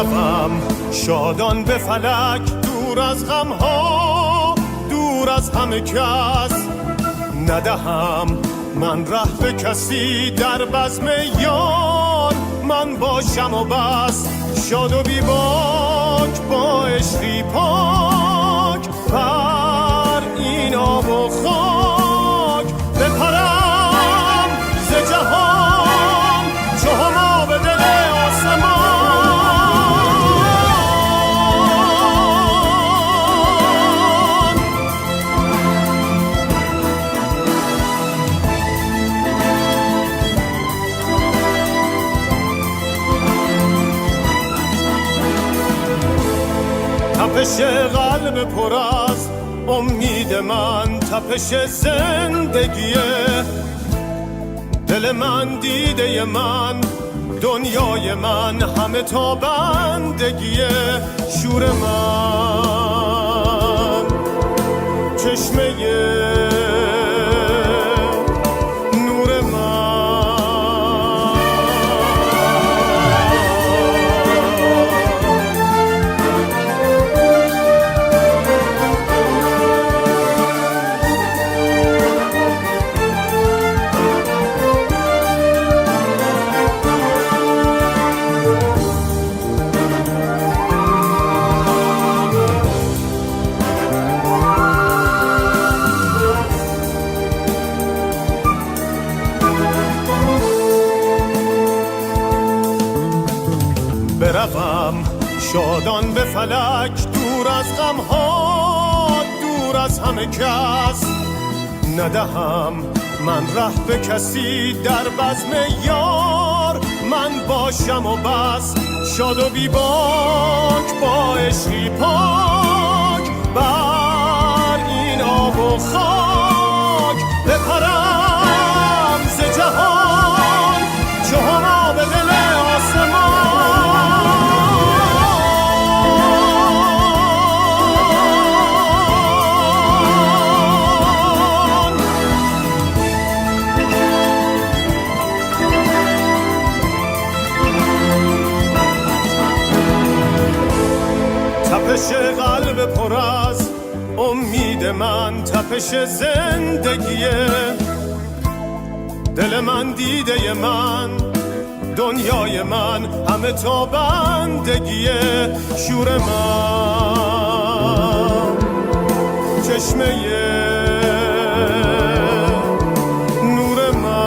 بروم شادان به فلک، دور از غمها، دور از همه کس. ندهم من ره به کسی، در بزم یار من باشم و بس. شاد و بی باک با عشقی پاک، بر این آب و خاک بپرم ز جهان چو هما به دل آسمان. تپش قلب پر از امید من، تپش زندگیه. دل من دیده من، دنیای من، همه تا بندگیه. شور من چشمه نور من. بروم شادان به فلک، دور از غمها، دور از همه کس. ندهم من ره به کسی، در بزم یار من باشم و بس. شاد و بی باک با عشقی پاک، بر این آب و خاک بپرم ز جهان چو هما به دل آسمان. تپش قلب پر از امید من، تپش زندگیه. دل من دیده من، دنیای من، همه تا بندگیه. شور من چشمه نور من.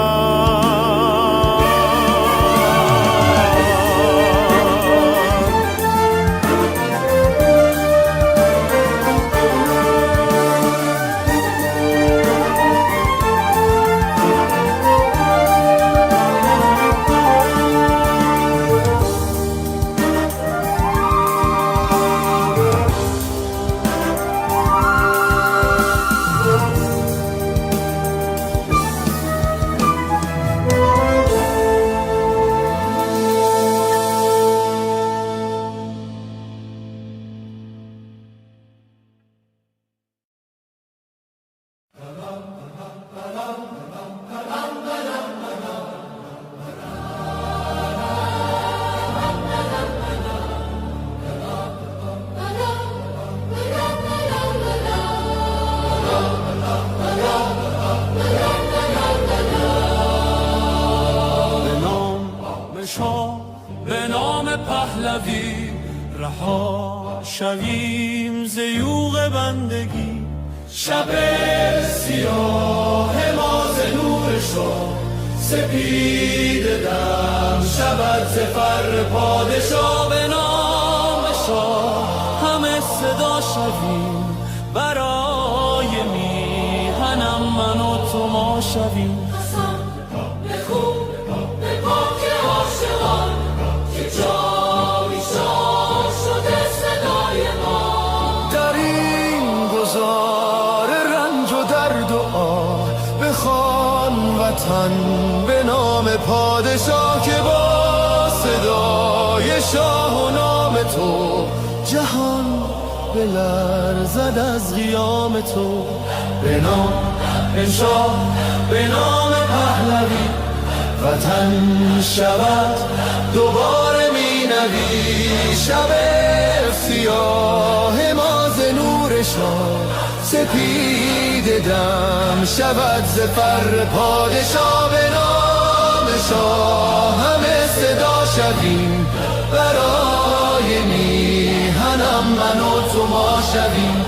به نام پهلوی رها شویم ز یوغ بندگی. شب سیاه ما ز نور شاه، سپید دم شود ز فر پادشاه. به نام شاه همه صدا شویم، برای میهنم من و تو ما شویم. به نام پادشاه که با صدای شاه و نام تو جهان بلرزد از قیام تو. به نام شاه، به نام پهلوی، وطن شود دوباره مینه شوی شب سیاه ما ز نور شاه سپید دم شود ز فر پادشاه به نام شاه همه صدا شویم برای میهنم من و تو ما شویم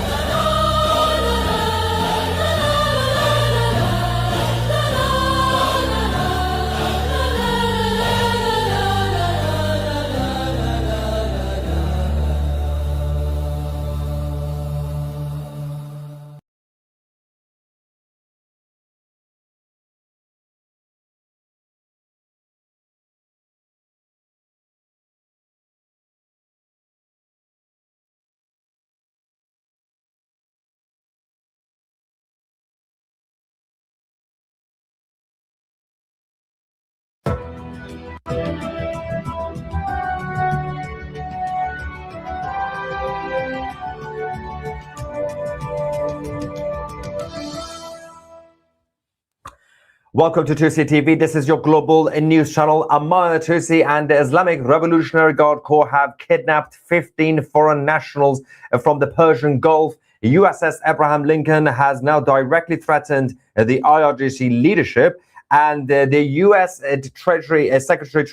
Welcome to Tusi TV. This is your global news channel. Aman Tusi and the Islamic Revolutionary Guard Corps have kidnapped 15 foreign nationals from the Persian Gulf. USS Abraham Lincoln has now directly threatened the IRGC leadership, and the U.S. Treasury Secretary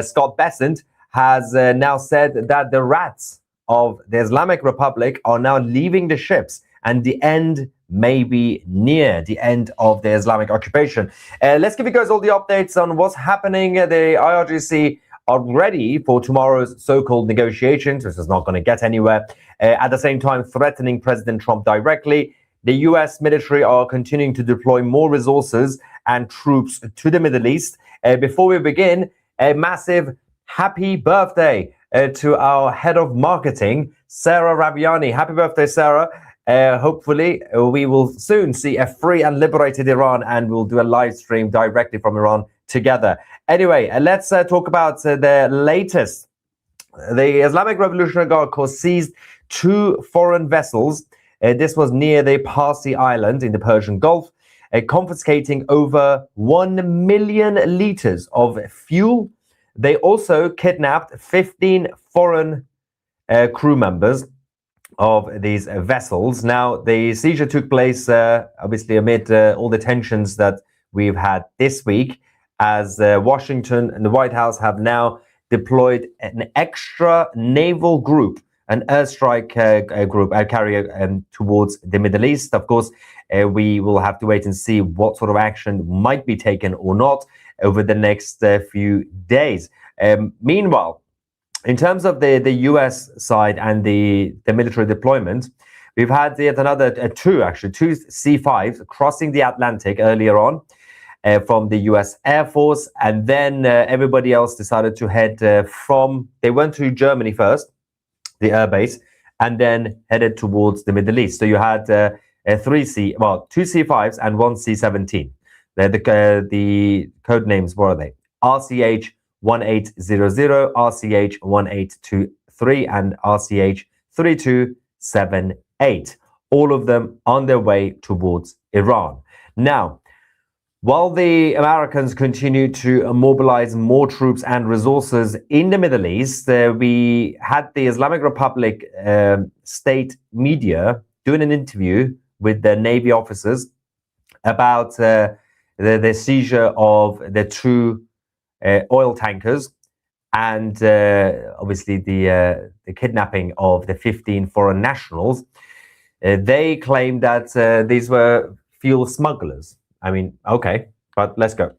Scott Bessent has now said that the rats of the Islamic Republic are now leaving the ships, and the end may be near, the end of the Islamic occupation. Let's give you guys all the updates on what's happening. The IRGC are ready for tomorrow's so-called negotiations, which is not going to get anywhere. At the same time, threatening President Trump directly. The US military are continuing to deploy more resources and troops to the Middle East. Before we begin, a massive happy birthday to our head of marketing, Sarah Raviani. Happy birthday, Sarah. Hopefully, we will soon see a free and liberated Iran, and we'll do a live stream directly from Iran together. Anyway, let's talk about the latest. The Islamic Revolutionary Guard Corps seized 2 foreign vessels. This was near the Parsi Island in the Persian Gulf, confiscating over 1 million liters of fuel. They also kidnapped 15 foreign crew members of these vessels. Now, the seizure took place obviously amid all the tensions that we've had this week, as Washington and the White House have now deployed an extra naval group, an airstrike group, carrier towards the Middle East. Of course, we will have to wait and see what sort of action might be taken or not over the next few days. Meanwhile, in terms of the US side and the military deployment, we've had yet another two C-5s crossing the Atlantic earlier on from the US Air Force, and then everybody else decided to head they went to Germany first, the air base, and then headed towards the Middle East. So you had 2 C-5s and 1 C-17. The code names, what are they? RCH 1800, RCH 1823, and RCH 3278. All of them on their way towards Iran. Now, while the Americans continue to mobilize more troops and resources in the Middle East, we had the Islamic Republic state media doing an interview with the Navy officers about the seizure of the 2 oil tankers, and obviously the kidnapping of the 15 foreign nationals. They claim that these were fuel smugglers. I mean, okay, but let's go.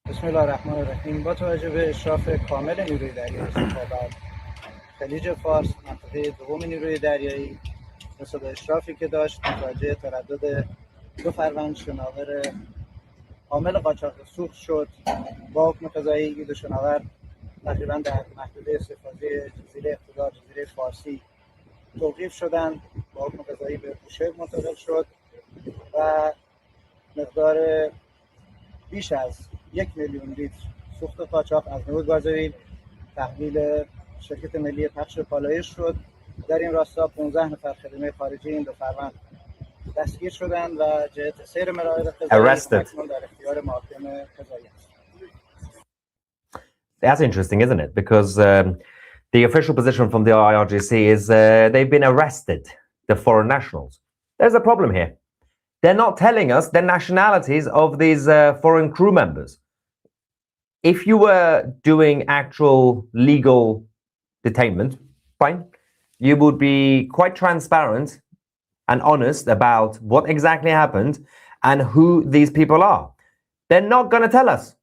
بسم الله الرحمن الرحیم. با توجه به اشراف کامل نیروی دریایی بر خلیج فارس، منطقه دوم نیروی دریایی، مثل به اشرافی که داشت، متوجه تردد 2 فروند شناور حامل قاچاق سوخت شد. با حکم قضایی این 2 شناور تقریبا در محدوده استفاده جزیره اقتدار، جزیره فارسی توقیف شدند. با حکم قضایی به بوشهر منتقل شد و مقدار بیش از 1 میلیون لیتر سوخت قاچاق از نوع گازوئیل تحویل شرکت ملی پخش پالایش شد. در این راستا 15 نفر خدمه خارجی این 2 فروند دستگیر شدند و جهت سیر مراحل قضایی اکنون در اختیار محاکم قضایی است. That's interesting, isn't it? Because the official position from the IRGC is they've been arrested, the foreign nationals. There's a problem here. They're not telling us the nationalities of these foreign crew members. If you were doing actual legal detainment, fine, you would be quite transparent and honest about what exactly happened and who these people are. They're not going to tell us.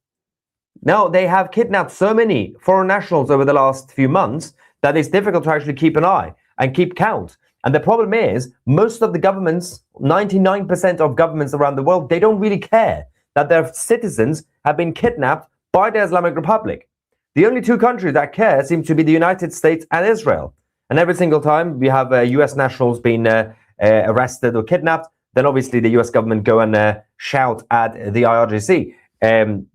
No, they have kidnapped so many foreign nationals over the last few months that it's difficult to actually keep an eye and keep count. And the problem is, most of the governments, 99% of governments around the world, they don't really care that their citizens have been kidnapped by the Islamic Republic. The only two countries that care seem to be the United States and Israel. And every single time we have US nationals being arrested or kidnapped, then obviously the US government go and shout at the IRGC.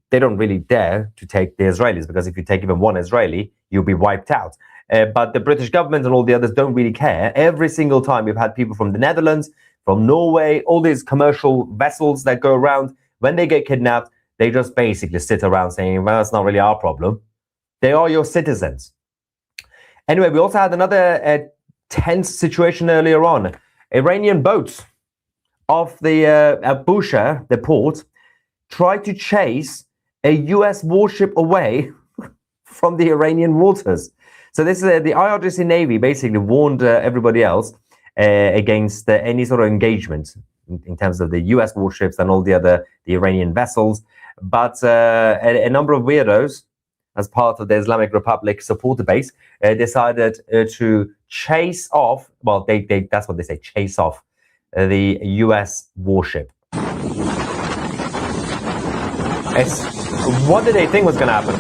They don't really dare to take the Israelis, because if you take even one Israeli, you'll be wiped out. But the British government and all the others don't really care. Every single time we've had people from the Netherlands, from Norway, all these commercial vessels that go around, when they get kidnapped, they just basically sit around saying, well, that's not really our problem. They are your citizens. Anyway, we also had another tense situation earlier on. Iranian boats off the Bushehr, the port, tried to chase a US warship away from the Iranian waters. So this is the IRGC Navy basically warned everybody else against any sort of engagement in terms of the US warships and all the Iranian vessels. But a number of weirdos, as part of the Islamic Republic supporter base, decided to chase off, well, that's what they say, chase off the US warship. What did they think was going to happen?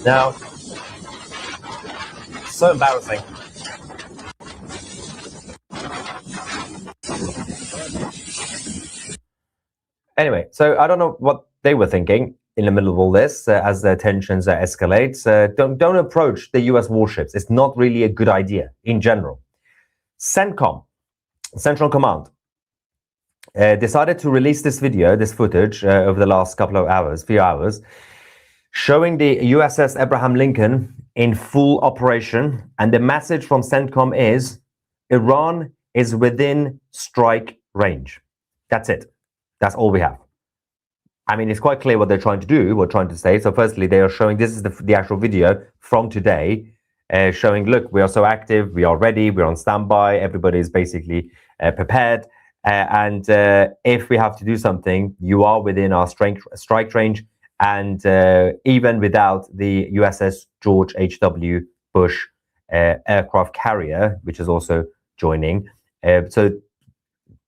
Now, so embarrassing. Anyway, so I don't know what they were thinking in the middle of all this as the tensions escalate. Don't approach the US warships. It's not really a good idea in general. CENTCOM, Central Command, decided to release this video, this footage over the last few hours, showing the USS Abraham Lincoln in full operation. And the message from CENTCOM is, Iran is within strike range. That's it. That's all we have. I mean, it's quite clear what they're trying to do, what they're trying to say. So firstly, they are showing, this is the actual video from today, showing, look, we are so active, we are ready, we're on standby, everybody is basically prepared. And if we have to do something, you are within our strike range. And even without the USS George H.W. Bush aircraft carrier, which is also joining. So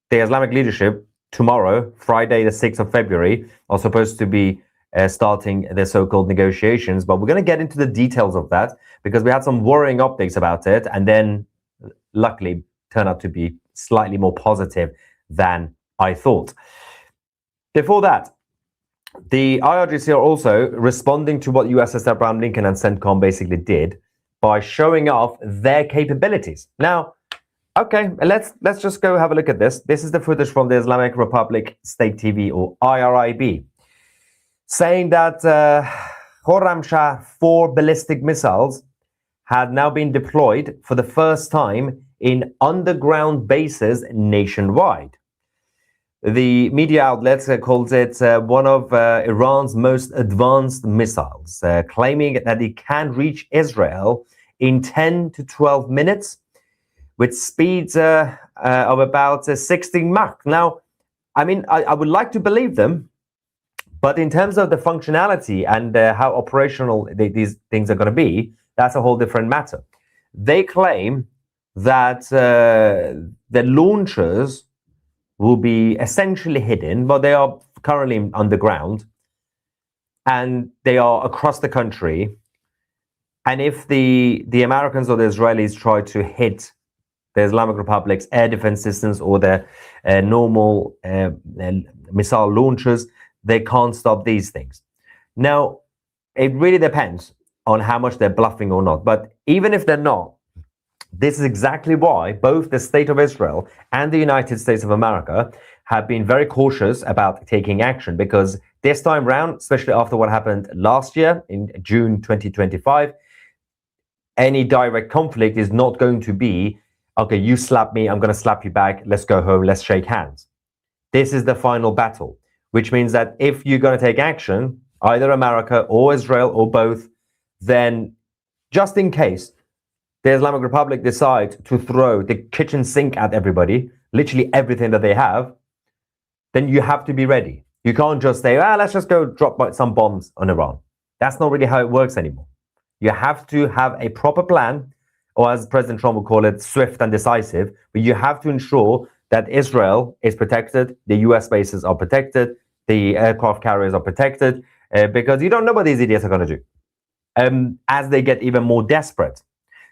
the Islamic leadership tomorrow, Friday, the 6th of February, are supposed to be starting the so-called negotiations. But we're going to get into the details of that because we had some worrying optics about it. And then luckily turned out to be slightly more positive than I thought. Before that, the IRGC are also responding to what USS Abraham Lincoln and CENTCOM basically did by showing off their capabilities. Now, okay, let's just go have a look at this. This is the footage from the Islamic Republic State TV, or IRIB, saying that Khorramshahr 4 ballistic missiles had now been deployed for the first time in underground bases nationwide. The media outlets calls it one of Iran's most advanced missiles, claiming that it can reach Israel in 10 to 12 minutes with speeds of about 16 Mach. Now, I mean, I would like to believe them, but in terms of the functionality and how operational these things are going to be, that's a whole different matter. They claim that the launchers will be essentially hidden, but they are currently underground and they are across the country. And if the Americans or the Israelis try to hit the Islamic Republic's air defense systems or their normal missile launchers, they can't stop these things. Now, it really depends on how much they're bluffing or not. But even if they're not, this is exactly why both the State of Israel and the United States of America have been very cautious about taking action, because this time round, especially after what happened last year in June 2025, any direct conflict is not going to be, okay, you slap me, I'm going to slap you back, let's go home, let's shake hands. This is the final battle, which means that if you're going to take action, either America or Israel or both, then just in case the Islamic Republic decide to throw the kitchen sink at everybody, literally everything that they have, then you have to be ready. You can't just say, let's just go drop some bombs on Iran. That's not really how it works anymore. You have to have a proper plan, or as President Trump would call it, swift and decisive, but you have to ensure that Israel is protected, the US bases are protected, the aircraft carriers are protected, because you don't know what these idiots are going to do as they get even more desperate.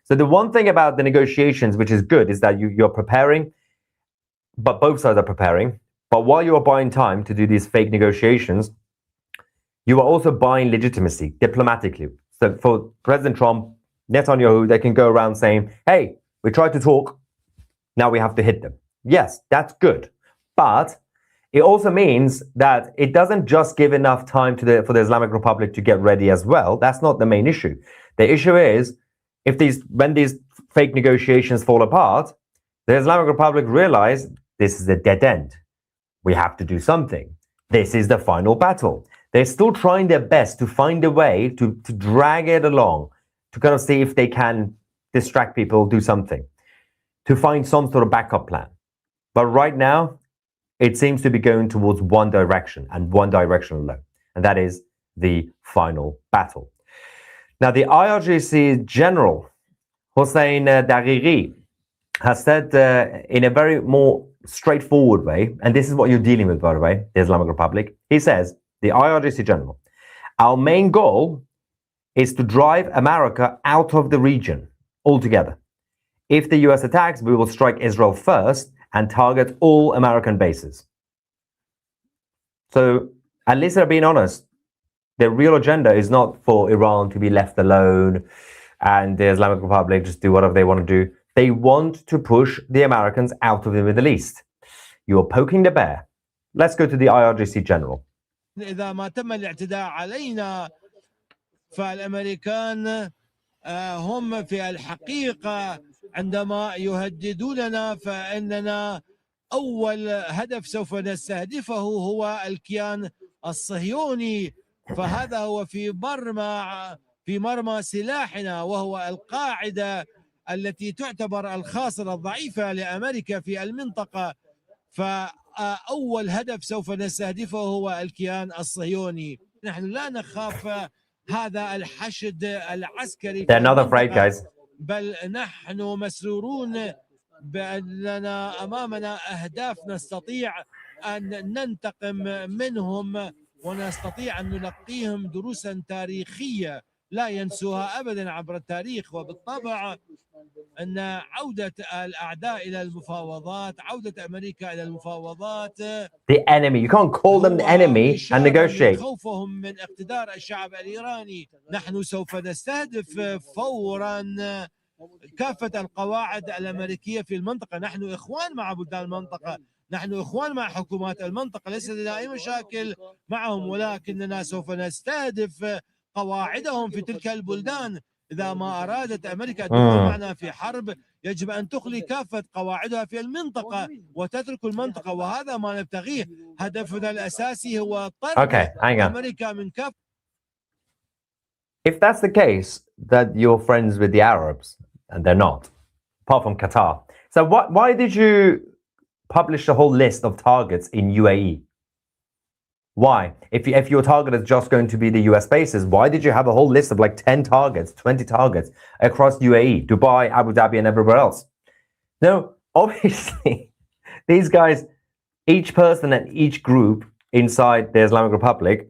So the one thing about the negotiations, which is good, is that you're preparing, but both sides are preparing. But while you are buying time to do these fake negotiations, you are also buying legitimacy diplomatically. So for President Trump, Netanyahu, they can go around saying, hey, we tried to talk, now we have to hit them. Yes, that's good. But it also means that it doesn't just give enough time for the Islamic Republic to get ready as well. That's not the main issue. The issue is, when these fake negotiations fall apart, the Islamic Republic realize this is a dead end. We have to do something. This is the final battle. They're still trying their best to find a way to drag it along, to kind of see if they can distract people, do something, to find some sort of backup plan. But right now, it seems to be going towards one direction, and one direction alone, and that is the final battle. Now, the IRGC General, Hossein Daghighi, has said in a very more straightforward way, and this is what you're dealing with, by the way, the Islamic Republic. He says, the IRGC General, our main goal is to drive America out of the region altogether. If the US attacks, we will strike Israel first and target all American bases. So at least they're being honest. The real agenda is not for Iran to be left alone and the Islamic Republic just do whatever they want to do. They want to push the Americans out of the Middle East. You're poking the bear. Let's go to the IRGC General. إذا ما تم الاعتداء علينا فالأمريكان هم في الحقيقة عندما يهددوننا فإننا أول هدف سوف نستهدفه هو الكيان الصهيوني، فهذا هو في مرمى سلاحنا، وهو القاعدة التي تعتبر الخاصرة الضعيفة لأمريكا في المنطقة. فأول هدف سوف نستهدفه هو الكيان الصهيوني. نحن لا نخاف هذا الحشد العسكري They're not afraid, guys. بل نحن مسرورون بأننا أمامنا أهداف نستطيع أن ننتقم منهم، ونستطيع أن نلقيهم دروسا تاريخية لا ينسوها أبدا عبر التاريخ. وبالطبع أن عودة الأعداء إلى المفاوضات، عودة أمريكا إلى المفاوضات، The enemy. You can't call them the enemy and negotiate. خوفهم من اقتدار الشعب الإيراني. نحن سوف نستهدف فورا كافة القواعد الأمريكية في المنطقة. نحن إخوان مع بلدان المنطقة، نحن إخوان مع حكومات المنطقة، ليس لنا أي مشاكل معهم، ولكننا سوف نستهدف قواعدهم في تلك البلدان. إذا ما أرادت أمريكا الدخول معنا في حرب يجب أن تخلي كافة قواعدها في المنطقة وتترك المنطقة، وهذا ما نبتغيه. هدفنا الأساسي هو طرد أمريكا من كافة. If that's the case, that you're friends with the Arabs, and they're not, apart from Qatar. So why did you publish a whole list of targets in UAE? Why? If your target is just going to be the US bases, why did you have a whole list of like 10 targets, 20 targets across UAE, Dubai, Abu Dhabi, and everywhere else? No, obviously, these guys, each person and each group inside the Islamic Republic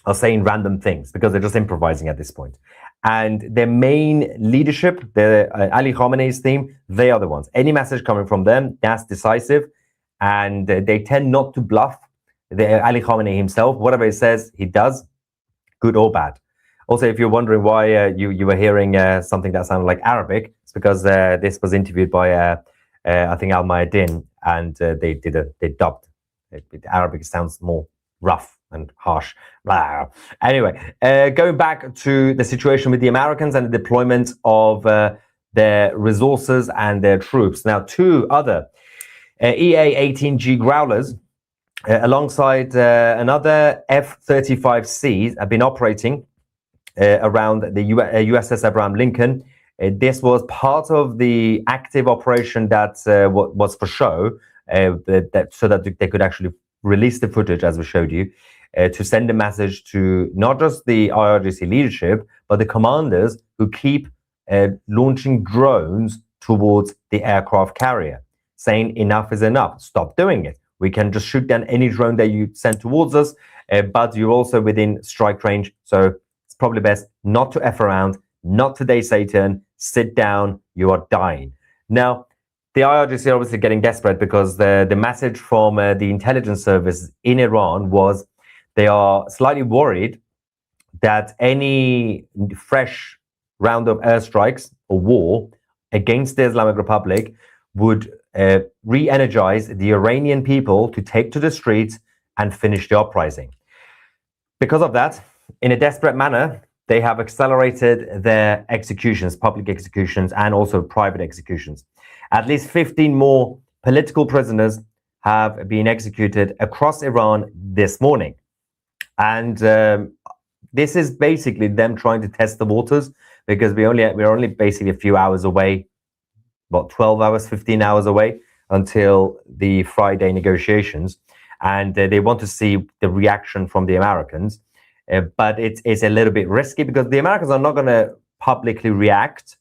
are saying random things because they're just improvising at this point. And their main leadership, the Ali Khamenei's team, they are the ones. Any message coming from them, that's decisive. And they tend not to bluff. Ali Khamenei himself, whatever he says, he does, good or bad. Also, if you're wondering why you were hearing something that sounded like Arabic, it's because this was interviewed by I think Al Mayadin, and they dubbed. Arabic sounds more rough and harsh. Blah. Anyway, going back to the situation with the Americans and the deployment of their resources and their troops. Now, two other EA-18G Growlers alongside another F-35Cs have been operating around the USS Abraham Lincoln. This was part of the active operation that was for show, so that they could actually release the footage, as we showed you, to send a message to not just the IRGC leadership, but the commanders who keep launching drones towards the aircraft carrier, saying enough is enough, stop doing it. We can just shoot down any drone that you send towards us, but you're also within strike range, so it's probably best not to F around, not today, Satan, sit down, you are dying. Now, the IRGC are obviously getting desperate because the message from the intelligence service in Iran was they are slightly worried that any fresh round of airstrikes or war against the Islamic Republic would re-energize the Iranian people to take to the streets and finish the uprising. Because of that, in a desperate manner, they have accelerated their executions, public executions, and also private executions. At least 15 more political prisoners have been executed across Iran this morning. And this is basically them trying to test the waters, because we're only basically a few hours away, about 12 hours, 15 hours away until the Friday negotiations. And they want to see the reaction from the Americans. But it's a little bit risky because the Americans are not going to publicly react,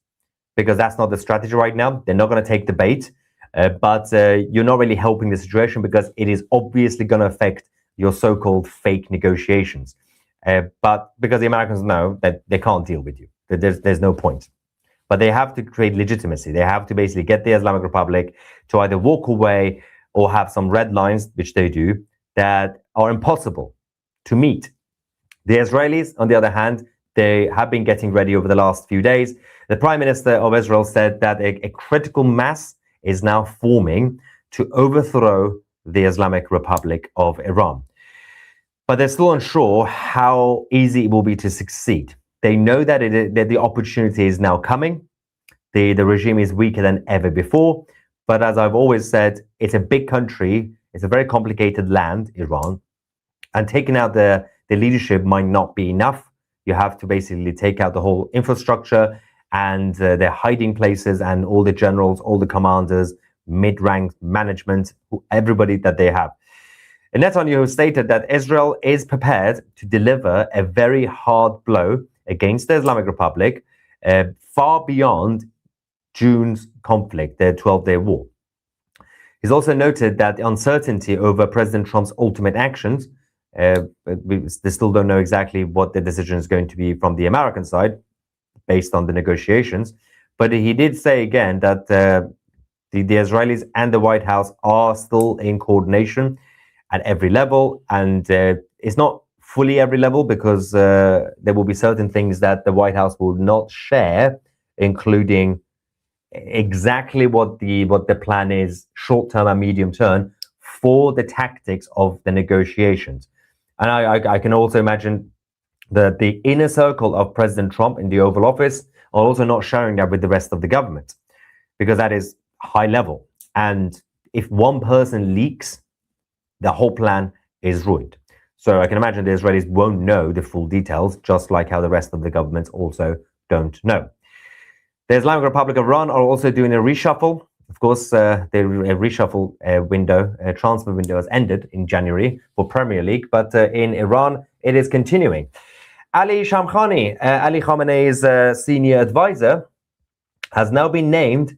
because that's not the strategy right now. They're not going to take the bait. But you're not really helping the situation, because it is obviously going to affect your so-called fake negotiations. But because the Americans know that they can't deal with you, that there's no point. But they have to create legitimacy. They have to basically get the Islamic Republic to either walk away or have some red lines, which they do, that are impossible to meet. The Israelis, on the other hand, they have been getting ready over the last few days. The Prime Minister of Israel said that a critical mass is now forming to overthrow the Islamic Republic of Iran. But they're still unsure how easy it will be to succeed. They know that the opportunity is now coming. The regime is weaker than ever before. But as I've always said, it's a big country. It's a very complicated land, Iran. And taking out the leadership might not be enough. You have to basically take out the whole infrastructure and their hiding places and all the generals, all the commanders, mid-rank management, everybody that they have. And Netanyahu stated that Israel is prepared to deliver a very hard blow against the Islamic Republic, far beyond June's conflict, the 12-day war. He's also noted that the uncertainty over President Trump's ultimate actions, they still don't know exactly what the decision is going to be from the American side, based on the negotiations. But he did say again that the Israelis and the White House are still in coordination at every level, and it's not fully every level, because there will be certain things that the White House will not share, including exactly what the plan is, short term and medium term, for the tactics of the negotiations. And I can also imagine that the inner circle of President Trump in the Oval Office are also not sharing that with the rest of the government, because that is high level. And if one person leaks, the whole plan is ruined. So I can imagine the Israelis won't know the full details, just like how the rest of the governments also don't know. The Islamic Republic of Iran are also doing a reshuffle. Of course, the reshuffle transfer window has ended in January for Premier League, but in Iran, it is continuing. Ali Shamkhani, Ali Khamenei's senior advisor, has now been named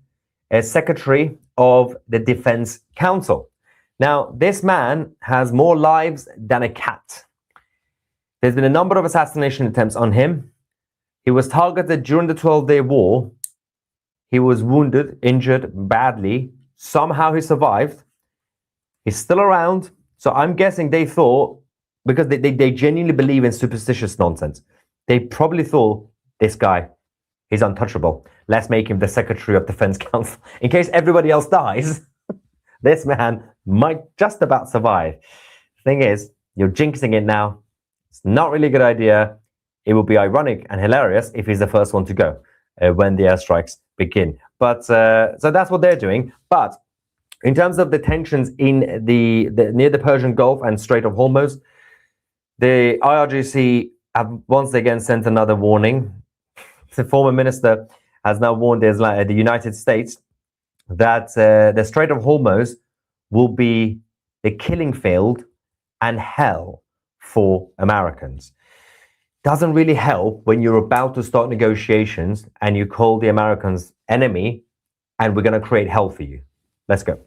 as Secretary of the Defense Council. Now, this man has more lives than a cat. There's been a number of assassination attempts on him. He was targeted during the 12-day war. He was wounded, injured badly. Somehow he survived. He's still around. So I'm guessing they thought, because they genuinely believe in superstitious nonsense, They probably thought, this guy, he's untouchable. Let's make him the Secretary of Defense Council. In case everybody else dies, this man might just about survive. Thing is, you're jinxing it now. It's not really a good idea. It will be ironic and hilarious if he's the first one to go when the airstrikes begin. But so that's what they're doing. But in terms of the tensions in the near the Persian Gulf and Strait of Hormuz, the IRGC have once again sent another warning. The former minister has now warned the United States that the Strait of Hormuz will be the killing field and hell for Americans. Doesn't really help when you're about to start negotiations and you call the Americans enemy and we're going to create hell for you. Let's go.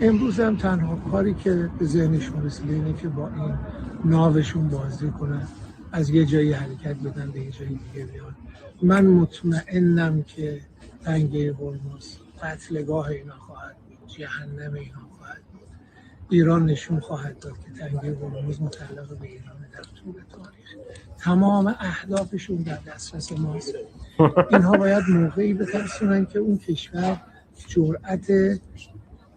امروز هم تنها کاری که به ذهنشون رسیده اینه که با این ناوشون بازی کنن، از یه جایی حرکت بدن به یه جایی دیگه بیان. من مطمئنم که تنگه هرمز قتلگاه اینا خواهد بود، جهنم اینا خواهد بود. ایران نشون خواهد داد که تنگه هرمز متعلق به ایران در طول تاریخ. تمام اهدافشون در دسترس ماست. اینها باید موقعی بترسونن که اون کشور جرأت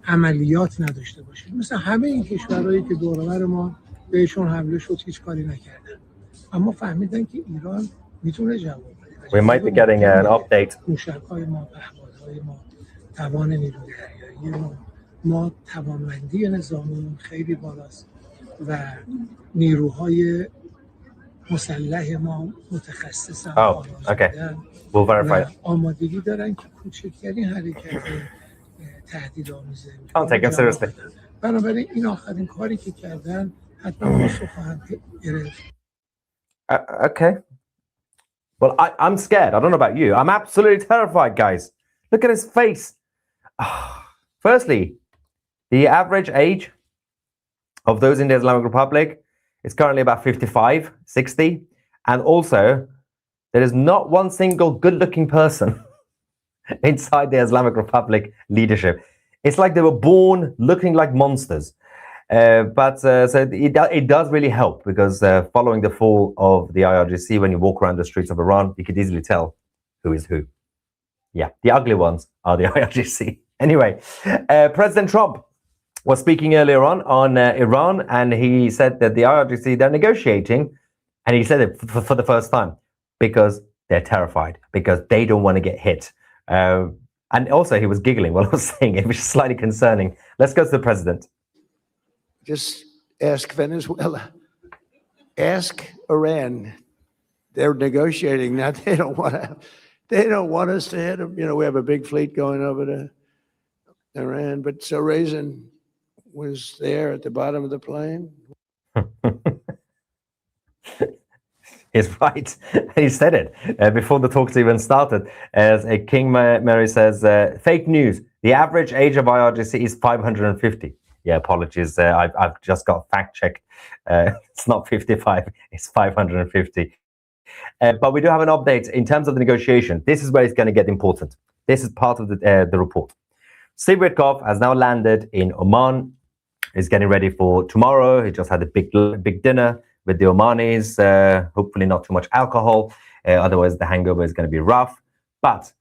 عملیات نداشته باشه. مثل همه این کشورهایی که دور و بر ما بهشون حمله شد هیچ کاری نکردن. اما فهمیدن که ایران میتونه جواب بده. We might be getting an update. موشک‌های ما، پهپادهای ما، توان نیروی دریایی ما توانمندی نظامی خیلی بالاست و نیروهای مسلح ما متخصصن. Okay. We'll verify it. آمادگی دارن که کوچکترین حرکت تهدیدآمیزه Can't take him seriously. بنابراین این آخرین کاری که کردن حتما پاسخ خواهند گرفت. Okay. Well, I'm scared. I don't know about you. I'm absolutely terrified, guys. Look at his face. Firstly, the average age of those in the Islamic Republic is currently about 55, 60. And also, there is not one single good-looking person inside the Islamic Republic leadership. It's like they were born looking like monsters. So it does really help because following the fall of the IRGC, when you walk around the streets of Iran, you could easily tell who is who. Yeah, the ugly ones are the IRGC. Anyway, President Trump was speaking earlier on Iran, and he said that the IRGC, they're negotiating, and he said it for the first time because they're terrified, because they don't want to get hit. And also he was giggling while I was saying it, which is slightly concerning. Let's go to the president. Just ask Venezuela, ask Iran. They're negotiating now. They don't want us to hit them. You know, we have a big fleet going over to Iran, but so Raisin was there at the bottom of the plane. He's right. He said it before the talks even started. As King Mary says, fake news. The average age of IRGC is 550. Yeah, apologies. I've just got fact-checked. It's not 55. It's 550. But we do have an update in terms of the negotiation. This is where it's going to get important. This is part of the report. Steve Witkoff has now landed in Oman. He's getting ready for tomorrow. He just had a big dinner with the Omanis. Hopefully not too much alcohol. Otherwise, the hangover is going to be rough. But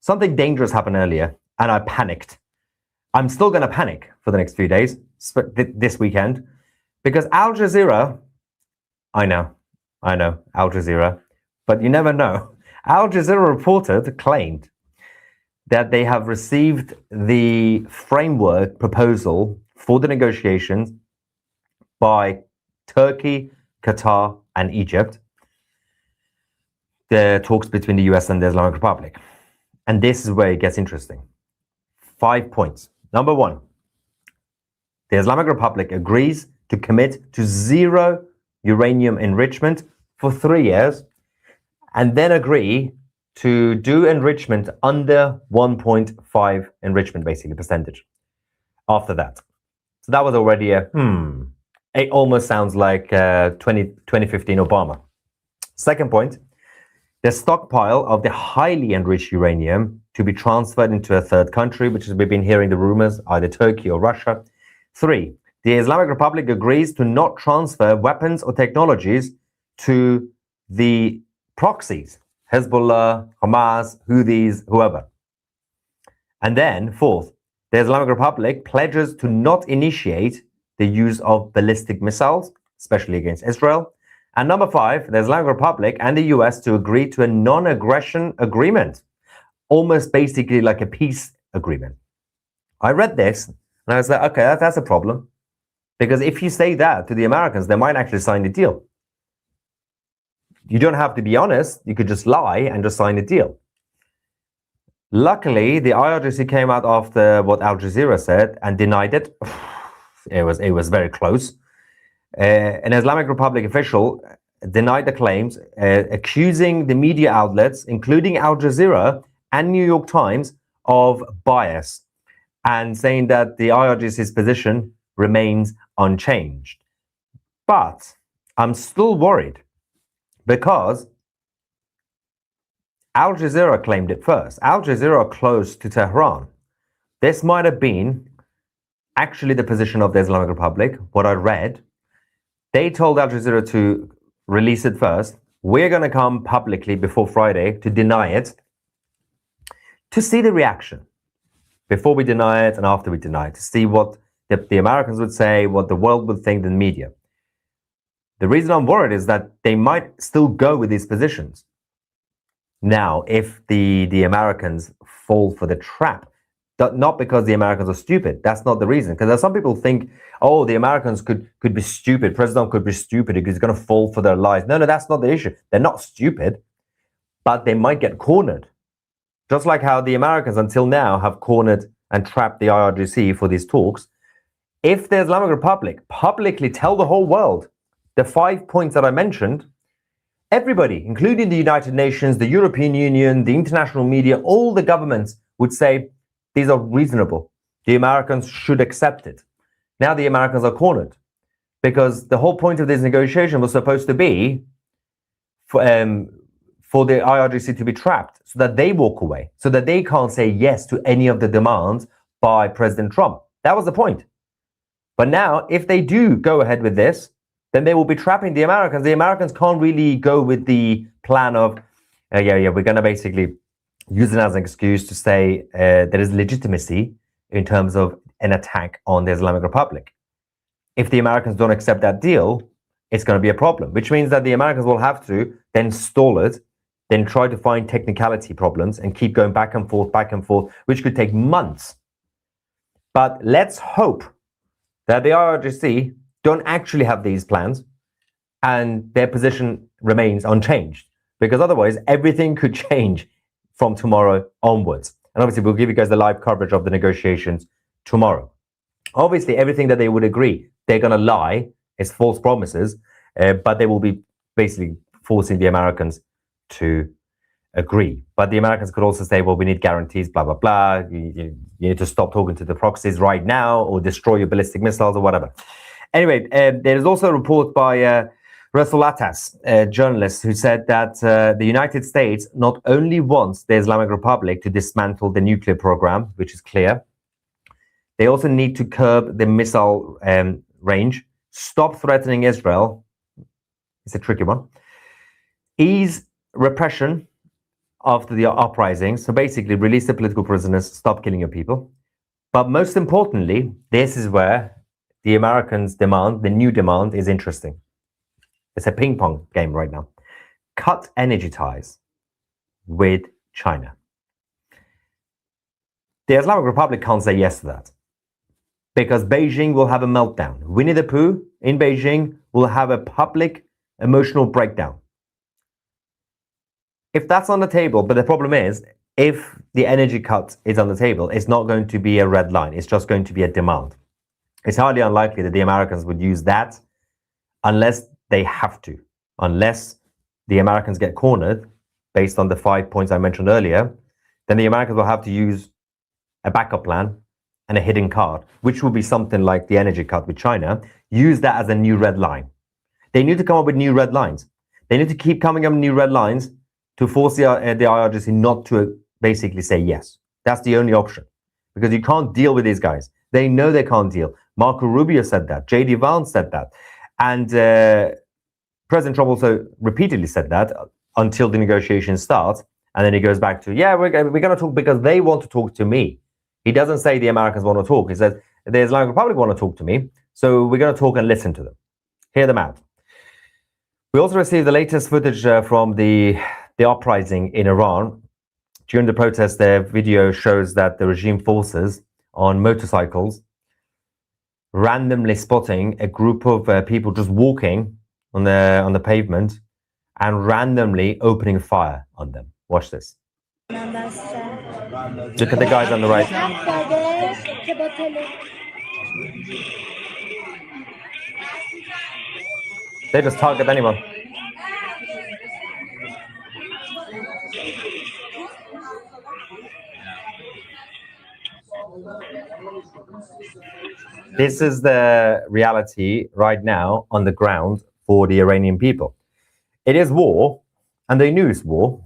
something dangerous happened earlier, and I panicked. I'm still going to panic for the next few days, this weekend, because Al Jazeera, I know, Al Jazeera, but you never know. Al Jazeera claimed that they have received the framework proposal for the negotiations by Turkey, Qatar, and Egypt, the talks between the US and the Islamic Republic. And this is where it gets interesting. 5 points. Number one, the Islamic Republic agrees to commit to 0 uranium enrichment for 3 years, and then agree to do enrichment under 1.5 enrichment, basically, percentage after that. So that was already it almost sounds like 2015 Obama. Second point, the stockpile of the highly enriched uranium to be transferred into a third country, which is, we've been hearing the rumors, either Turkey or Russia. 3, the Islamic Republic agrees to not transfer weapons or technologies to the proxies, Hezbollah, Hamas, Houthis, whoever. And then, fourth, the Islamic Republic pledges to not initiate the use of ballistic missiles, especially against Israel. And number five, the Islamic Republic and the US to agree to a non-aggression agreement, almost basically like a peace agreement. I read this and I was like, okay, that's a problem. Because if you say that to the Americans, they might actually sign the deal. You don't have to be honest. You could just lie and just sign the deal. Luckily, the IRGC came out after what Al Jazeera said and denied it. It was very close. An Islamic Republic official denied the claims, accusing the media outlets, including Al Jazeera and New York Times, of bias, and saying that the IRGC's position remains unchanged. But I'm still worried because Al Jazeera claimed it first. Al Jazeera are close to Tehran. This might have been actually the position of the Islamic Republic, what I read. They told Al Jazeera to release it first. We're going to come publicly before Friday to deny it, to see the reaction before we deny it and after we deny it, to see what the Americans would say, what the world would think, the media. The reason I'm worried is that they might still go with these positions. Now, if the Americans fall for the trap, not because the Americans are stupid, that's not the reason. Because some people think, oh, the Americans could be stupid, President could be stupid because he's going to fall for their lies. No, that's not the issue. They're not stupid, but they might get cornered. Just like how the Americans until now have cornered and trapped the IRGC for these talks. If the Islamic Republic publicly tell the whole world the 5 points that I mentioned, everybody, including the United Nations, the European Union, the international media, all the governments would say, these are reasonable. The Americans should accept it. Now the Americans are cornered because the whole point of this negotiation was supposed to be for the IRGC to be trapped so that they walk away, so that they can't say yes to any of the demands by President Trump. That was the point. But now, if they do go ahead with this, then they will be trapping the Americans. The Americans can't really go with the plan of, we're going to basically use it as an excuse to say there is legitimacy in terms of an attack on the Islamic Republic. If the Americans don't accept that deal, it's going to be a problem, which means that the Americans will have to then stall it, then try to find technicality problems and keep going back and forth, which could take months. But let's hope that the IRGC don't actually have these plans and their position remains unchanged, because otherwise everything could change from tomorrow onwards. And obviously we'll give you guys the live coverage of the negotiations tomorrow. Obviously everything that they would agree, they're going to lie, it's false promises, but they will be basically forcing the Americans to agree. But the Americans could also say, well, we need guarantees, blah, blah, blah. You need to stop talking to the proxies right now or destroy your ballistic missiles or whatever. Anyway, there is also a report by Rasul Atas, a journalist, who said that the United States not only wants the Islamic Republic to dismantle the nuclear program, which is clear, they also need to curb the missile range, stop threatening Israel. It's a tricky one. Ease repression after the uprisings. So basically release the political prisoners, stop killing your people. But most importantly, this is where the Americans' demand, the new demand, is interesting. It's a ping pong game right now. Cut energy ties with China. The Islamic Republic can't say yes to that because Beijing will have a meltdown. Winnie the Pooh in Beijing will have a public emotional breakdown. If that's on the table, but the problem is, if the energy cut is on the table, it's not going to be a red line. It's just going to be a demand. It's highly unlikely that the Americans would use that unless they have to. Unless the Americans get cornered based on the 5 points I mentioned earlier, then the Americans will have to use a backup plan and a hidden card, which will be something like the energy cut with China. Use that as a new red line. They need to come up with new red lines. They need to keep coming up with new red lines to force the IRGC not to basically say yes. That's the only option, because you can't deal with these guys. They know they can't deal. Marco Rubio said that. J.D. Vance said that. And President Trump also repeatedly said that. until the negotiations start. And then he goes back to, yeah, we're going to talk because they want to talk to me. He doesn't say the Americans want to talk. He says the Islamic Republic want to talk to me. So we're going to talk and listen to them. Hear them out. We also received the latest footage from the uprising in Iran. During the protest, their video shows that the regime forces on motorcycles randomly spotting a group of people just walking on the pavement and randomly opening fire on them. Watch this. Look at the guys on the right. They just target anyone. This is the reality right now on the ground for the Iranian people. It is war, and they knew it's war.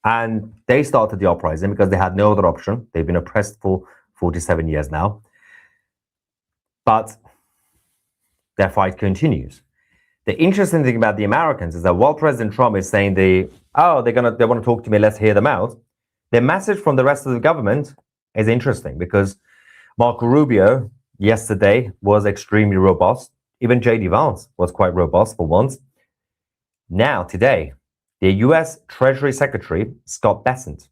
And they started the uprising because they had no other option. They've been oppressed for 47 years now. But their fight continues. The interesting thing about the Americans is that while President Trump is saying they want to talk to me, let's hear them out, the message from the rest of the government is interesting because Marco Rubio yesterday was extremely robust. Even J.D. Vance was quite robust for once. Now, today, the U.S. Treasury Secretary, Scott Bessent,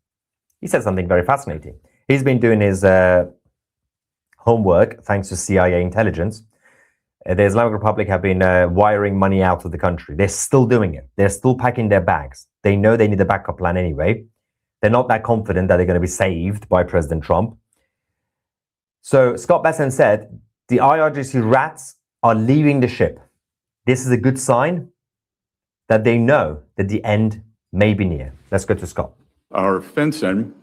he said something very fascinating. He's been doing his homework thanks to CIA intelligence. The Islamic Republic have been wiring money out of the country. They're still doing it. They're still packing their bags. They know they need a backup plan anyway. They're not that confident that they're going to be saved by President Trump. So Scott Bessent said, the IRGC rats are leaving the ship. This is a good sign that they know that the end may be near. Let's go to Scott. Our fencing,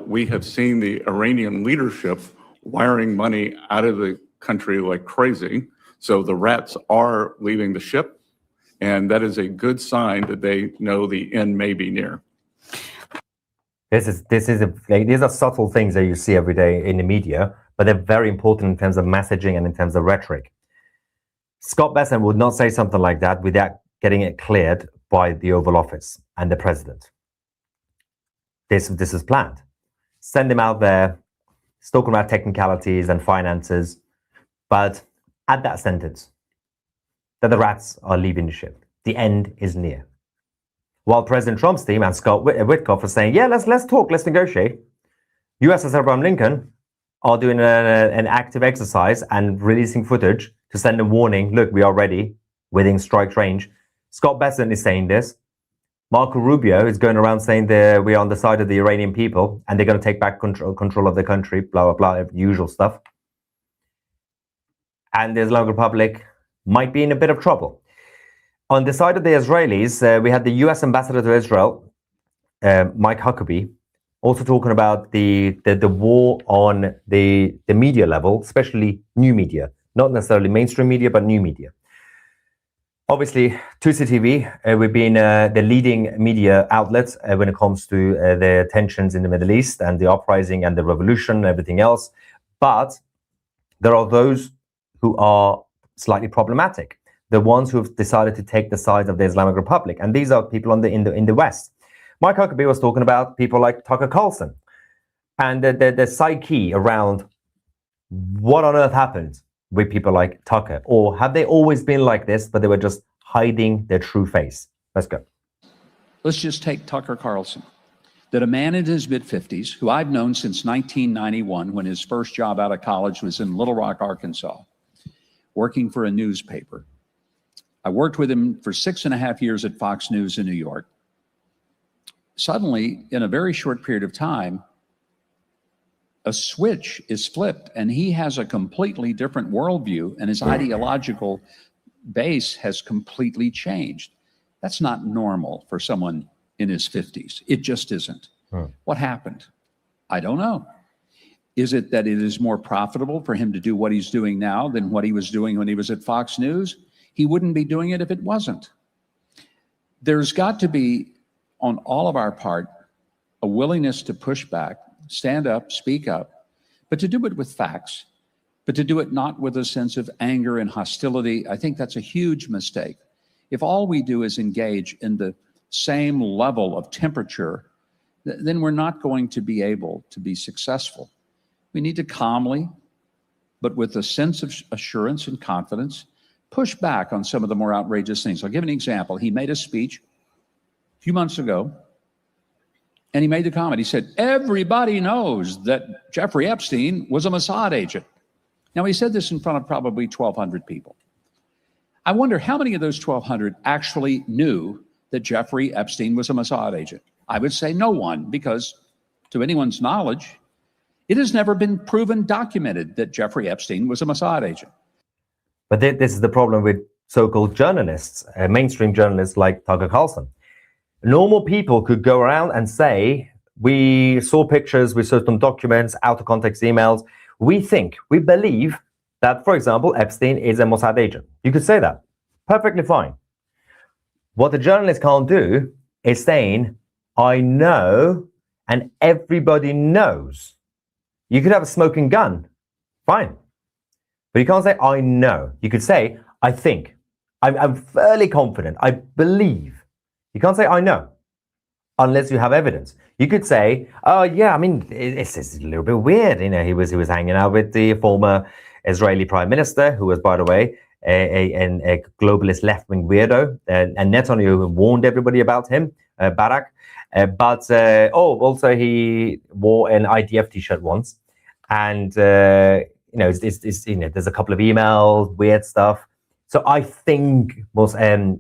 we have seen the Iranian leadership wiring money out of the country like crazy. So the rats are leaving the ship, and that is a good sign that they know the end may be near. These are subtle things that you see every day in the media, but they're very important in terms of messaging and in terms of rhetoric. Scott Bessent would not say something like that without getting it cleared by the Oval Office and the president. This is planned. Send him out there, he's talking about technicalities and finances, but add that sentence, that the rats are leaving the ship. The end is near. While President Trump's team and Scott Witkoff are saying, yeah, let's talk, let's negotiate. USS Abraham Lincoln are doing an active exercise and releasing footage to send a warning, look, we are ready, within strike range. Scott Bessent is saying this. Marco Rubio is going around saying that we are on the side of the Iranian people and they're going to take back control of the country, blah, blah, blah, usual stuff. And the Islamic Republic might be in a bit of trouble. On the side of the Israelis, we had the US ambassador to Israel, Mike Huckabee, also talking about the war on the media level, especially new media, not necessarily mainstream media, but new media. Obviously, Tusi TV, we've been the leading media outlet when it comes to the tensions in the Middle East and the uprising and the revolution and everything else. But there are those who are slightly problematic. The ones who've decided to take the side of the Islamic Republic. And these are people in the West. Mike Huckabee was talking about people like Tucker Carlson and the psyche around what on earth happened with people like Tucker, or have they always been like this, but they were just hiding their true face? Let's go. Let's just take Tucker Carlson, that a man in his mid-50s, who I've known since 1991, when his first job out of college was in Little Rock, Arkansas, working for a newspaper. I worked with him for 6.5 years at Fox News in New York. Suddenly, in a very short period of time, a switch is flipped and he has a completely different worldview and his ideological base has completely changed. That's not normal for someone in his 50s. It just isn't. What happened? I don't know. Is it that it is more profitable for him to do what he's doing now than what he was doing when he was at Fox News? He wouldn't be doing it if it wasn't. There's got to be, on all of our part, a willingness to push back, stand up, speak up, but to do it with facts, but to do it not with a sense of anger and hostility. I think that's a huge mistake. If all we do is engage in the same level of temperature, then we're not going to be able to be successful. We need to calmly, but with a sense of assurance and confidence, push back on some of the more outrageous things. I'll give an example. He made a speech a few months ago, and he made the comment. He said, everybody knows that Jeffrey Epstein was a Mossad agent. Now, he said this in front of probably 1,200 people. I wonder how many of those 1,200 actually knew that Jeffrey Epstein was a Mossad agent. I would say no one, because to anyone's knowledge, it has never been proven, documented that Jeffrey Epstein was a Mossad agent. But this is the problem with so-called journalists, mainstream journalists like Tucker Carlson. Normal people could go around and say, we saw pictures, we saw some documents, out of context emails. We believe that, for example, Epstein is a Mossad agent. You could say that. Perfectly fine. What the journalist can't do is saying, I know, and everybody knows. You could have a smoking gun. Fine. But you can't say, I know. You could say, I think. I'm fairly confident. I believe. You can't say, I know, unless you have evidence. You could say, oh, yeah, I mean, it's a little bit weird. You know, he was hanging out with the former Israeli prime minister, who was, by the way, a globalist left-wing weirdo. And Netanyahu warned everybody about him, Barak. Also he wore an IDF t-shirt once. And, there's a couple of emails, weird stuff. So I think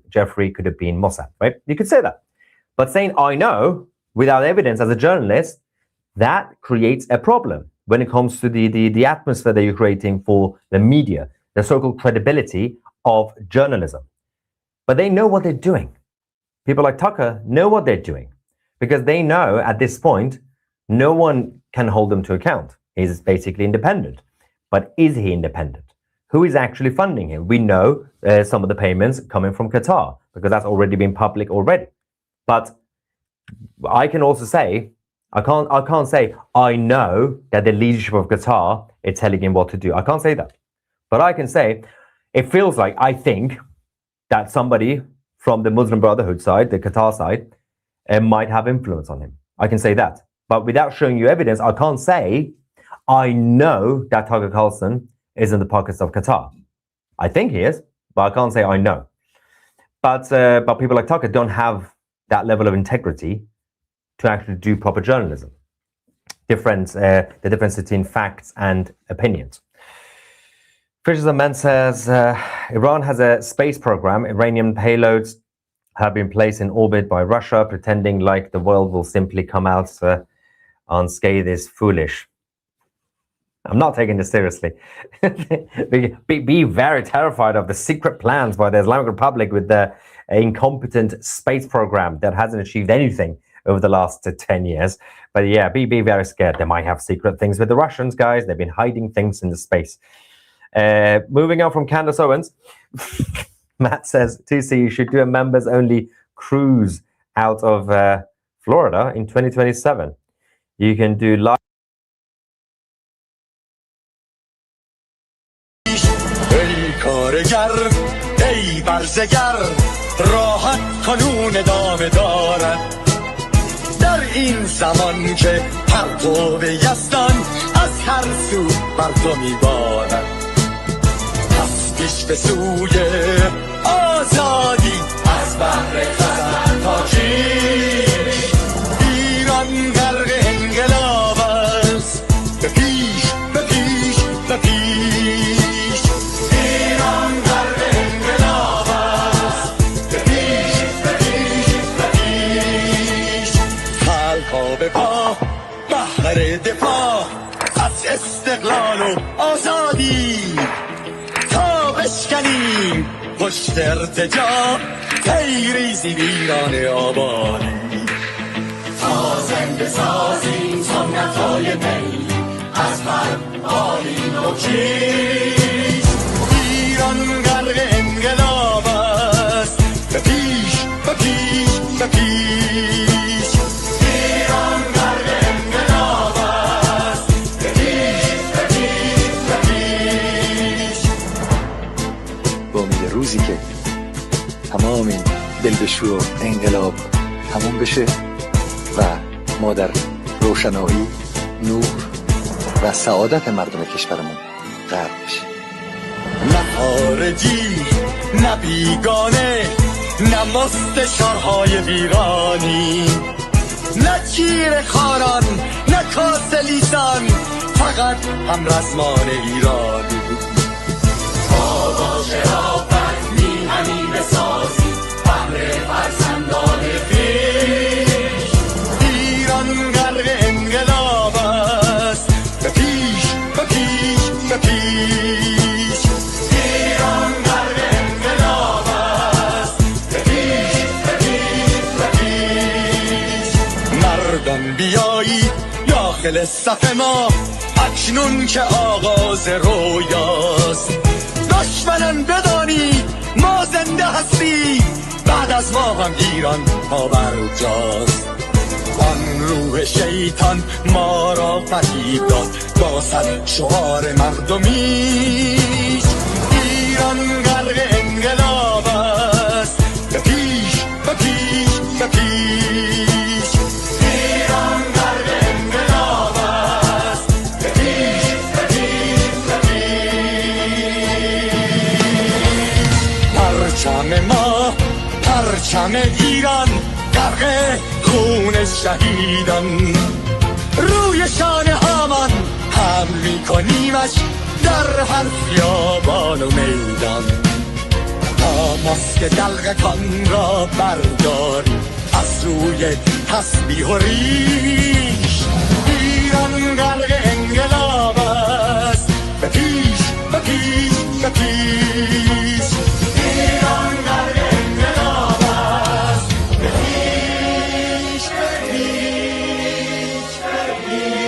Jeffrey could have been Mossad, right? You could say that. But saying, I know, without evidence as a journalist, that creates a problem when it comes to the atmosphere that you're creating for the media, the so-called credibility of journalism. But they know what they're doing. People like Tucker know what they're doing, because they know at this point, no one can hold them to account. He's basically independent. But is he independent? Who is actually funding him? We know some of the payments coming from Qatar, because that's already been public already. But I can also say, I can't say, I know that the leadership of Qatar is telling him what to do. I can't say that. But I can say, it feels like, I think that somebody from the Muslim Brotherhood side, the Qatar side, might have influence on him. I can say that. But without showing you evidence, I can't say, I know that Tucker Carlson is in the pockets of Qatar. I think he is, but I can't say I know. But people like Tucker don't have that level of integrity to actually do proper journalism. The difference between facts and opinions. Fisher's Man says, Iran has a space program. Iranian payloads have been placed in orbit by Russia, pretending like the world will simply come out unscathed is foolish. I'm not taking this seriously. be very terrified of the secret plans by the Islamic Republic with the incompetent space program that hasn't achieved anything over the last 10 years. But yeah, be very scared. They might have secret things with the Russians, guys. They've been hiding things in the space. Moving on from Candace Owens, Matt says, TC, you should do a members-only cruise out of Florida in 2027. You can do live. کارگر ای برزگر راحت کنون ادامه دارد در این زمان که پرتو یزدان از هر سو بر تو میبارد پس پیش به سوی آزادی از بحر خزر تا کیش ایران غرق انقلاب است به پیش به پیش به پیش دفاع از استقلال و آزادی تا بشکنیم پشت ارتجاع تیریزی ویران آبادی تا زنده سازیم سنت‌های می از هر آیین و کیش ایران غرق انقلاب است به پیش به پیش به پیش ایران غرق انقلاب است به پیش به پیش به پیش با امید روزی که تمام جنبشو انقلاب تموم بشه و ما در روشنایی، نور و سعادت مردم کشورمون غرق بشیم. نه خارجی نه بیگانه، نه مستشارهای ویرانی، نه چیر خاران نه کاسه لیسان، فقط هم رزمان ایرانی. بابا شرافت میهنی بسازی بهر فرزندان خویش. ایران غرق انقلاب است، به پیش به پیش به پیش. ایران غرق انقلاب است، به پیش به پیش به پیش. مردان بیایی داخل صف ما، اکنون که آغاز رویاست. دشمنان بدانید ما زنده هستی، بعد از ما هم ایران پابرجاست. آن روح شیطان ما را فریب داد با صد شعار مردمیش. ایران غرق انقلاب است، به پیش به پیش به پیش. ایران غرق انقلاب است، به پیش به پیش به پیش. پرچم ما، پرچم ایران، غرق خون شهیدان. روی شانه هامان هم میکنیمش در هر خیابان و میدان. تا ماسک دلغکان را برداریم از روی تسبیح و ریش. ایران غرق انقلاب است، به پیش به پیش به پیش. ایران غرق انقلاب است، به پیش به پیش به پیش.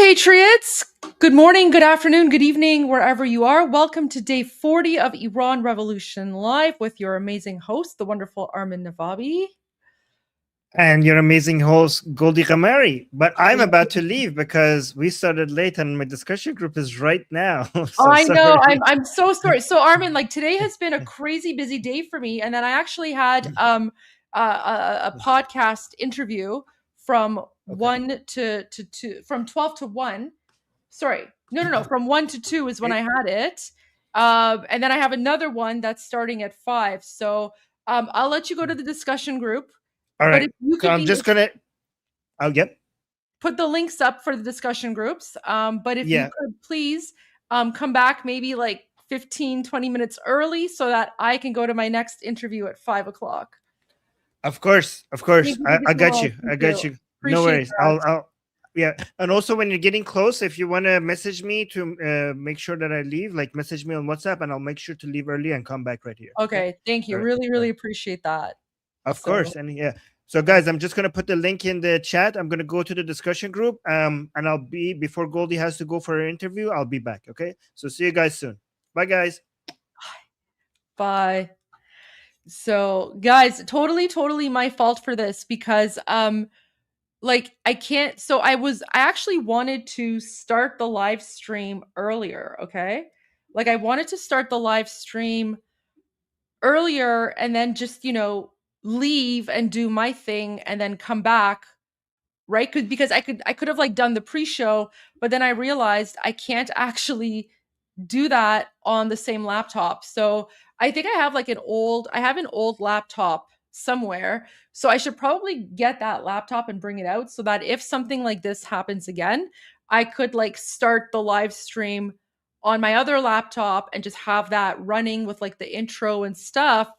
Patriots! Good morning, good afternoon, good evening, wherever you are. Welcome to day 40 of Iran Revolution Live with your amazing host, the wonderful Armin Navabi. And your amazing host, Goldie Gamari. But I'm about to leave because we started late and my discussion group is right now. So I know, sorry. I'm so sorry. So Armin, like today has been a crazy busy day for me. And then I actually had a podcast interview from 1 to 2, from 12 to 1. Sorry, no, from 1 to 2 is when I had it. And then I have another one that's starting at 5. So I'll let you go to the discussion group. All But right. if you So could I'm just gonna put the links up for the discussion groups. But if you Yeah. could please come back maybe like 15, 20 minutes early so that I can go to my next interview at 5 o'clock. Of course. Thank you I so got much. you. I Thank got you. you. Appreciate No worries. that. I'll yeah. And also when you're getting close, if you want to message me to make sure that I leave, like message me on WhatsApp and I'll make sure to leave early and come back right here. Okay, thank you. All right. Really, really appreciate that. Of So- course. And yeah. So guys, I'm just gonna put the link in the chat. I'm gonna go to the discussion group. And I'll be before Goldie has to go for her interview, I'll be back. Okay. So see you guys soon. Bye guys. Bye. So guys, totally my fault for this because like I can't, so I actually wanted to start the live stream earlier, okay? Like I wanted to start the live stream earlier and then just, leave and do my thing and then come back, right? Because I could have like done the pre-show, but then I realized I can't actually do that on the same laptop. So I think I have an old laptop somewhere. So I should probably get that laptop and bring it out so that if something like this happens again, I could like start the live stream on my other laptop and just have that running with like the intro and stuff.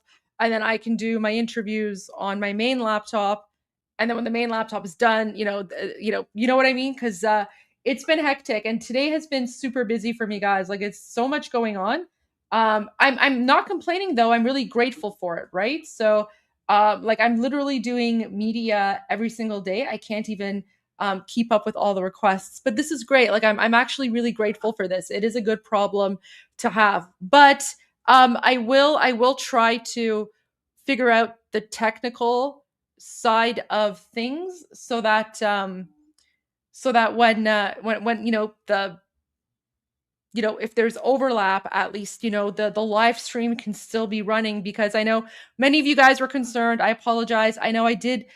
And then I can do my interviews on my main laptop. And then when the main laptop is done, you know what I mean? Because it's been hectic and today has been super busy for me, guys. Like it's so much going on. I'm not complaining though. I'm really grateful for it, right? So like I'm literally doing media every single day. I can't even keep up with all the requests, but this is great. Like I'm actually really grateful for this. It is a good problem to have. But I will try to figure out the technical side of things so that when if there's overlap, at least the live stream can still be running, because I know many of you guys were concerned. I apologize. I know I did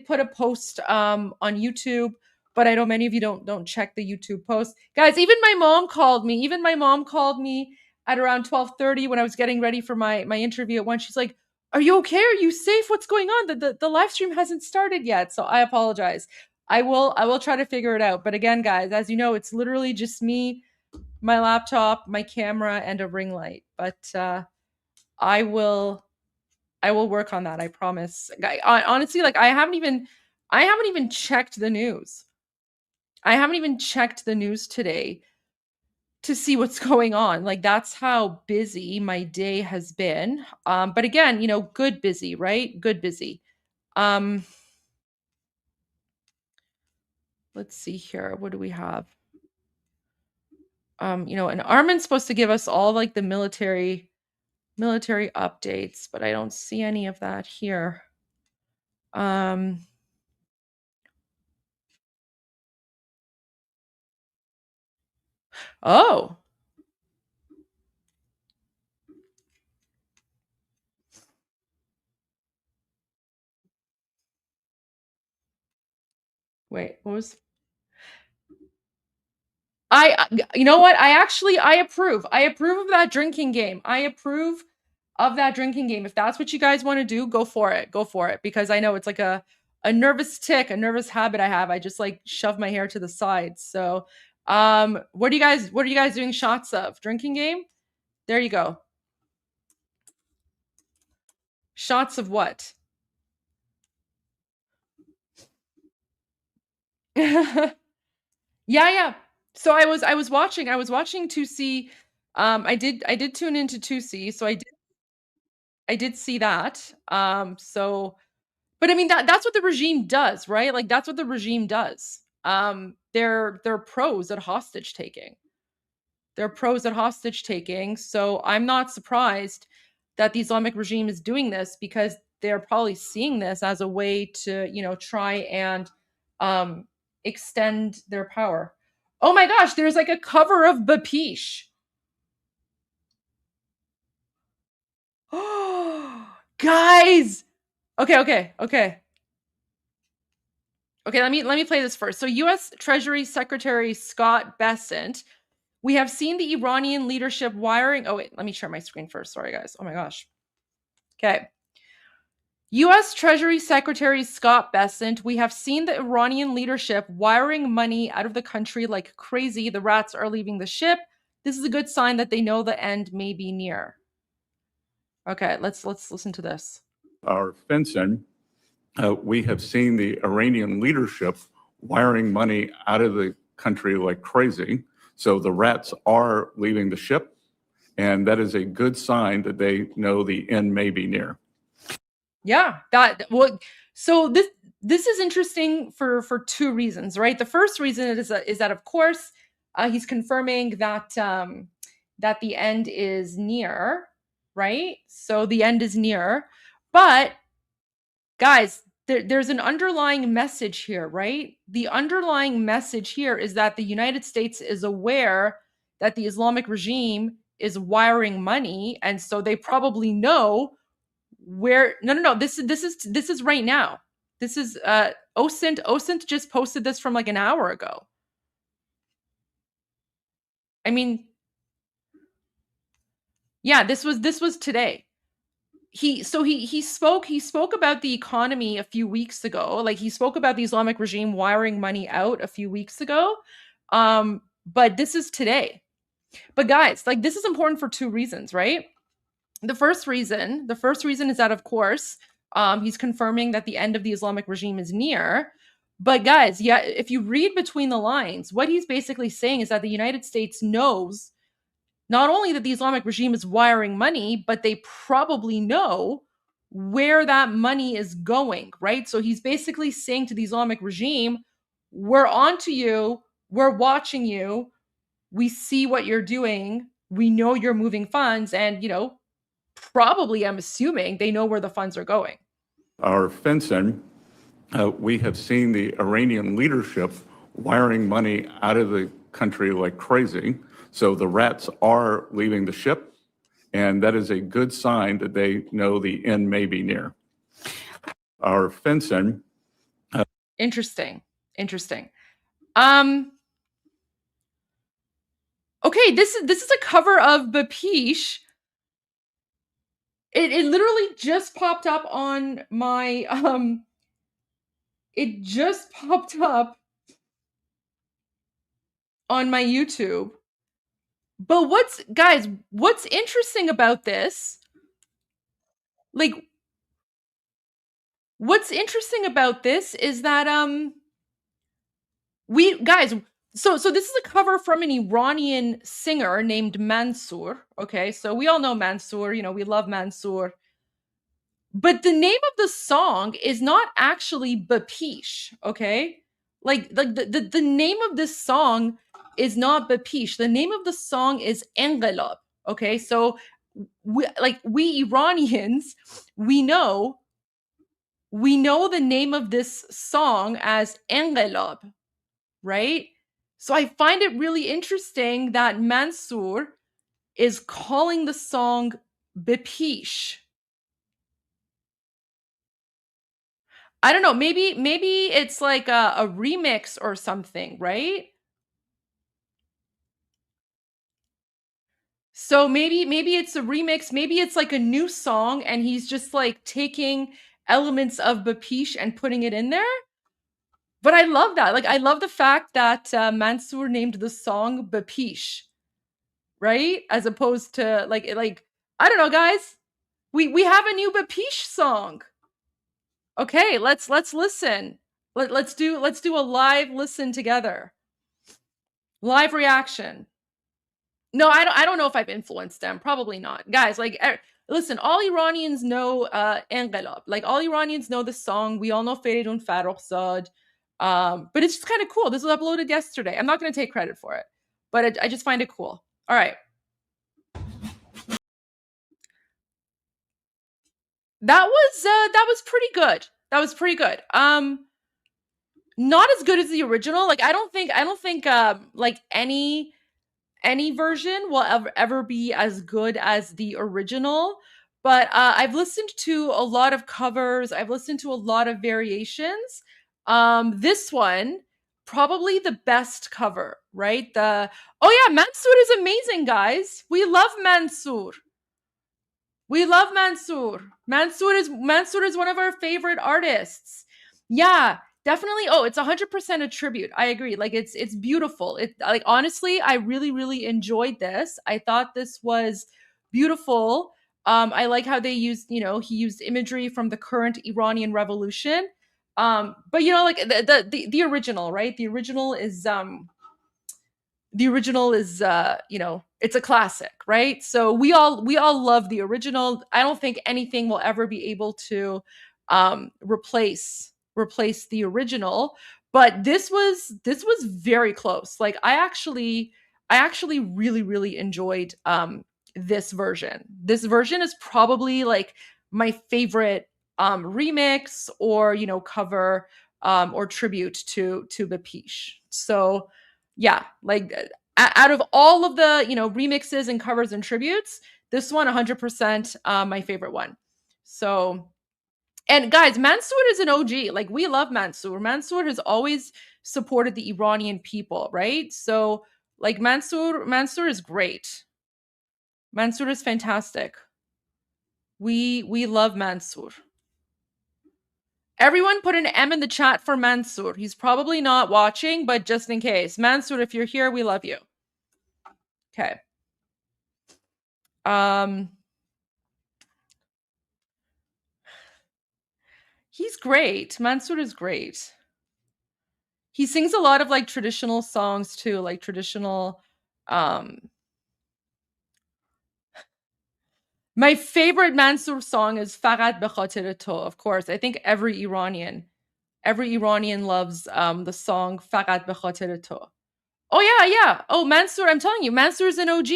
put a post on YouTube, but I know many of you don't check the YouTube post. Guys, even my mom called me at around 12:30 when I was getting ready for my interview at 1. She's like, "Are you okay? Are you safe? What's going on? The live stream hasn't started yet." So I apologize. I will try to figure it out. But again, guys, as you know, it's literally just me, my laptop, my camera, and a ring light. But I will work on that. I promise. Honestly, like I haven't even checked the news. I haven't even checked the news today to see what's going on. Like that's how busy my day has been. But again, good busy, right? Good busy. Let's see here. What do we have? And Armin's supposed to give us all like the military updates, but I don't see any of that here. Oh. Wait, what was you know what? I approve. I approve of that drinking game. I approve of that drinking game. If that's what you guys want to do, go for it. Go for it. Because I know it's like a nervous tick, a nervous habit I have. I just like shove my hair to the side. So what are you guys doing shots of? Drinking game? There you go. Shots of what? Yeah. So I was watching 2C. I did tune into 2C, so I did see that. So but I mean that's what the regime does, right? Like that's what the regime does. they're pros at hostage taking. They're pros at hostage taking. So I'm not surprised that the Islamic regime is doing this, because they're probably seeing this as a way to, try and extend their power. Oh my gosh, there's like a cover of Bapish. Oh, guys. Okay. Okay, let me play this first. So US Treasury Secretary Scott Bessent, we have seen the Iranian leadership wiring. Oh, wait, let me share my screen first. Sorry, guys. Oh my gosh. Okay. US Treasury Secretary Scott Bessent, we have seen the Iranian leadership wiring money out of the country like crazy. The rats are leaving the ship. This is a good sign that they know the end may be near. Okay, let's listen to this. Our fencing, we have seen the Iranian leadership wiring money out of the country like crazy. So the rats are leaving the ship, and that is a good sign that they know the end may be near. Yeah, so this is interesting for two reasons, right? The first reason is that of course he's confirming that that the end is near, right? So the end is near, but guys, there's an underlying message here, right? The underlying message here is that the United States is aware that the Islamic regime is wiring money, and so they probably know where. No. This is right now. This is OSINT just posted this from like an hour ago. I mean, yeah, this was today. He spoke about the economy a few weeks ago. Like, he spoke about the Islamic regime wiring money out a few weeks ago. But this is today. But guys, like, this is important for two reasons, right? The first reason is that of course, he's confirming that the end of the Islamic regime is near. But guys, yeah, if you read between the lines, what he's basically saying is that the United States knows not only that the Islamic regime is wiring money, but they probably know where that money is going, right? So he's basically saying to the Islamic regime, we're onto you, we're watching you, we see what you're doing, we know you're moving funds, and, probably, I'm assuming, they know where the funds are going. Our fencing, we have seen the Iranian leadership wiring money out of the country like crazy. So the rats are leaving the ship, and that is a good sign that they know the end may be near. Our fencing. Interesting. Okay, this is a cover of Bapish. It literally just popped up on my it just popped up on my YouTube. But what's interesting about this? Like, what's interesting about this is that so this is a cover from an Iranian singer named Mansour. Okay, so we all know Mansour, we love Mansour. But the name of the song is not actually Bapish, okay? Like the name of this song is not Bapish. The name of the song is Engelab, okay? So we Iranians, we know the name of this song as Engelab, right? So I find it really interesting that Mansour is calling the song Bapish. I don't know, maybe it's like a remix or something, right? So maybe it's a remix, maybe it's like a new song and he's just like taking elements of Bapish and putting it in there. But I love that. Like, I love the fact that Mansour named the song Bapish, right? As opposed to like I don't know, guys. We have a new Bapish song. Okay, let's listen. Let's do a live listen together. Live reaction. No, I don't know if I've influenced them. Probably not. Guys, like, listen, all Iranians know Engelab. Like, all Iranians know the song. We all know Feridun Farrokhzad. But it's just kind of cool. This was uploaded yesterday. I'm not going to take credit for it, but I just find it cool. All right. That was pretty good. That was pretty good. Not as good as the original. Like I don't think like any version will ever be as good as the original. But I've listened to a lot of covers. I've listened to a lot of variations. This one probably the best cover, right? Oh yeah, Mansour is amazing, guys. We love Mansour. We love Mansour. Mansour is one of our favorite artists. Yeah, definitely. Oh, it's 100% a tribute. I agree. Like it's beautiful. It like honestly, I really enjoyed this. I thought this was beautiful. I like how they used, he used imagery from the current Iranian revolution. But like the original, right? The original is it's a classic, right? So we all love the original. I don't think anything will ever be able to replace the original, but this was very close. Like I actually really enjoyed this version. This version is probably like my favorite remix or cover or tribute to Bapish. So yeah, like out of all of the remixes and covers and tributes, this one 100% my favorite one. So, and guys, Mansour is an OG. Like we love Mansour. Mansour has always supported the Iranian people, right? So like Mansour is great. Mansour is fantastic. We love Mansour. Everyone put an M in the chat for Mansour. He's probably not watching, but just in case. Mansour, if you're here, we love you. Okay. He's great. Mansour is great. He sings a lot of like traditional songs too, like traditional my favorite Mansour song is Faqat be khatir to, of course. I think every Iranian loves the song Faqat be khatir to. Oh yeah. Oh, Mansour, I'm telling you, Mansour's an OG.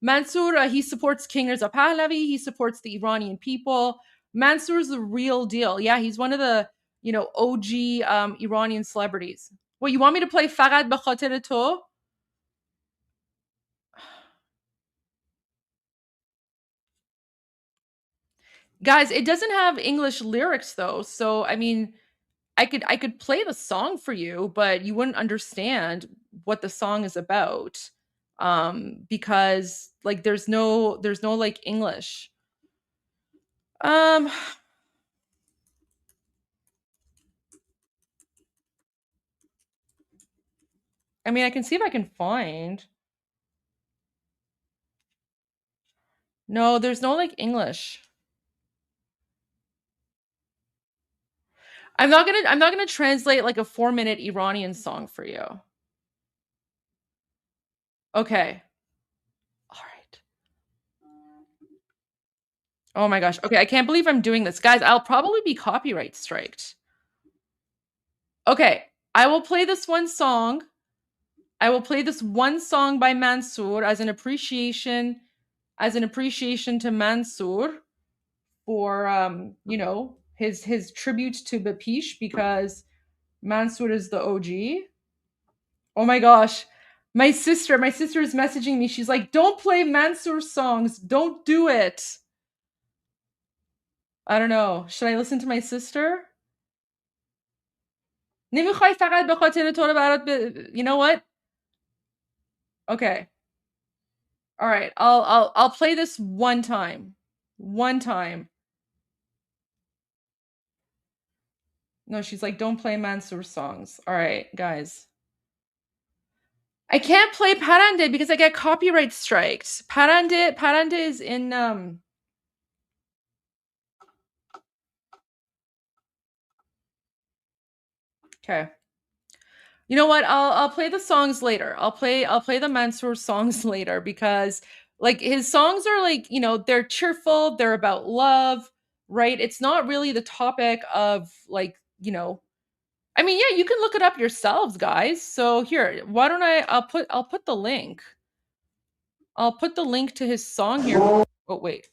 Mansour, he supports King Reza Pahlavi. He supports the Iranian people. Mansour's the real deal. Yeah, he's one of the, OG Iranian celebrities. What, you want me to play Faqat be khatir to? Guys, it doesn't have English lyrics though. So, I mean, I could play the song for you, but you wouldn't understand what the song is about. Because like there's no like English. I mean, I can see if I can find. No, there's no like English. I'm not gonna translate like a 4-minute Iranian song for you. Okay. All right. Oh my gosh. Okay, I can't believe I'm doing this. Guys, I'll probably be copyright striked. Okay, I will play this one song. I will play this one song by Mansour as an appreciation to Mansour for his tribute to Bapish, because Mansour is the OG. Oh my gosh. My sister is messaging me. She's like, "Don't play Mansour songs. Don't do it." I don't know. Should I listen to my sister? نمیخوای فقط به خاطر تو رو برات You know what? Okay. All right. I'll play this one time. One time. No, she's like, "Don't play Mansour songs." All right, guys. I can't play Parande because I get copyright striked. Parande is in Okay. You know what? I'll play the songs later. I'll play the Mansour songs later, because like his songs are like, they're cheerful, they're about love, right? It's not really the topic of like, I mean, yeah, you can look it up yourselves, guys. So here, why don't I'll put the link. I'll put the link to his song here. Oh, wait.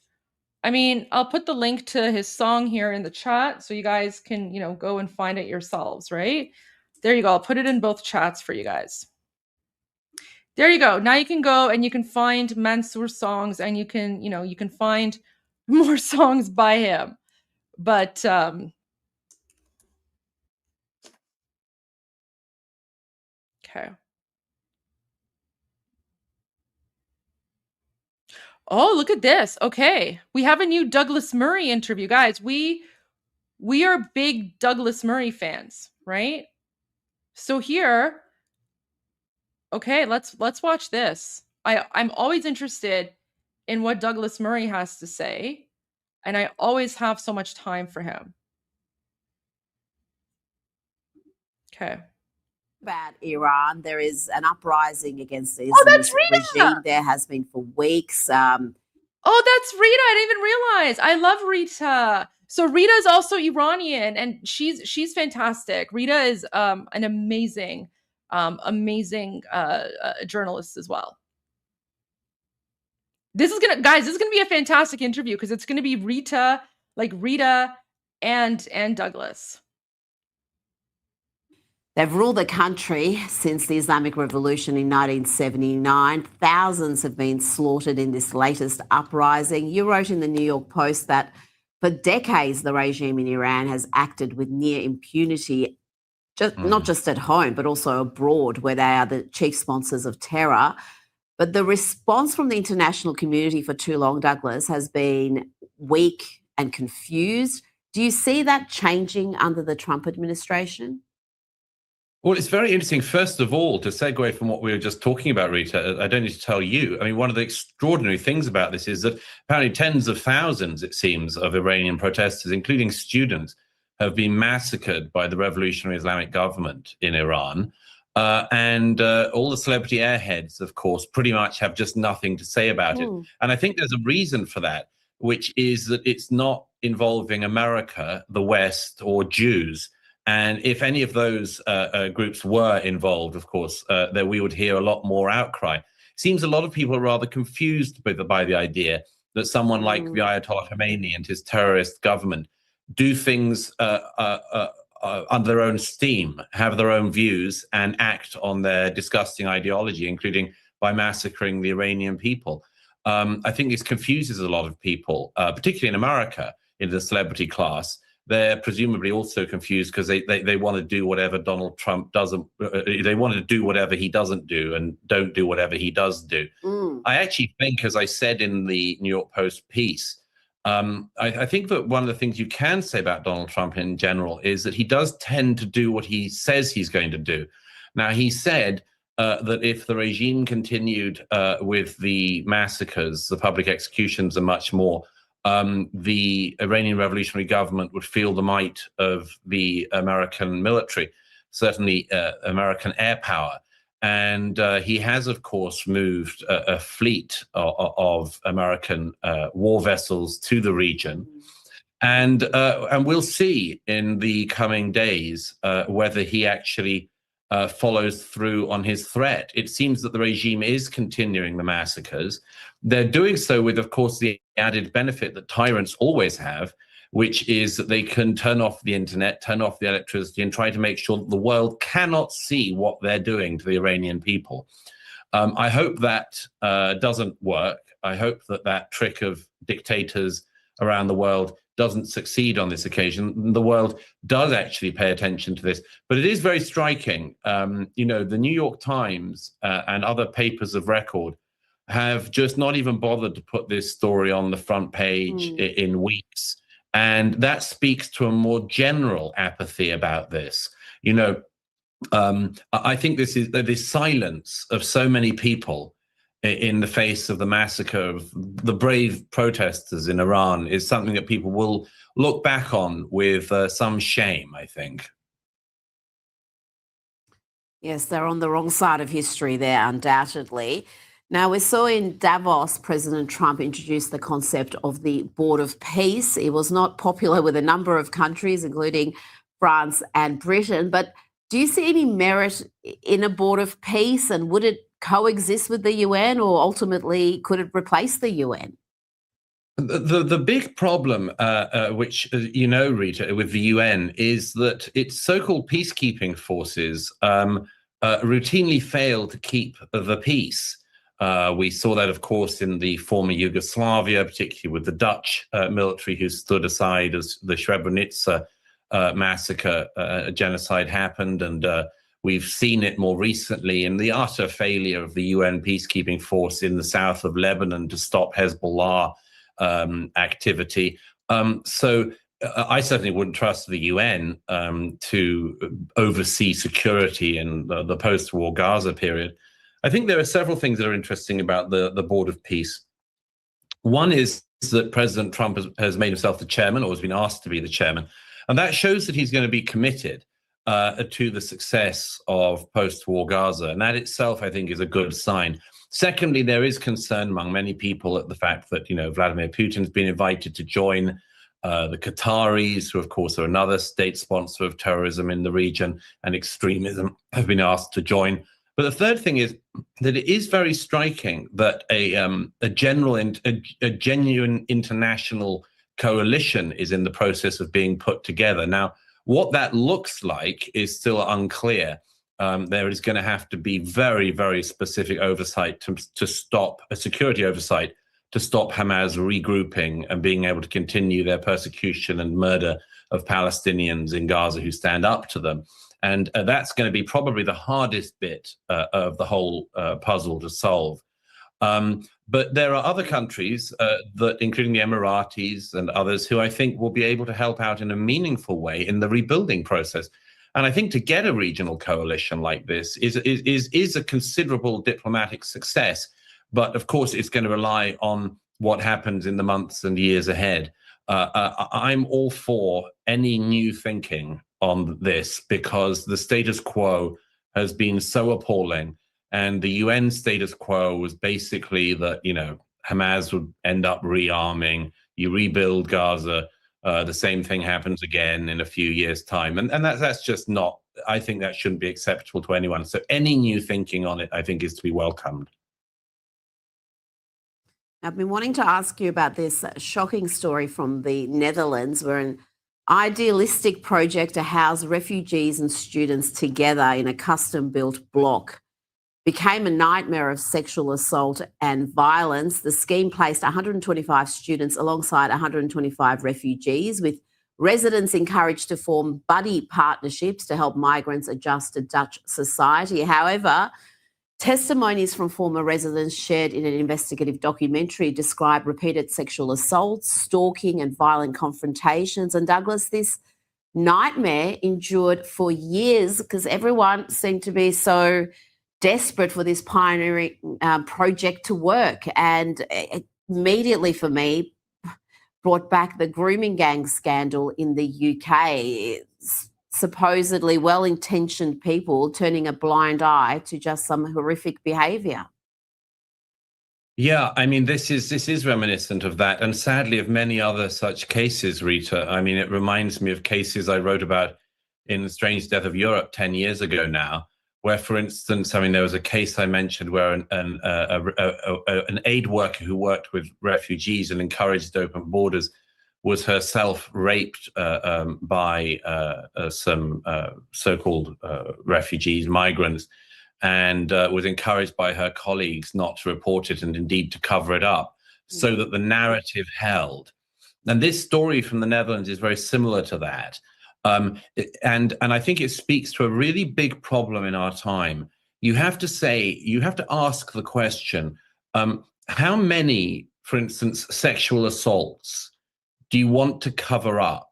I mean, I'll put the link to his song here in the chat so you guys can, go and find it yourselves, right? There you go. I'll put it in both chats for you guys. There you go. Now you can go and you can find Mansour's songs, and you can, you can find more songs by him. But okay. Oh, look at this. Okay. We have a new Douglas Murray interview. Guys, we are big Douglas Murray fans, right? So here, okay, let's watch this. I'm always interested in what Douglas Murray has to say, and I always have so much time for him. Okay. About Iran, there is an uprising against the Islamist regime. There has been for weeks. Oh, that's Rita. I didn't even realize. I love Rita. So Rita is also Iranian, and she's fantastic. Rita is an amazing journalist as well. This is gonna be a fantastic interview because it's gonna be Rita and Douglas. They've ruled the country since the Islamic Revolution in 1979. Thousands have been slaughtered in this latest uprising. You wrote in the New York Post that for decades, the regime in Iran has acted with near impunity, not just at home, but also abroad, where they are the chief sponsors of terror. But the response from the international community for too long, Douglas, has been weak and confused. Do you see that changing under the Trump administration? Well, it's very interesting, first of all, to segue from what we were just talking about, Rita. I don't need to tell you. I mean, one of the extraordinary things about this is that apparently tens of thousands, it seems, of Iranian protesters, including students, have been massacred by the revolutionary Islamic government in Iran. And all the celebrity airheads, of course, pretty much have just nothing to say about it. And I think there's a reason for that, which is that it's not involving America, the West, or Jews. And if any of those groups were involved, of course, then we would hear a lot more outcry. It seems a lot of people are rather confused by the idea that someone like the Ayatollah Khomeini and his terrorist government do things under their own steam, have their own views, and act on their disgusting ideology, including by massacring the Iranian people. I think this confuses a lot of people, particularly in America, in the celebrity class. They're presumably also confused because they want to do whatever Donald Trump doesn't. They want to do whatever he doesn't do and don't do whatever he does do. I actually think, as I said in the New York Post piece, I think that one of the things you can say about Donald Trump in general is that he does tend to do what he says he's going to do. Now, he said that if the regime continued with the massacres, the public executions, and much more, the Iranian revolutionary government would feel the might of the American military, certainly American air power. And he has, of course, moved a fleet of American war vessels to the region. And we'll see in the coming days whether he actually follows through on his threat. It seems that the regime is continuing the massacres. They're doing so with, of course, the added benefit that tyrants always have, which is that they can turn off the internet, turn off the electricity, and try to make sure that the world cannot see what they're doing to the Iranian people. I hope that doesn't work. I hope that that trick of dictators around the world doesn't succeed on this occasion. The world does actually pay attention to this. But it is very striking. You know, the New York Times and other papers of record have just not even bothered to put this story on the front page in weeks. And that speaks to a more general apathy about this. You know, I think this is this silence of so many people in the face of the massacre of the brave protesters in Iran is something that people will look back on with some shame, I think. Yes, they're on the wrong side of history there, undoubtedly. Now, we saw in Davos, President Trump introduced the concept of the Board of Peace. It was not popular with a number of countries, including France and Britain. But do you see any merit in a board of peace, and would it coexist with the UN, or ultimately could it replace the UN? The big problem, which you know, Rita, with the UN is that its so-called peacekeeping forces routinely fail to keep the peace. We saw that, of course, in the former Yugoslavia, particularly with the Dutch military who stood aside as the Srebrenica massacre, genocide happened, and we've seen it more recently in the utter failure of the UN peacekeeping force in the south of Lebanon to stop Hezbollah activity. So I certainly wouldn't trust the UN to oversee security in the post-war Gaza period. I think there are several things that are interesting about the Board of Peace. One is that President Trump has made himself the chairman, or has been asked to be the chairman, and that shows that he's going to be committed to the success of post-war Gaza, and that itself, I think, is a good sign. Secondly, there is concern among many people at the fact that, you know, Vladimir Putin's been invited to join. The Qataris, who of course are another state sponsor of terrorism in the region and extremism, have been asked to join. But the third thing is that it is very striking that a genuine international coalition is in the process of being put together. Now, what that looks like is still unclear. There is going to have to be very, very specific oversight to stop a security oversight to stop Hamas regrouping and being able to continue their persecution and murder of Palestinians in Gaza who stand up to them. And that's going to be probably the hardest bit of the whole puzzle to solve. But there are other countries, that, including the Emiratis and others, who I think will be able to help out in a meaningful way in the rebuilding process. And I think to get a regional coalition like this is a considerable diplomatic success. But of course, it's going to rely on what happens in the months and years ahead. I'm all for any new thinking on this, because the status quo has been so appalling. And the UN status quo was basically that, you know, Hamas would end up rearming, you rebuild Gaza, the same thing happens again in a few years' time. And that's just not, I think that shouldn't be acceptable to anyone. So any new thinking on it, I think, is to be welcomed. I've been wanting to ask you about this shocking story from the Netherlands, where an idealistic project to house refugees and students together in a custom-built block became a nightmare of sexual assault and violence. The scheme placed 125 students alongside 125 refugees, with residents encouraged to form buddy partnerships to help migrants adjust to Dutch society. However, testimonies from former residents shared in an investigative documentary describe repeated sexual assaults, stalking and violent confrontations. And Douglas, this nightmare endured for years because everyone seemed to be so desperate for this pioneering project to work. And immediately for me, brought back the grooming gang scandal in the UK. Supposedly well-intentioned people turning a blind eye to just some horrific behaviour. Yeah, I mean, this is reminiscent of that, and sadly of many other such cases, Rita. I mean, it reminds me of cases I wrote about in The Strange Death of Europe 10 years ago now, where, for instance, I mean, there was a case I mentioned where an aid worker who worked with refugees and encouraged open borders was herself raped by some so-called refugees, migrants, and was encouraged by her colleagues not to report it and indeed to cover it up so that the narrative held. And this story from the Netherlands is very similar to that. And I think it speaks to a really big problem in our time. You have to ask the question, how many, for instance, sexual assaults do you want to cover up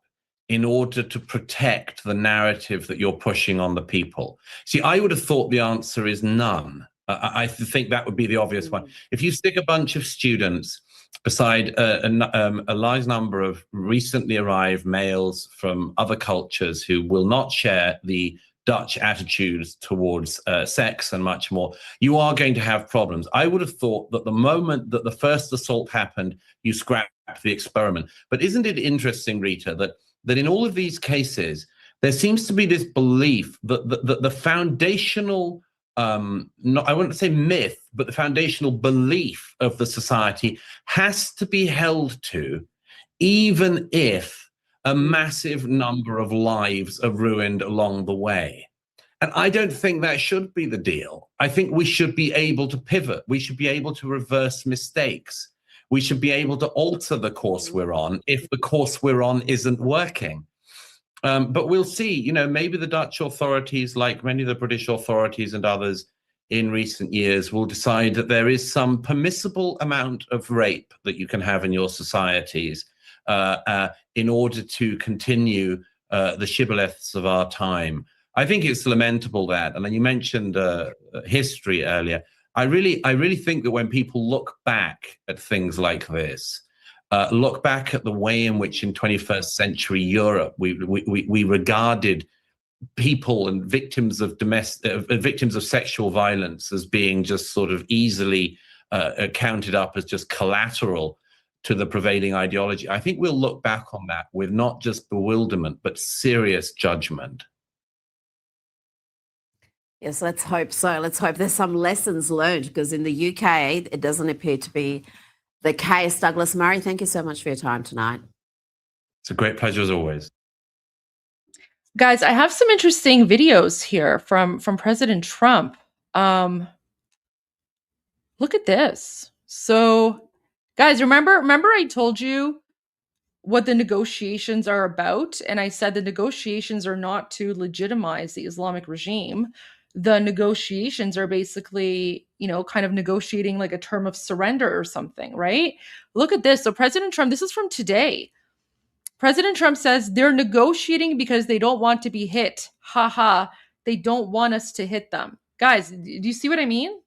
in order to protect the narrative that you're pushing on the people? See, I would have thought the answer is none. I think that would be the obvious one. If you stick a bunch of students beside a large number of recently arrived males from other cultures who will not share the Dutch attitudes towards sex and much more, you are going to have problems. I would have thought that the moment that the first assault happened, you scrapped the experiment. But isn't it interesting, Rita, that in all of these cases, there seems to be this belief that the foundational, I wouldn't say myth, but the foundational belief of the society has to be held to, even if a massive number of lives are ruined along the way. And I don't think that should be the deal. I think we should be able to pivot. We should be able to reverse mistakes. We should be able to alter the course we're on if the course we're on isn't working. But we'll see, you know, maybe the Dutch authorities, like many of the British authorities and others in recent years, will decide that there is some permissible amount of rape that you can have in your societies in order to continue the shibboleths of our time. I think it's lamentable that, and then you mentioned history earlier. I really think that when people look back at things like this, look back at the way in which in 21st century Europe we regarded people and victims of victims of sexual violence as being just sort of easily counted up as just collateral to the prevailing ideology. I think we'll look back on that with not just bewilderment but serious judgment. Yes, let's hope so. Let's hope there's some lessons learned, because in the UK, it doesn't appear to be the case. Douglas Murray, thank you so much for your time tonight. It's a great pleasure as always. Guys, I have some interesting videos here from President Trump. Look at this. So, guys, remember I told you what the negotiations are about, and I said the negotiations are not to legitimize the Islamic regime. The negotiations are basically, you know, kind of negotiating like a term of surrender or something, right? Look at this. So President Trump, this is from today. President Trump says they're negotiating because they don't want to be hit. Ha ha. They don't want us to hit them. Guys, do you see what I mean?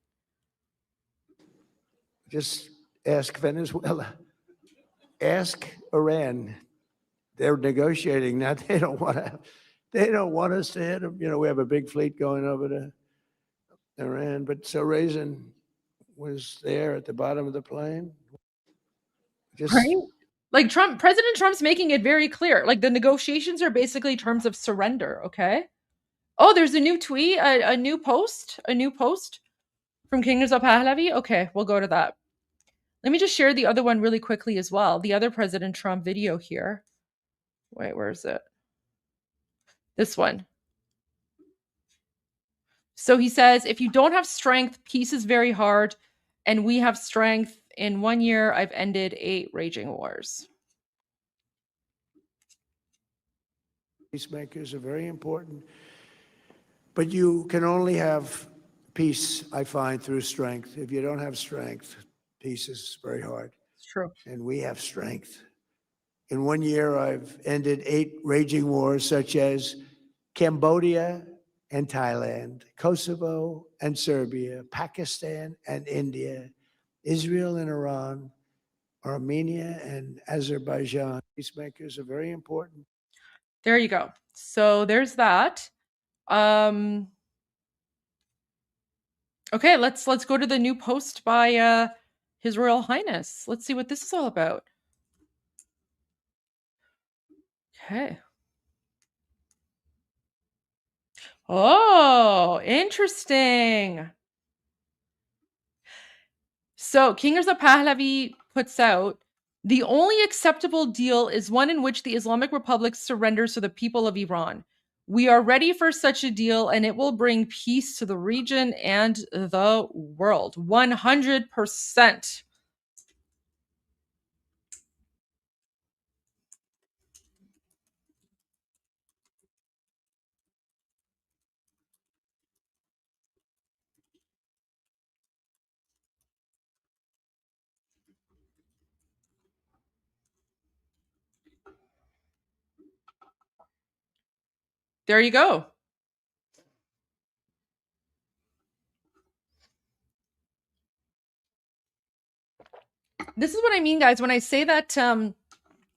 Just ask Venezuela. Ask Iran. They're negotiating now. They don't want us to hit them. You know, we have a big fleet going over to Iran, but so Raisin was there at the bottom of the plane. Just right? Like President Trump's making it very clear. Like the negotiations are basically terms of surrender, okay? Oh, there's a new tweet, a new post from King Reza Pahlavi. Okay, we'll go to that. Let me just share the other one really quickly as well. The other President Trump video here. Wait, where is it? This one. So he says, if you don't have strength, peace is very hard. And we have strength. In 1 year, I've ended 8 raging wars. Peacemakers are very important. But you can only have peace, I find, through strength. If you don't have strength, peace is very hard. It's true. And we have strength. In 1 year, I've ended 8 raging wars, such as Cambodia and Thailand, Kosovo and Serbia, Pakistan and India, Israel and Iran, Armenia and Azerbaijan. Peacemakers are very important. There you go. So there's that. Okay, let's go to the new post by His Royal Highness. Let's see what this is all about. Okay. Oh, interesting. So King Reza Pahlavi puts out, the only acceptable deal is one in which the Islamic Republic surrenders to the people of Iran. We are ready for such a deal, and it will bring peace to the region and the world. 100%. There you go. This is what I mean, guys, when I say that,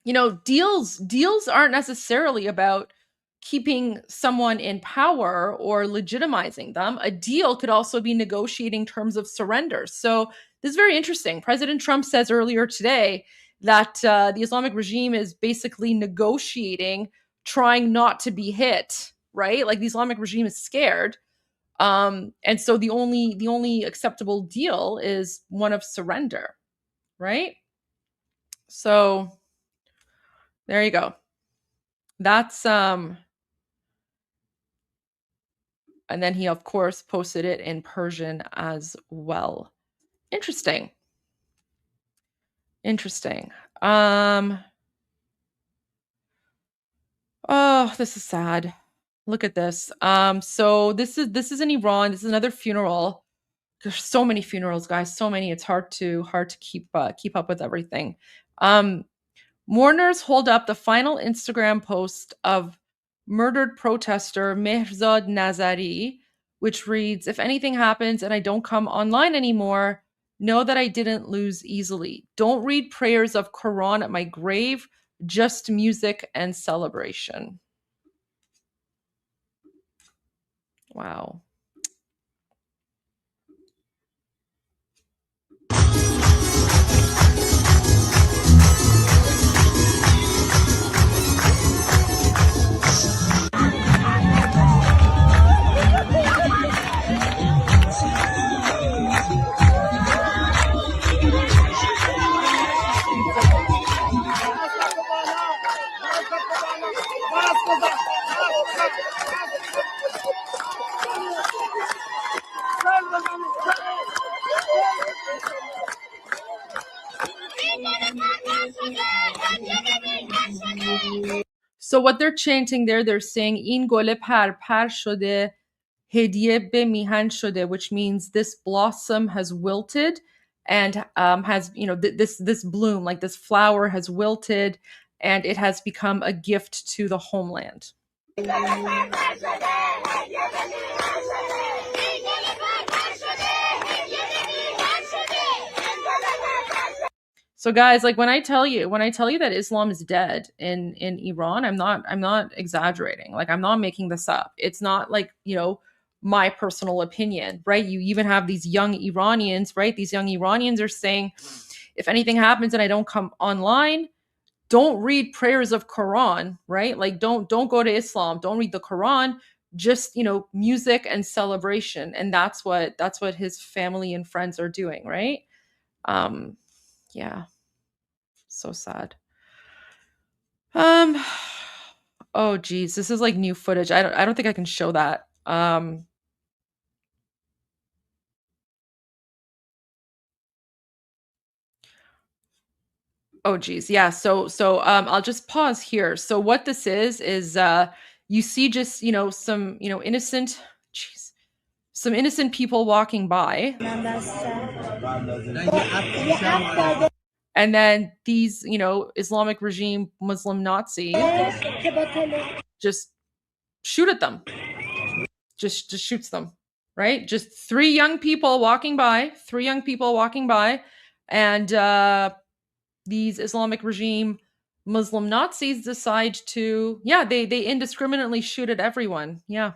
you know, deals aren't necessarily about keeping someone in power or legitimizing them. A deal could also be negotiating terms of surrender. So this is very interesting. President Trump says earlier today that the Islamic regime is basically negotiating trying not to be hit, right? Like the Islamic regime is scared. And so the only acceptable deal is one of surrender, right? So there you go. That's and then he of course posted it in Persian as well. Interesting. Oh, this is sad. Look at this. So this is in Iran. This is another funeral. There's so many funerals, guys. So many. It's hard to keep up with everything. Mourners hold up the final Instagram post of murdered protester Mehrzad Nazari, which reads, "If anything happens and I don't come online anymore, know that I didn't lose easily. Don't read prayers of Quran at my grave, just music and celebration." Wow. So what they're chanting there, they're saying "In gole par par shode, hediye be mihan shode," which means this blossom has wilted and has, this bloom, like this flower has wilted and it has become a gift to the homeland. So guys, like when I tell you that Islam is dead in Iran, I'm not exaggerating. Like I'm not making this up. It's not like, my personal opinion, right? You even have these young Iranians, right? These young Iranians are saying, if anything happens and I don't come online, don't read prayers of Quran, right? Like don't go to Islam, don't read the Quran, just, music and celebration. And that's what his family and friends are doing, right? Yeah. So sad. Oh geez, this is like new footage. I don't think I can show that. Oh geez, yeah. So I'll just pause here. So what this is you see just, some, some innocent people walking by. And then these, Islamic regime Muslim Nazi just shoot at them. Just shoots them, right? Just three young people walking by, and these Islamic regime Muslim Nazis decide to, they indiscriminately shoot at everyone. Yeah.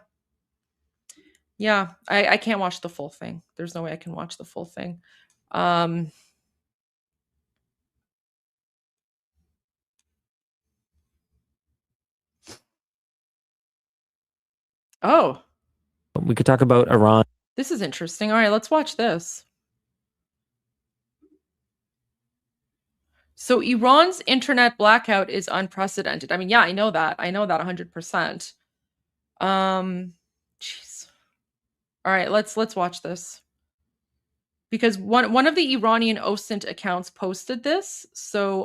I can't watch the full thing. There's no way I can watch the full thing. Oh, we could talk about Iran. This is interesting. All right, let's watch this. So Iran's internet blackout is unprecedented. I mean, yeah, I know that 100%. Jeez. All right, let's watch this. Because one of the Iranian OSINT accounts posted this. So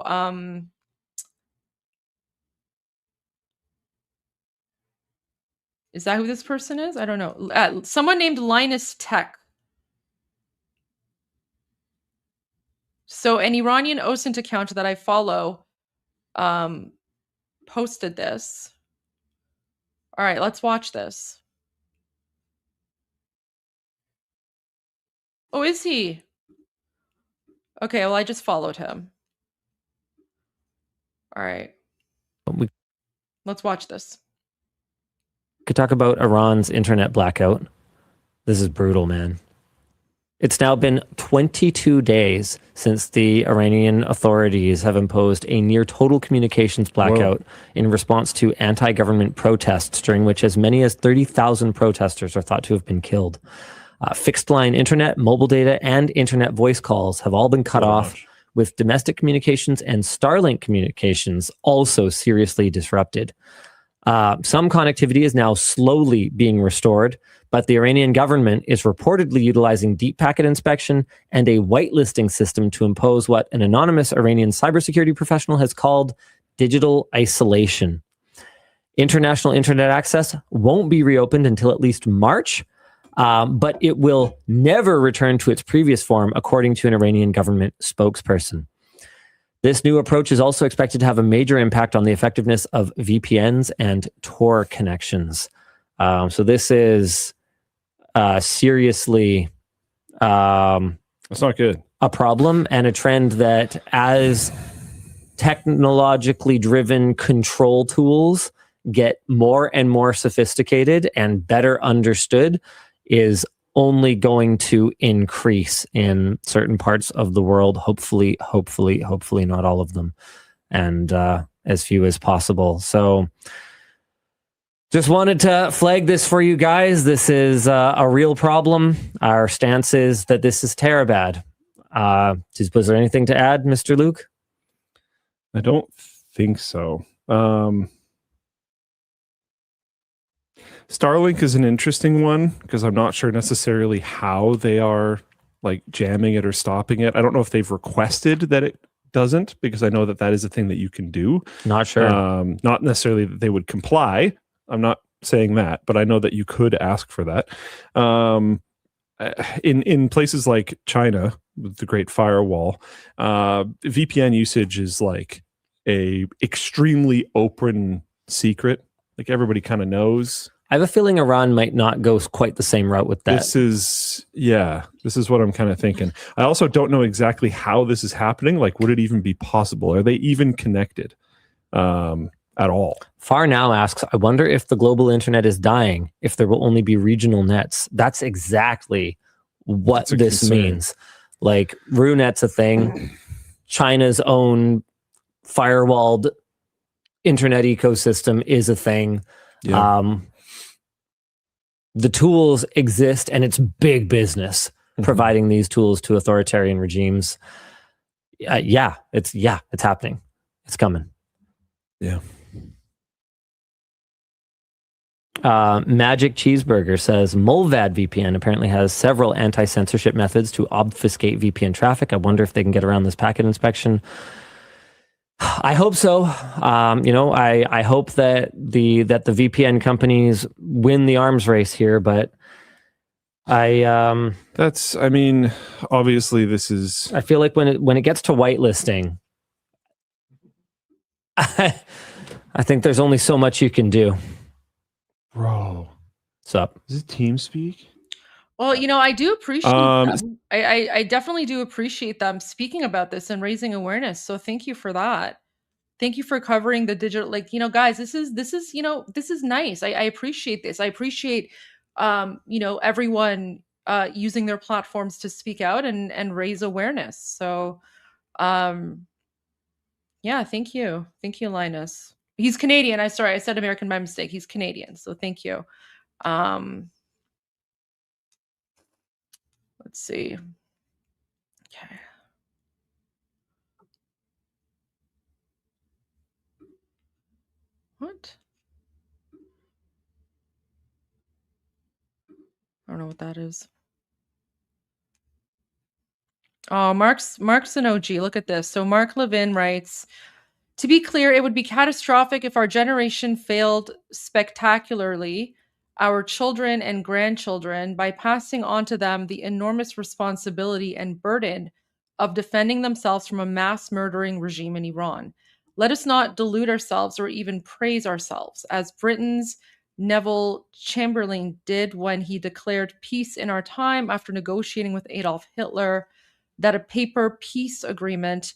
is that who this person is? I don't know. Someone named Linus Tech. So an Iranian OSINT account that I follow posted this. All right, let's watch this. Oh, is he? Okay, well, I just followed him. All right. Let's watch this. We could talk about Iran's internet blackout. This is brutal, man. It's now been 22 days since the Iranian authorities have imposed a near total communications blackout in response to anti-government protests, during which as many as 30,000 protesters are thought to have been killed. Fixed line internet, mobile data, and internet voice calls have all been cut off, with domestic communications and Starlink communications also seriously disrupted. Some connectivity is now slowly being restored, but the Iranian government is reportedly utilizing deep packet inspection and a whitelisting system to impose what an anonymous Iranian cybersecurity professional has called digital isolation. International internet access won't be reopened until at least March, but it will never return to its previous form, according to an Iranian government spokesperson. This new approach is also expected to have a major impact on the effectiveness of VPNs and Tor connections. So this is seriously that's not good. A problem and a trend that, as technologically driven control tools get more and more sophisticated and better understood, is only going to increase in certain parts of the world. Hopefully not all of them, and as few as possible. So just wanted to flag this for you guys. This is a real problem. Our stance is that this is terabad. Was there anything to add, Mr. Luke? I don't think so. Starlink is an interesting one because I'm not sure necessarily how they are like jamming it or stopping it. I don't know if they've requested that it doesn't, because I know that that is a thing that you can do. Not sure. Not necessarily that they would comply. I'm not saying that, but I know that you could ask for that. In places like China, with the Great Firewall, VPN usage is like a extremely open secret. Like everybody kind of knows. I have a feeling Iran might not go quite the same route with that. This is what I'm kind of thinking. I also don't know exactly how this is happening. Like, would it even be possible? Are they even connected at all? Far Now asks, I wonder if the global internet is dying, if there will only be regional nets. That's exactly what this means. Like, RuNet's a thing. China's own firewalled internet ecosystem is a thing. Yeah. The tools exist, and it's big business providing these tools to authoritarian regimes. It's happening. It's coming. Yeah. Magic Cheeseburger says Mulvad VPN apparently has several anti-censorship methods to obfuscate VPN traffic. I wonder if they can get around this packet inspection. I hope so. I hope that the VPN companies win the arms race here, but obviously this is. I feel like when it gets to whitelisting, I think there's only so much you can do. Bro, what's up? Is it TeamSpeak? Well, I do appreciate them. I definitely do appreciate them speaking about this and raising awareness. So thank you for that. Thank you for covering the digital, guys, this is nice. I appreciate this. I appreciate, everyone using their platforms to speak out and raise awareness. So, thank you. Thank you, Linus. He's Canadian. I said American by mistake. He's Canadian. So thank you. Let's see. Okay. What? I don't know what that is. Oh, Mark's an OG. Look at this. So Mark Levin writes, to be clear, it would be catastrophic if our generation failed spectacularly our children and grandchildren by passing on to them the enormous responsibility and burden of defending themselves from a mass murdering regime in Iran. Let us not delude ourselves or even praise ourselves, as Britain's Neville Chamberlain did when he declared peace in our time after negotiating with Adolf Hitler, that a paper peace agreement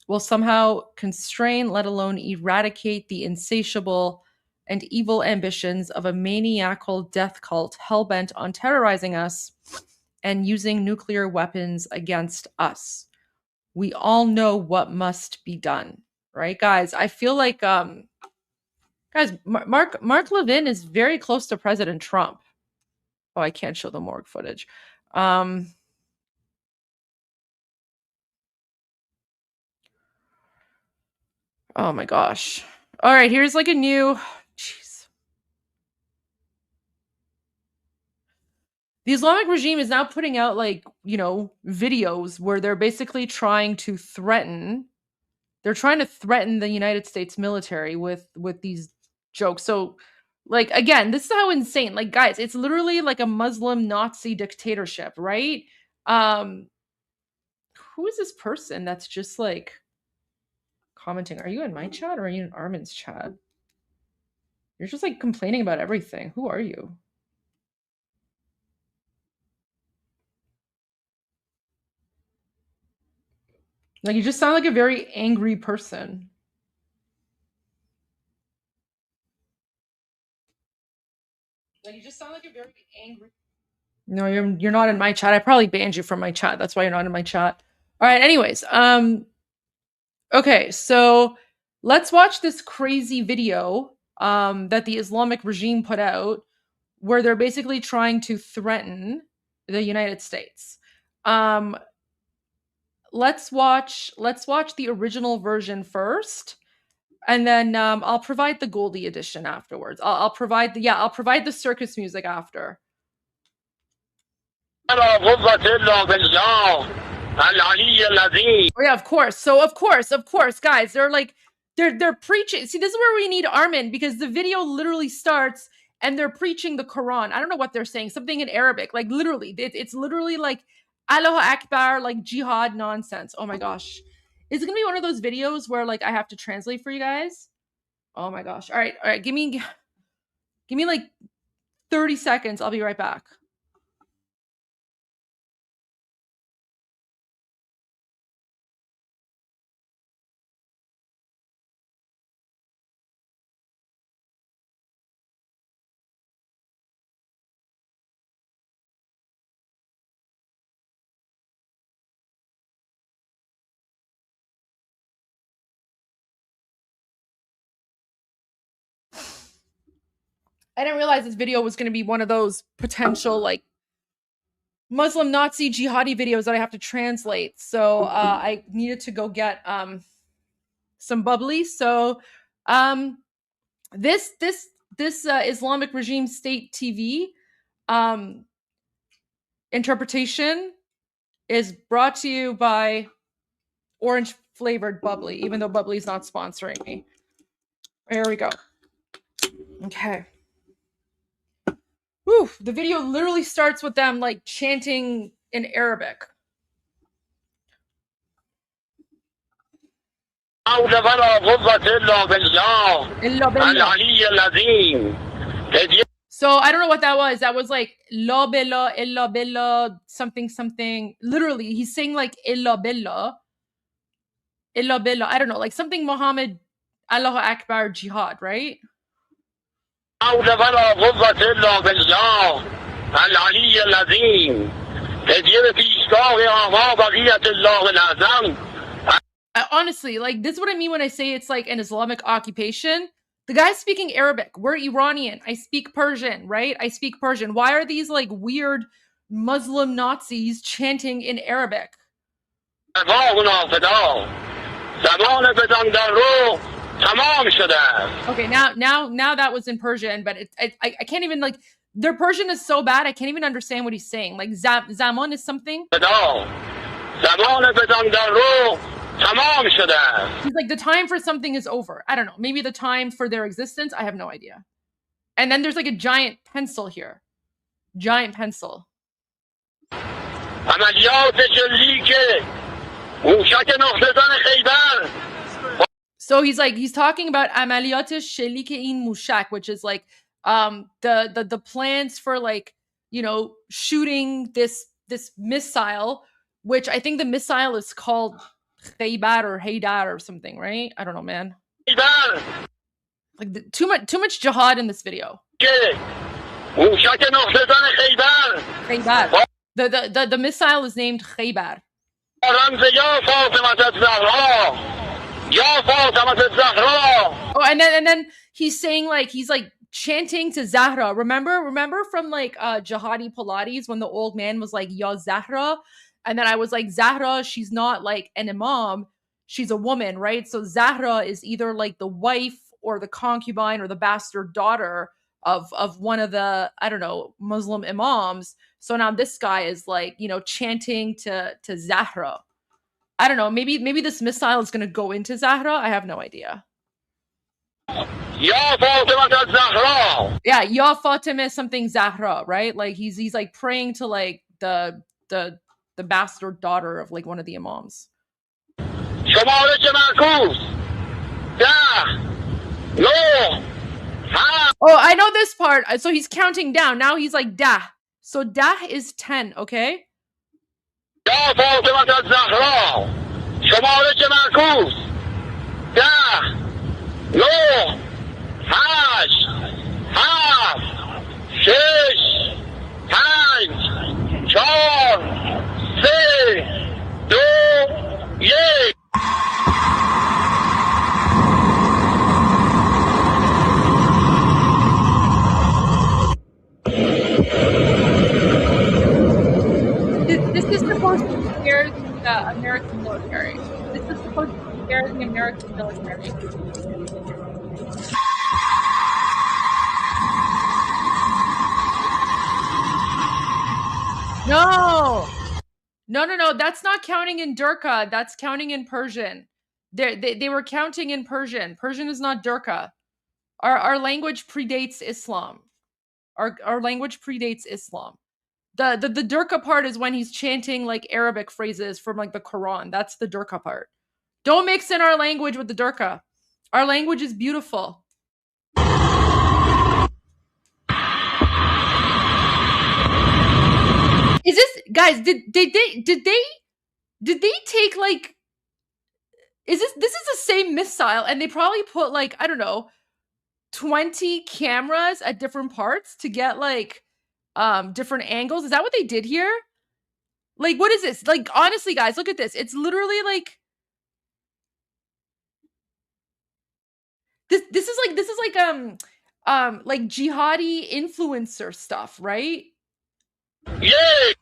will somehow constrain, let alone eradicate, the insatiable and evil ambitions of a maniacal death cult hell-bent on terrorizing us and using nuclear weapons against us. We all know what must be done, right, guys? I feel like, guys, Mark Levin is very close to President Trump. Oh, I can't show the morgue footage. Oh my gosh. All right, here's like a new, jeez. The Islamic regime is now putting out like, videos where they're basically trying to threaten the United States military with these jokes. So like, again, this is how insane, like, guys, it's literally like a Muslim Nazi dictatorship, right? Who is this person that's just like commenting? Are you in my chat or are you in Armin's chat? You're just like complaining about everything. Who are you? Like, you just sound like a very angry person. Like, you just sound like a very angry. No, you're not in my chat. I probably banned you from my chat. That's why you're not in my chat. All right. Anyways, okay, so let's watch this crazy video that the Islamic regime put out, where they're basically trying to threaten the United States. Let's watch the original version first, and then I'll provide the Goldie edition afterwards. I'll provide the circus music after. Oh yeah, of course. So of course, guys, they're preaching. See, this is where we need Armin, because the video literally starts and they're preaching the Quran. I don't know what they're saying, something in Arabic, like literally. It's literally like Allahu Akbar, like jihad nonsense. Oh my gosh. Is it gonna be one of those videos where like I have to translate for you guys? Oh my gosh. All right. Give me like 30 seconds. I'll be right back. I didn't realize this video was going to be one of those potential like Muslim Nazi jihadi videos that I have to translate. So I needed to go get some bubbly. So this Islamic regime state TV interpretation is brought to you by orange flavored bubbly, even though bubbly is not sponsoring me. Here we go. Okay. Whew, the video literally starts with them like chanting in Arabic. So I don't know what that was. That was like la billah, illa billah, something, something. Literally, he's saying like illa billah. Illa billah. I don't know, like something Muhammad, Allahu Akbar, jihad, right? Honestly, like this is what I mean when I say it's like an Islamic occupation. The guy's speaking Arabic. We're Iranian. I speak Persian, right? I speak Persian. Why are these like weird Muslim Nazis chanting in Arabic? Okay, now that was in Persian, but I can't even like, their Persian is so bad I can't even understand what he's saying. Like Zaman is something. He's like, the time for something is over. I don't know. Maybe the time for their existence. I have no idea. And then there's like a giant pencil here. Giant pencil. So he's talking about amaliyat shelik in mushak, which is like the plans for like, you know, shooting this missile, which I think the missile is called Khaybar or Haydar or something, right? I don't know, man. Like too much jihad in this video. Khaybar. The missile is named Khaybar. Oh, and then he's saying like he's like chanting to Zahra. Remember from like Jihadi Pilates when the old man was like Ya Zahra, and then I was like Zahra, she's not like an imam, she's a woman, right? So Zahra is either like the wife or the concubine or the bastard daughter of one of the, I don't know, Muslim imams. So now this guy is like, you know, chanting to Zahra. I don't know, maybe this missile is going to go into Zahra. I have no idea. Ya Fatima Zahra. Yeah, Ya Fatima something Zahra, right? Like he's like praying to like the bastard daughter of like one of the imams. Oh, I know this part. So he's counting down. Now he's like dah. So dah is 10, okay? Ya Fatima Zahra. شمارش معکوس 10 9 8 7 6 5 4 3 2 1 This is supposed to scare the American military. This is supposed to scare the American military. No. That's not counting in Durka. That's counting in Persian. They were counting in Persian. Persian is not Durka. Our language predates Islam. Our language predates Islam. The Durka part is when he's chanting like Arabic phrases from like the Quran. That's the Durka part. Don't mix in our language with the Durka. Our language is beautiful. Is this, guys, did they take like, this is the same missile and they probably put like, I don't know, 20 cameras at different parts to get like different angles. Is that what they did here? Like, what is this? Like, honestly, guys, look at this. It's literally like this is like jihadi influencer stuff, right? Yeah.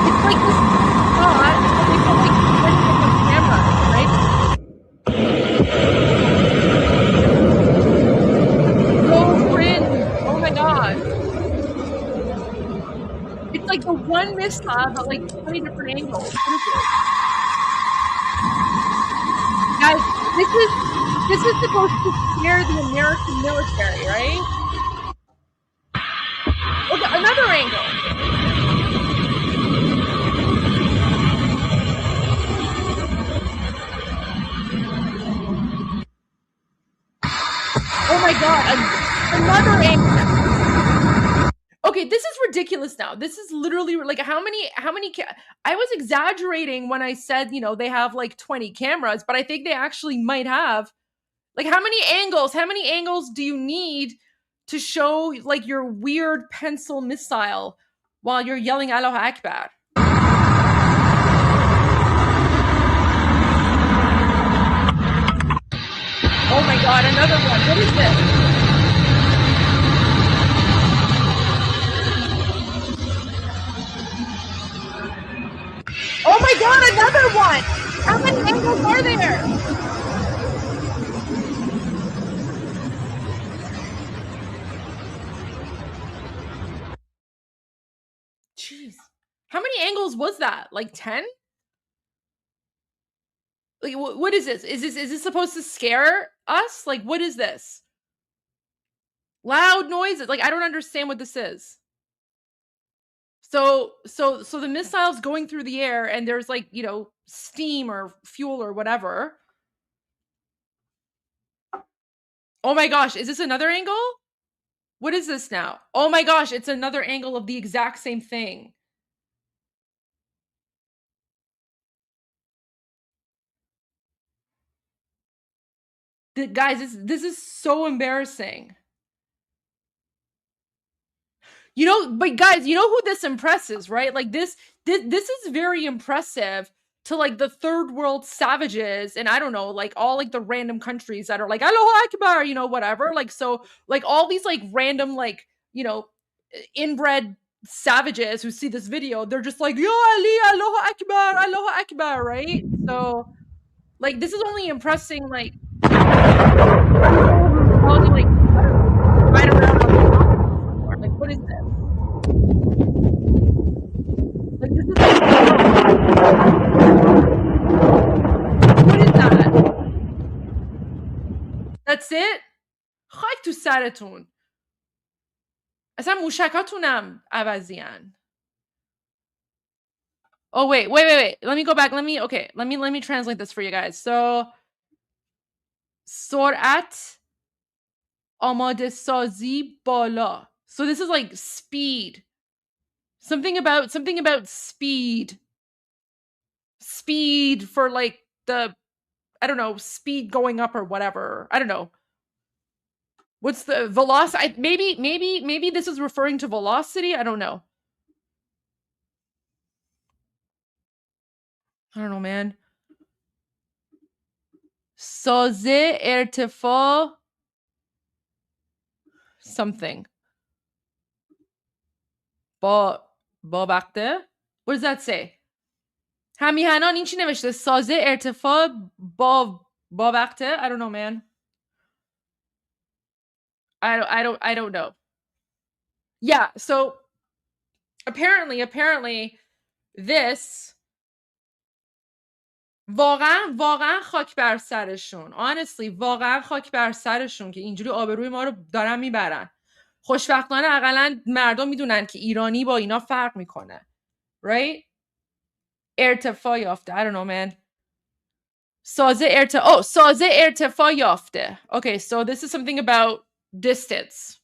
It's like this spot, they put like 20 different cameras, right? So cringe. Oh my god. It's like the one missile, but like 20 different angles. What is it? Guys, this is supposed to scare the American military, right? Okay, another angle. Oh my god, another angle. Okay, this is ridiculous now. This is literally like how many I was exaggerating when I said, you know, they have like 20 cameras, but I think they actually might have like how many angles do you need to show like your weird pencil missile while you're yelling Allahu Akbar? Oh my god, another one. What is this? Oh my god, another one! How many angles are there? Jeez. How many angles was that? Like 10? Like, what is this? Is this supposed to scare us? Like, what is this? Loud noises. Like, I don't understand what this is. So the missile's going through the air and there's like, you know, steam or fuel or whatever. Oh my gosh, is this another angle? What is this now? Oh my gosh, it's another angle of the exact same thing. Guys, this is so embarrassing. You know, but guys, you know who this impresses, right? Like this is very impressive to like the third world savages, and I don't know, like all like the random countries that are like Aloha Akbar, you know, whatever. Like so, like all these like random like you know inbred savages who see this video, they're just like Yo Ali, Aloha Akbar, right? So like this is only impressing like like right around on the like what is this? Like this is like what is that? That's it? خاک تو سرتون. اصلا موشکاتونم عوضیان. Oh wait. Let me go back. Let me translate this for you guys. So سرعت آماده سازی بالا. So this is like speed. Something about speed. Speed for like the I don't know, speed going up or whatever. I don't know. What's the velocity? Maybe this is referring to velocity. I don't know. I don't know, man. سازه ارتفاع something. با وقته? What does that say? همیهنان این چی نوشته؟ سازه ارتفاع با وقته? I don't know, man. I don't know. Yeah, so apparently this واقعا خاک بر سرشون. Honestly واقعا خاک بر سرشون که اینجوری آبروی ما رو دارن میبرن. خوشبختانه اقلا مردم میدونن که ایرانی با اینا فرق میکنه. Right? ارتفاع یافته. I don't know, man. سازه ارتفاع یافته. Okay, so this is something about distance.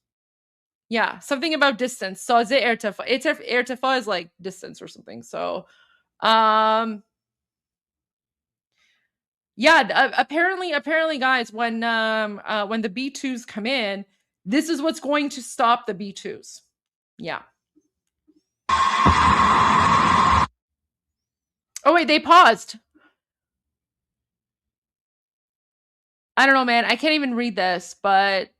Yeah, something about distance. سازه ارتفاع. ارتفاع is like distance or something. So, yeah, apparently guys, when the B2s come in, this is what's going to stop the B2s. Yeah. Oh wait, they paused. I don't know, man. I can't even read this, but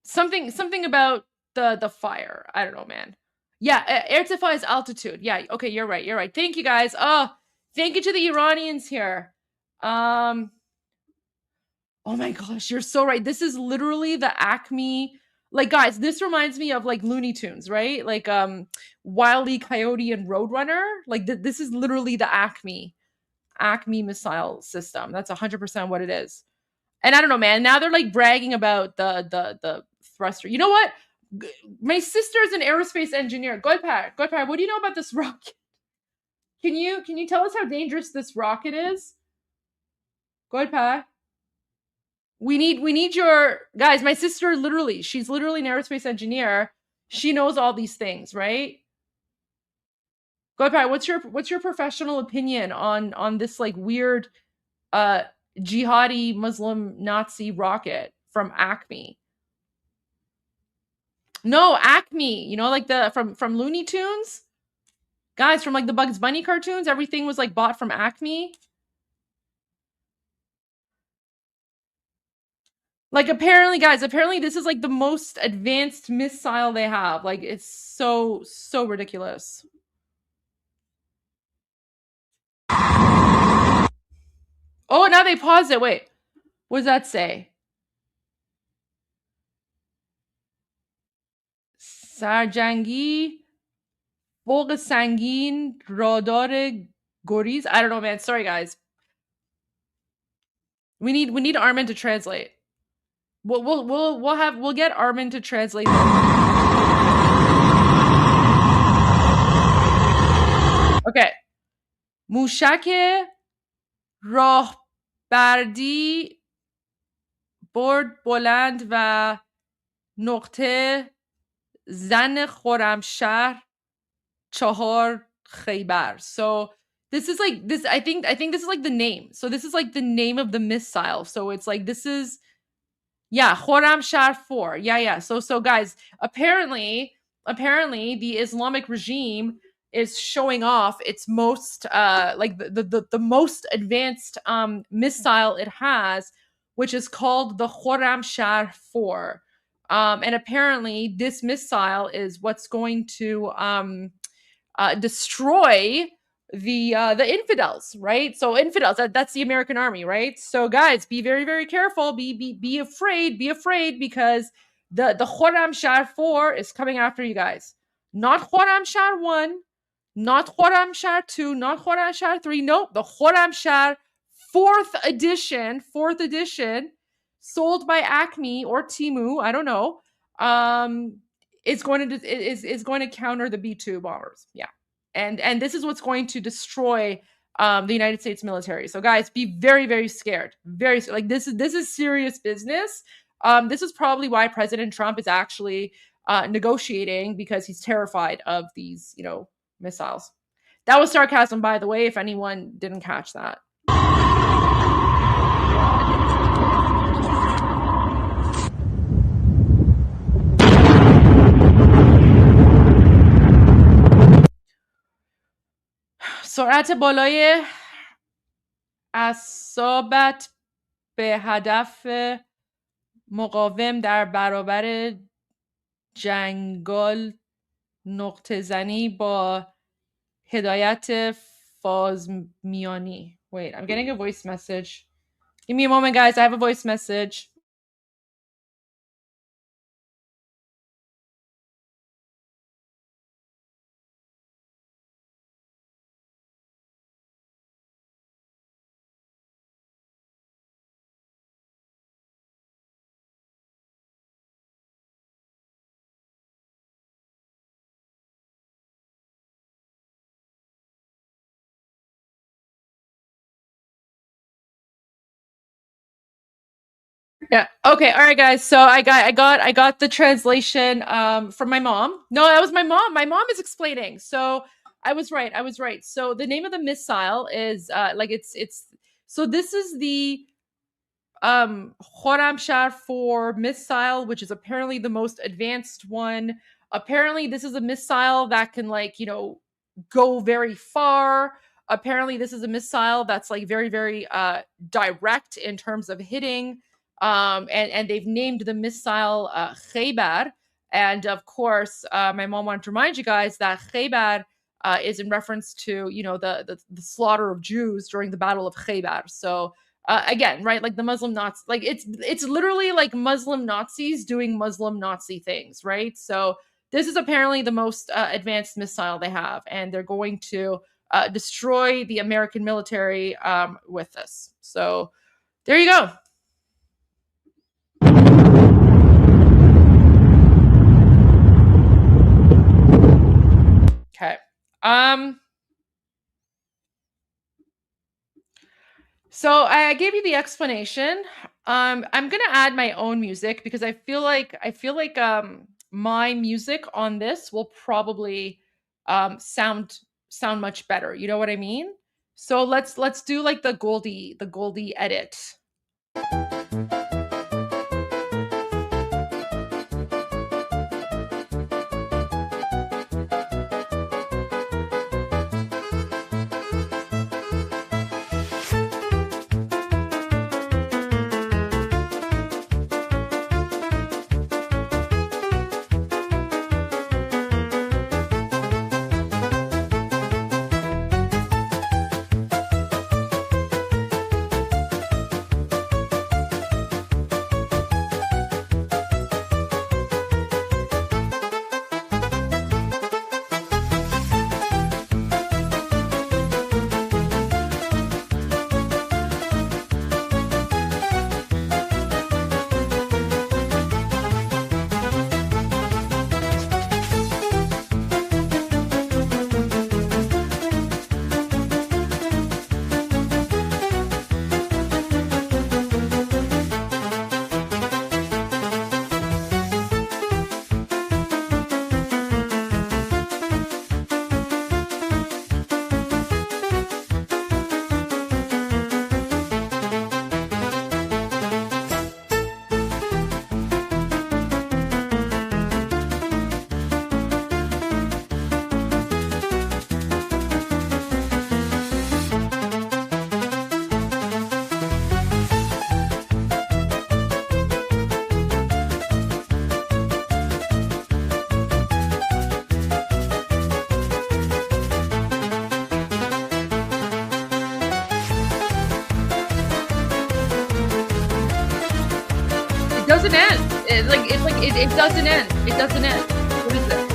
something about the fire. I don't know, man. Yeah, irtifa is altitude. Yeah, okay, you're right. Thank you guys. Oh, thank you to the Iranians here. Oh my gosh, you're so right. This is literally the Acme. Like guys, this reminds me of like Looney Tunes, right? Like Wile E. Coyote and Roadrunner. Like this is literally the Acme missile system. That's 100% what it is. And I don't know, man. Now they're like bragging about the thruster. You know what? My sister's an aerospace engineer. Goldie, what do you know about this rocket? Can you tell us how dangerous this rocket is? Goldie, we need your guys. My sister she's literally an aerospace engineer. She knows all these things, right? Goldie, what's your professional opinion on this like weird jihadi Muslim Nazi rocket from Acme? No, Acme, you know, like the from Looney Tunes, guys, from like the Bugs Bunny cartoons. Everything was like bought from Acme. Like apparently this is like the most advanced missile they have. Like it's so ridiculous. Oh, now they paused it. Wait, what does that say? Sarjangi فوق سنگین رادار گریز. I don't know, man. Sorry, guys. We need Armin to translate. We'll get Armin to translate this. Okay. موشک راهبردی برد بلند و نقطه زن خرمشهر 4 خیبر. So this is like this. I think this is like the name. So this is like the name of the missile. So it's like this is, yeah, Khorramshahr 4. Yeah. So guys, apparently apparently the Islamic regime is showing off its most like the most advanced missile it has, which is called the Khorramshahr 4. And apparently this missile is what's going to destroy the infidels, right? So infidels, that's the American army, right? So guys, be very, very careful. Be afraid, because the Khorramshahr 4 is coming after you guys. Not Khorramshahr 1, not Khorramshahr 2, not Khorramshahr 3. Nope, the Khorramshahr 4th edition, sold by Acme or Timu, I don't know. Is going to counter the B-2 bombers. Yeah. And this is what's going to destroy the United States military. So guys, be very, very scared. Like this is serious business. This is probably why President Trump is actually negotiating, because he's terrified of these, missiles. That was sarcasm, by the way, if anyone didn't catch that. سرعت بالای اعصابت به هدف مقاوم در برابر جنگال نقطه زنی با هدایت فازمیانی. Wait, I'm getting a voice message. Give me a moment, guys. I have a voice message. Yeah. Okay. All right, guys. So I got the translation from my mom. No, that was my mom. My mom is explaining. So I was right. So the name of the missile is so this is the Khorramshahr 4 missile, which is apparently the most advanced one. Apparently, this is a missile that can go very far. Apparently, this is a missile that's very, very direct in terms of hitting. And they've named the missile Khaybar. And of course, my mom wanted to remind you guys that Khaybar is in reference to the slaughter of Jews during the Battle of Khaybar. So again, right, like the Muslim Nazis, like it's literally like Muslim Nazis doing Muslim Nazi things, right? So this is apparently the most advanced missile they have, and they're going to destroy the American military with this. So there you go. Okay. So I gave you the explanation. I'm gonna add my own music because I feel like my music on this will probably sound much better. You know what I mean? So let's do like the Goldie edit. doesn't end. It doesn't end. It doesn't end. What is it?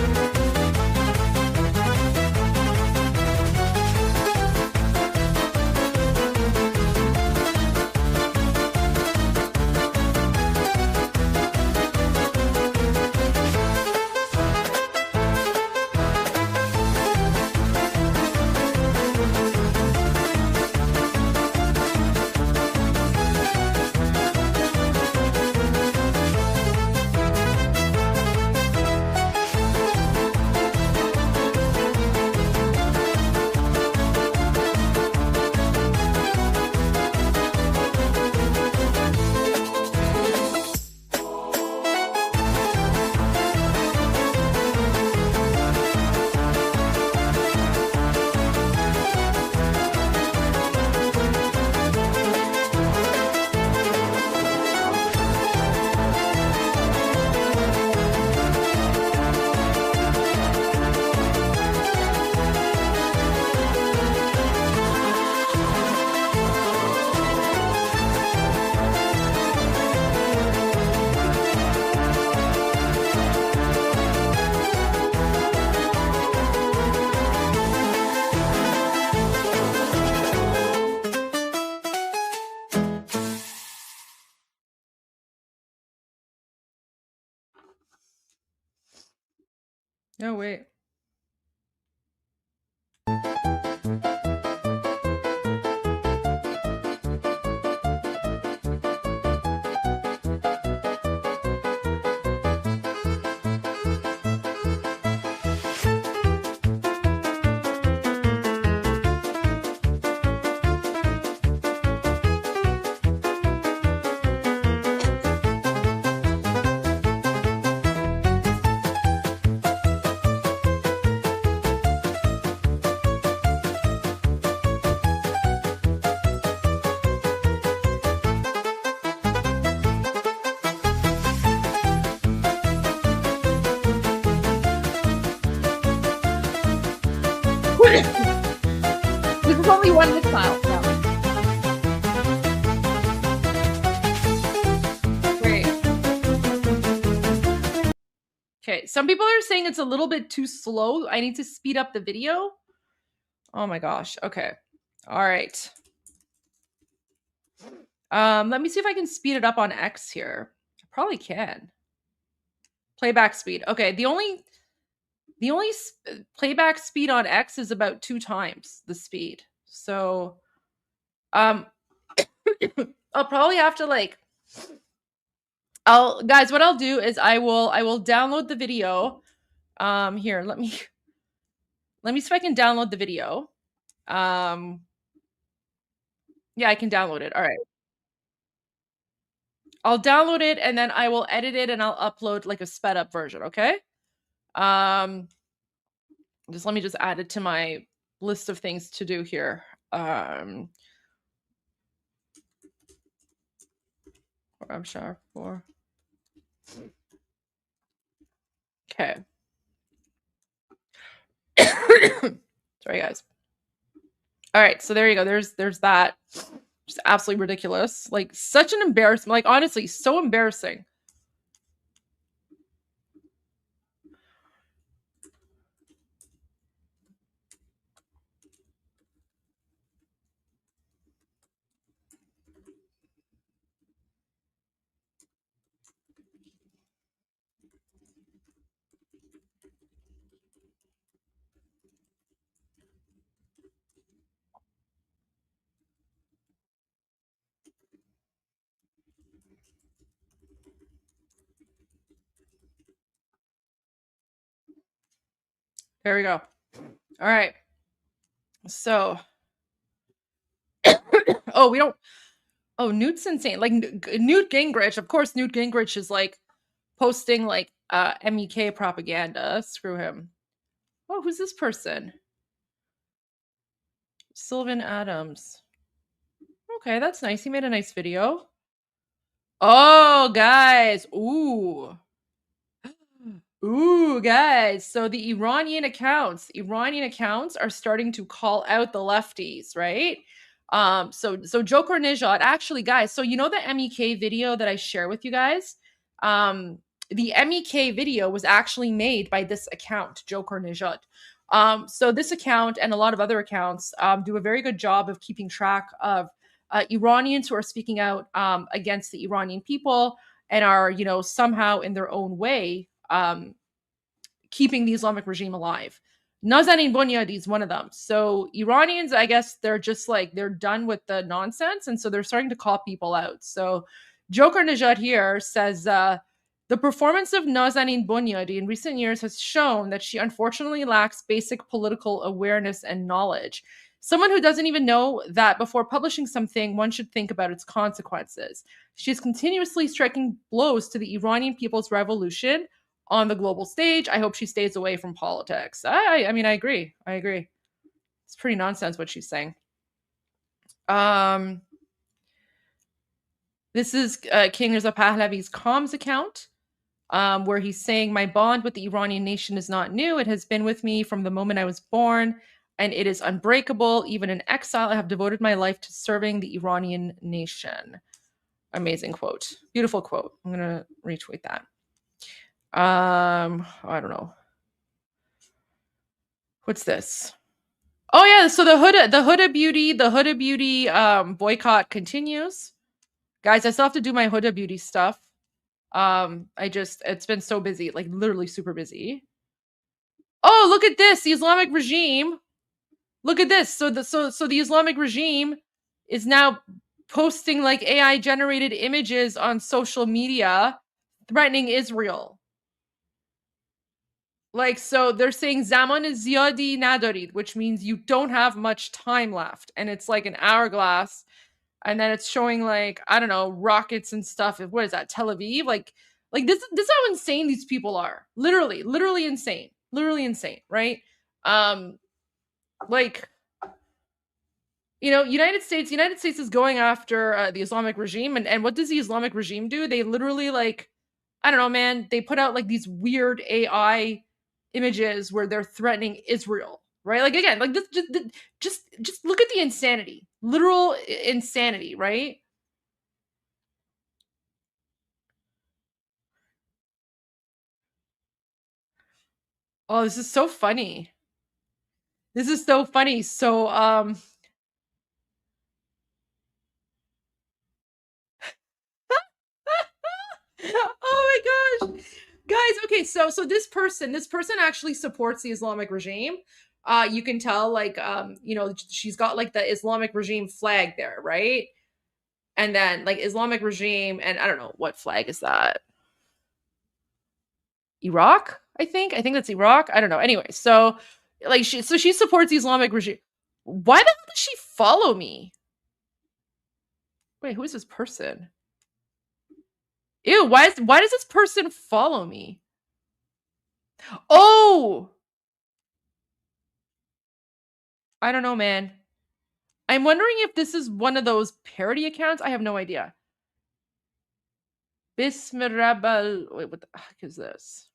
No, wait. This is only one missile. No. Great. Okay, some people are saying it's a little bit too slow. I need to speed up the video. Oh my gosh. Okay. All right. Let me see if I can speed it up on X here. I probably can. Playback speed. Okay, the only playback speed on X is about 2 times the speed. So I'll probably have to guys, what I'll do is I will download the video. Here, let me see if I can download the video. Yeah, I can download it. All right. I'll download it and then I will edit it and I'll upload like a sped up version, okay? Just let me just add it to my list of things to do here. I'm sure for. Okay. Sorry, guys. All right, so there you go. There's that. Just absolutely ridiculous. Like such an embarrassment. Like honestly, so embarrassing. There we go. All right. So, oh, we don't. Oh, Newt's insane. Like Newt Gingrich. Of course, Newt Gingrich is like posting like MEK propaganda. Screw him. Oh, who's this person? Sylvan Adams. Okay, that's nice. He made a nice video. Oh, guys. Ooh. Ooh, guys. So the Iranian accounts are starting to call out the lefties, right? So Joker Nijad, actually, guys, so you know the MEK video that I share with you guys? The MEK video was actually made by this account, Joker Nijat. So this account and a lot of other accounts do a very good job of keeping track of Iranians who are speaking out against the Iranian people and are, you know, somehow in their own way keeping the Islamic regime alive. Nazanin Bunyadi is one of them. So Iranians, I guess they're just like, they're done with the nonsense. And so they're starting to call people out. So Joker Najat here says, the performance of Nazanin Bunyadi in recent years has shown that she unfortunately lacks basic political awareness and knowledge. Someone who doesn't even know that before publishing something, one should think about its consequences. She is continuously striking blows to the Iranian people's revolution on the global stage. I hope she stays away from politics. I mean, I agree. I agree. It's pretty nonsense what she's saying. This is King Reza Pahlavi's comms account, where he's saying, my bond with the Iranian nation is not new. It has been with me from the moment I was born, and it is unbreakable. Even in exile, I have devoted my life to serving the Iranian nation. Amazing quote. Beautiful quote. I'm going to retweet that. I don't know. What's this? Oh yeah, so the Huda Beauty boycott continues. Guys, I still have to do my Huda Beauty stuff. It's been so busy, like literally super busy. Oh, look at this, the Islamic regime. Look at this. So the Islamic regime is now posting like AI generated images on social media threatening Israel. Like, so they're saying Zaman ziyadi nadarid, which means you don't have much time left. And it's like an hourglass. And then it's showing like, I don't know, rockets and stuff. What is that? Tel Aviv? Like this is how insane these people are. Literally insane. Literally insane, right? Like, you know, United States is going after the Islamic regime. And what does the Islamic regime do? They literally like, I don't know, man. They put out like these weird AI images where they're threatening Israel, right? Like again, like this, just look at the insanity, literal insanity, right? Oh, this is so funny. This is so funny. So, oh my gosh. Guys, okay, so this person actually supports the Islamic regime. You can tell, like, you know, she's got like the Islamic regime flag there, right? And then like Islamic regime, and I don't know what flag is that. Iraq, I think that's Iraq. I don't know. Anyway, so like she supports the Islamic regime. Why the hell does she follow me? Wait, who is this person? Ew, why does this person follow me? Oh, I don't know, man. I'm wondering if this is one of those parody accounts. I have no idea. Bismirabal. Wait, what the heck is this?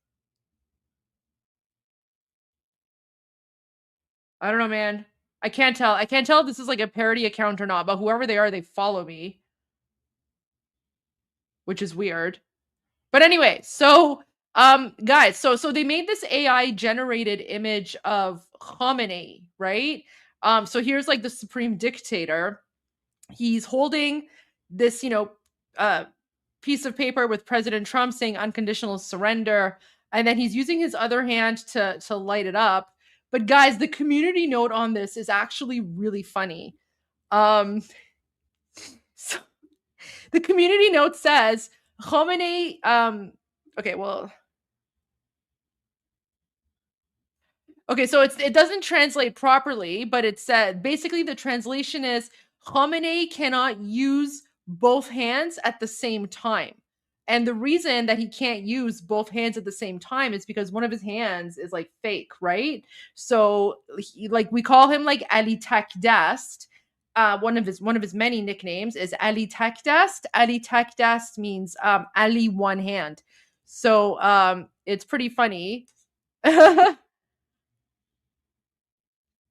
I don't know, man. I can't tell. I can't tell if this is like a parody account or not, but whoever they are, they follow me, which is weird. But anyway, so guys, so they made this AI generated image of Khamenei, right? So here's like the supreme dictator. He's holding this, you know, piece of paper with President Trump saying unconditional surrender, and then he's using his other hand to light it up. But guys, the community note on this is actually really funny. So the community note says Khamenei, okay, well, okay, so it doesn't translate properly, but it said basically the translation is Khamenei cannot use both hands at the same time. And the reason that he can't use both hands at the same time is because one of his hands is like fake, right? So like we call him like Ali Takdast. One of his many nicknames is Ali Takdast. Ali Takdast means Ali one hand. So it's pretty funny. And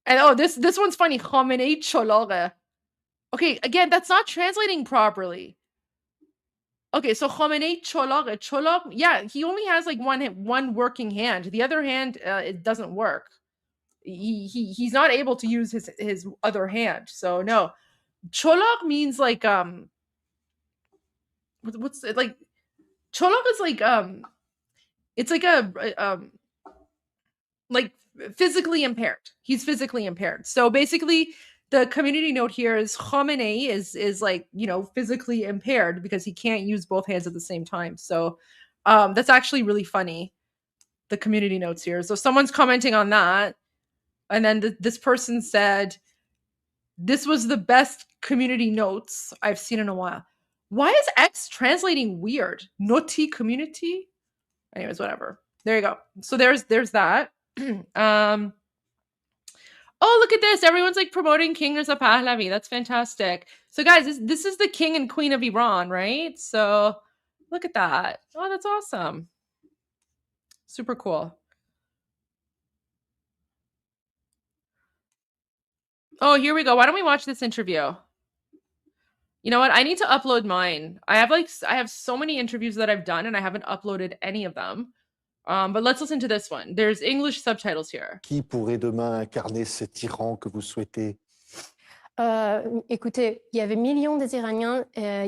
oh, this one's funny. Khamenei Cholaghe. Okay, again, that's not translating properly. Okay, so Khomeini Cholak, yeah, he only has like one working hand. The other hand, it doesn't work. He's not able to use his other hand. So no, Cholak means like what's it like? Cholak is like it's like like physically impaired. He's physically impaired. So basically, the community note here is Khomeini is like, you know, physically impaired because he can't use both hands at the same time. So that's actually really funny. The community notes here. So someone's commenting on that, and then this person said, "This was the best community notes I've seen in a while." Why is X translating weird? Noti community. Anyways, whatever. There you go. So there's that. Oh, look at this. Everyone's like promoting King Reza Pahlavi. That's fantastic. So guys, this is the king and queen of Iran, right? So look at that. Oh, that's awesome. Super cool. Oh, here we go. Why don't we watch this interview? You know what? I need to upload mine. I have so many interviews that I've done and I haven't uploaded any of them. But let's listen to this one. There's English subtitles here. Qui pourrait demain incarner ce tyran que vous souhaitez? Écoutez, il y avait millions des Iraniens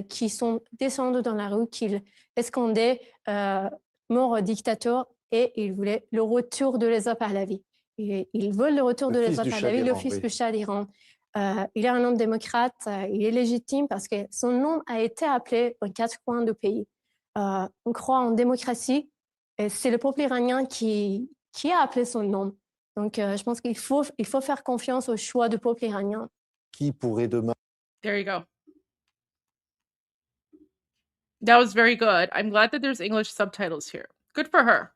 qui sont descendus dans la rue, qui escondaient mort au dictateur et ils voulaient le retour de Reza Pahlavi. Ils veulent le retour de Reza Pahlavi, le fils du Shah d'Iran. Il est un homme démocrate, il est légitime parce que son nom a été appelé aux quatre coins du pays. On croit en démocratie et c'est le peuple iranien qui a appelé son nom. Donc, je pense qu'il faut faire confiance au choix du peuple iranien. Qui pourrait demain... There you go. That was very good. I'm glad that there's English subtitles here. Good for her.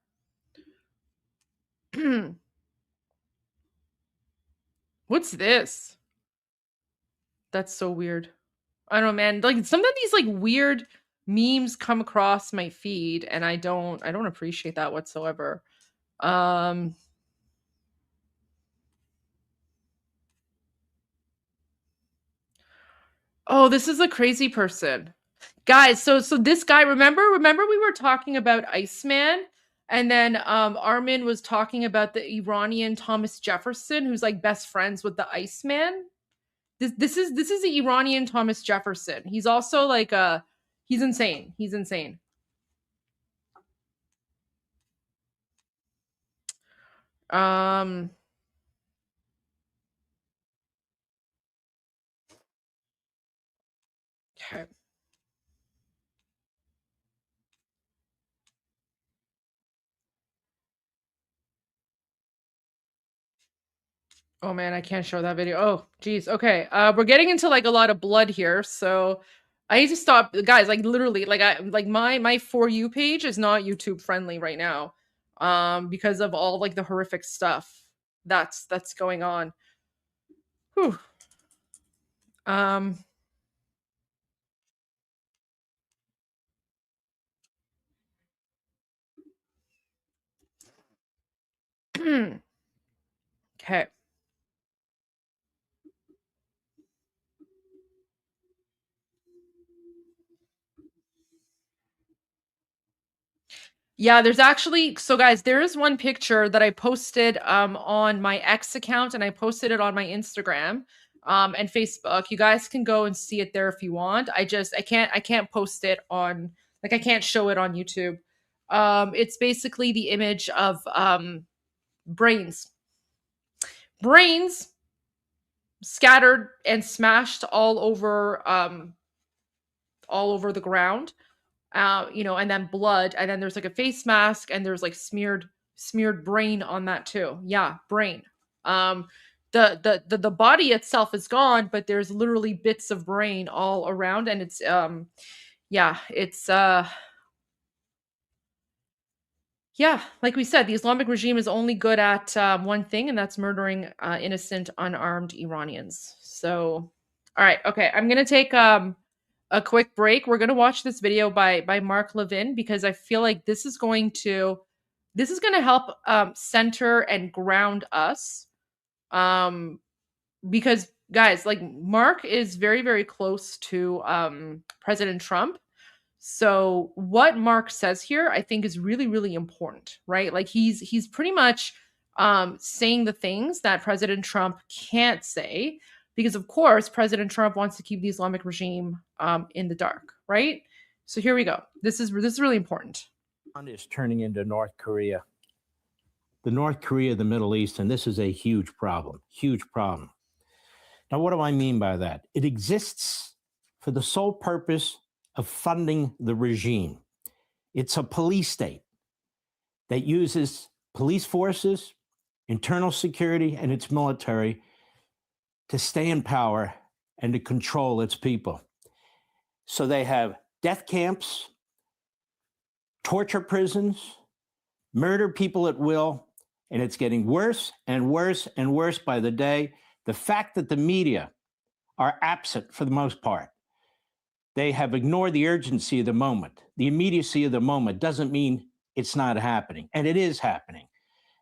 What's this? That's so weird. I don't know, man. Like sometimes these like weird memes come across my feed and I don't appreciate that whatsoever. Oh, this is a crazy person. Guys, so this guy, remember we were talking about Iceman, and then Armin was talking about the Iranian Thomas Jefferson, who's like best friends with the Iceman. This is the Iranian Thomas Jefferson. He's also like he's insane. He's insane. Okay. Oh man, I can't show that video. Oh, geez. Okay. We're getting into like a lot of blood here, so I need to stop. Guys, like literally, like my For You page is not YouTube friendly right now. Because of all like the horrific stuff that's going on. Whew. Okay. Yeah, there's actually, so guys, there is one picture that I posted on my X account, and I posted it on my Instagram and Facebook. You guys can go and see it there if you want. I can't post it on, like I can't show it on YouTube. It's basically the image of brains scattered and smashed all over the ground. You know, and then blood, and then there's like a face mask, and there's like smeared brain on that too. Yeah, brain. The body itself is gone, but there's literally bits of brain all around, and it's yeah, it's yeah, like we said, the Islamic regime is only good at one thing, and that's murdering innocent, unarmed Iranians. So, all right, okay, I'm gonna take a quick break. We're gonna watch this video by Mark Levin because I feel like this is gonna help center and ground us. Because guys, like Mark is very, very close to President Trump. So what Mark says here, I think, is really, really important, right? Like he's pretty much saying the things that President Trump can't say, because of course President Trump wants to keep the Islamic regime in the dark, right? So here we go. This is really important. Is turning into North Korea. The North Korea of the Middle East, and this is a huge problem, huge problem. Now, what do I mean by that? It exists for the sole purpose of funding the regime. It's a police state that uses police forces, internal security, and its military to stay in power and to control its people. So they have death camps, torture prisons, murder people at will, and it's getting worse and worse and worse by the day. The fact that the media are absent for the most part, they have ignored the urgency of the moment. The immediacy of the moment doesn't mean it's not happening, and it is happening.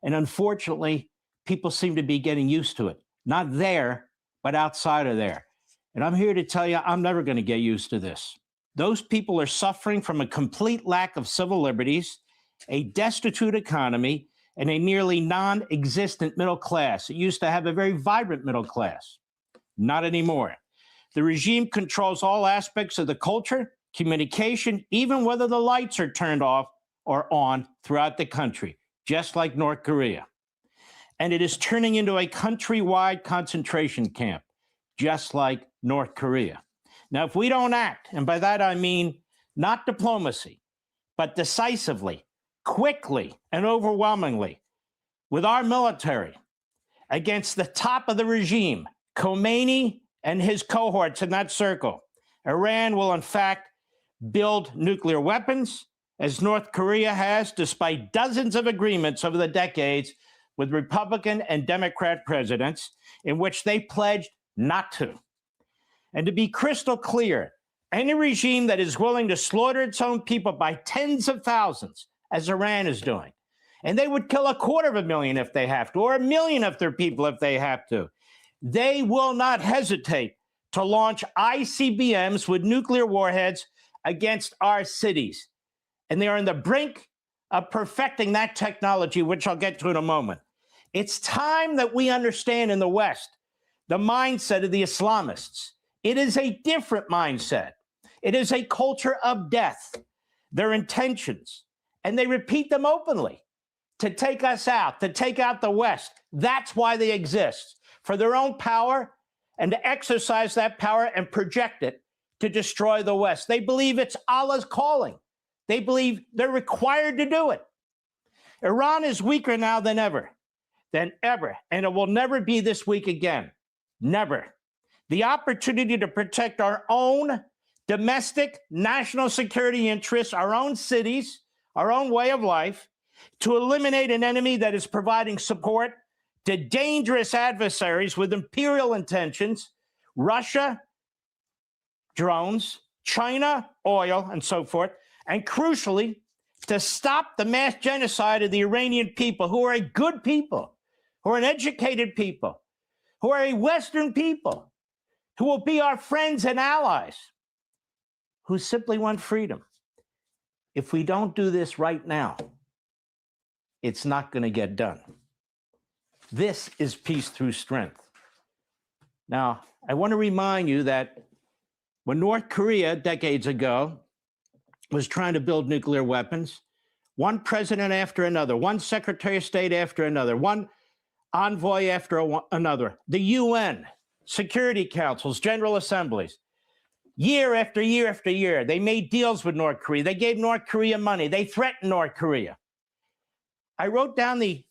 And unfortunately, people seem to be getting used to it. Not there, but outside of there. And I'm here to tell you, I'm never going to get used to this. Those people are suffering from a complete lack of civil liberties, a destitute economy, and a nearly non-existent middle class. It used to have a very vibrant middle class. Not anymore. The regime controls all aspects of the culture, communication, even whether the lights are turned off or on throughout the country, just like North Korea. And it is turning into a countrywide concentration camp, just like North Korea. Now, if we don't act, and by that I mean not diplomacy, but decisively, quickly, and overwhelmingly, with our military against the top of the regime, Khomeini and his cohorts in that circle, Iran will in fact build nuclear weapons, as North Korea has, despite dozens of agreements over the decades with Republican and Democrat presidents in which they pledged not to. And to be crystal clear, any regime that is willing to slaughter its own people by tens of thousands, as Iran is doing, and they would kill 250,000 if they have to, or 1 million of their people if they have to, they will not hesitate to launch ICBMs with nuclear warheads against our cities. And they are on the brink of perfecting that technology, which I'll get to in a moment. It's time that we understand in the West the mindset of the Islamists. It is a different mindset. It is a culture of death. Their intentions, and they repeat them openly, to take us out, to take out the West. That's why they exist, for their own power and to exercise that power and project it to destroy the West. They believe it's Allah's calling. They believe they're required to do it. Iran is weaker now than ever, and it will never be this weak again. Never. The opportunity to protect our own domestic national security interests, our own cities, our own way of life, to eliminate an enemy that is providing support to dangerous adversaries with imperial intentions, Russia, drones, China, oil, and so forth, and crucially, to stop the mass genocide of the Iranian people, who are a good people, who are an educated people, who are a Western people, who will be our friends and allies, who simply want freedom. If we don't do this right now, it's not going to get done. This is peace through strength. Now, I want to remind you that when North Korea, decades ago, was trying to build nuclear weapons, one president after another, one secretary of state after another, one envoy after another, the UN, security councils, general assemblies, year after year after year, they made deals with North Korea. They gave North Korea money. They threatened North Korea. I wrote down the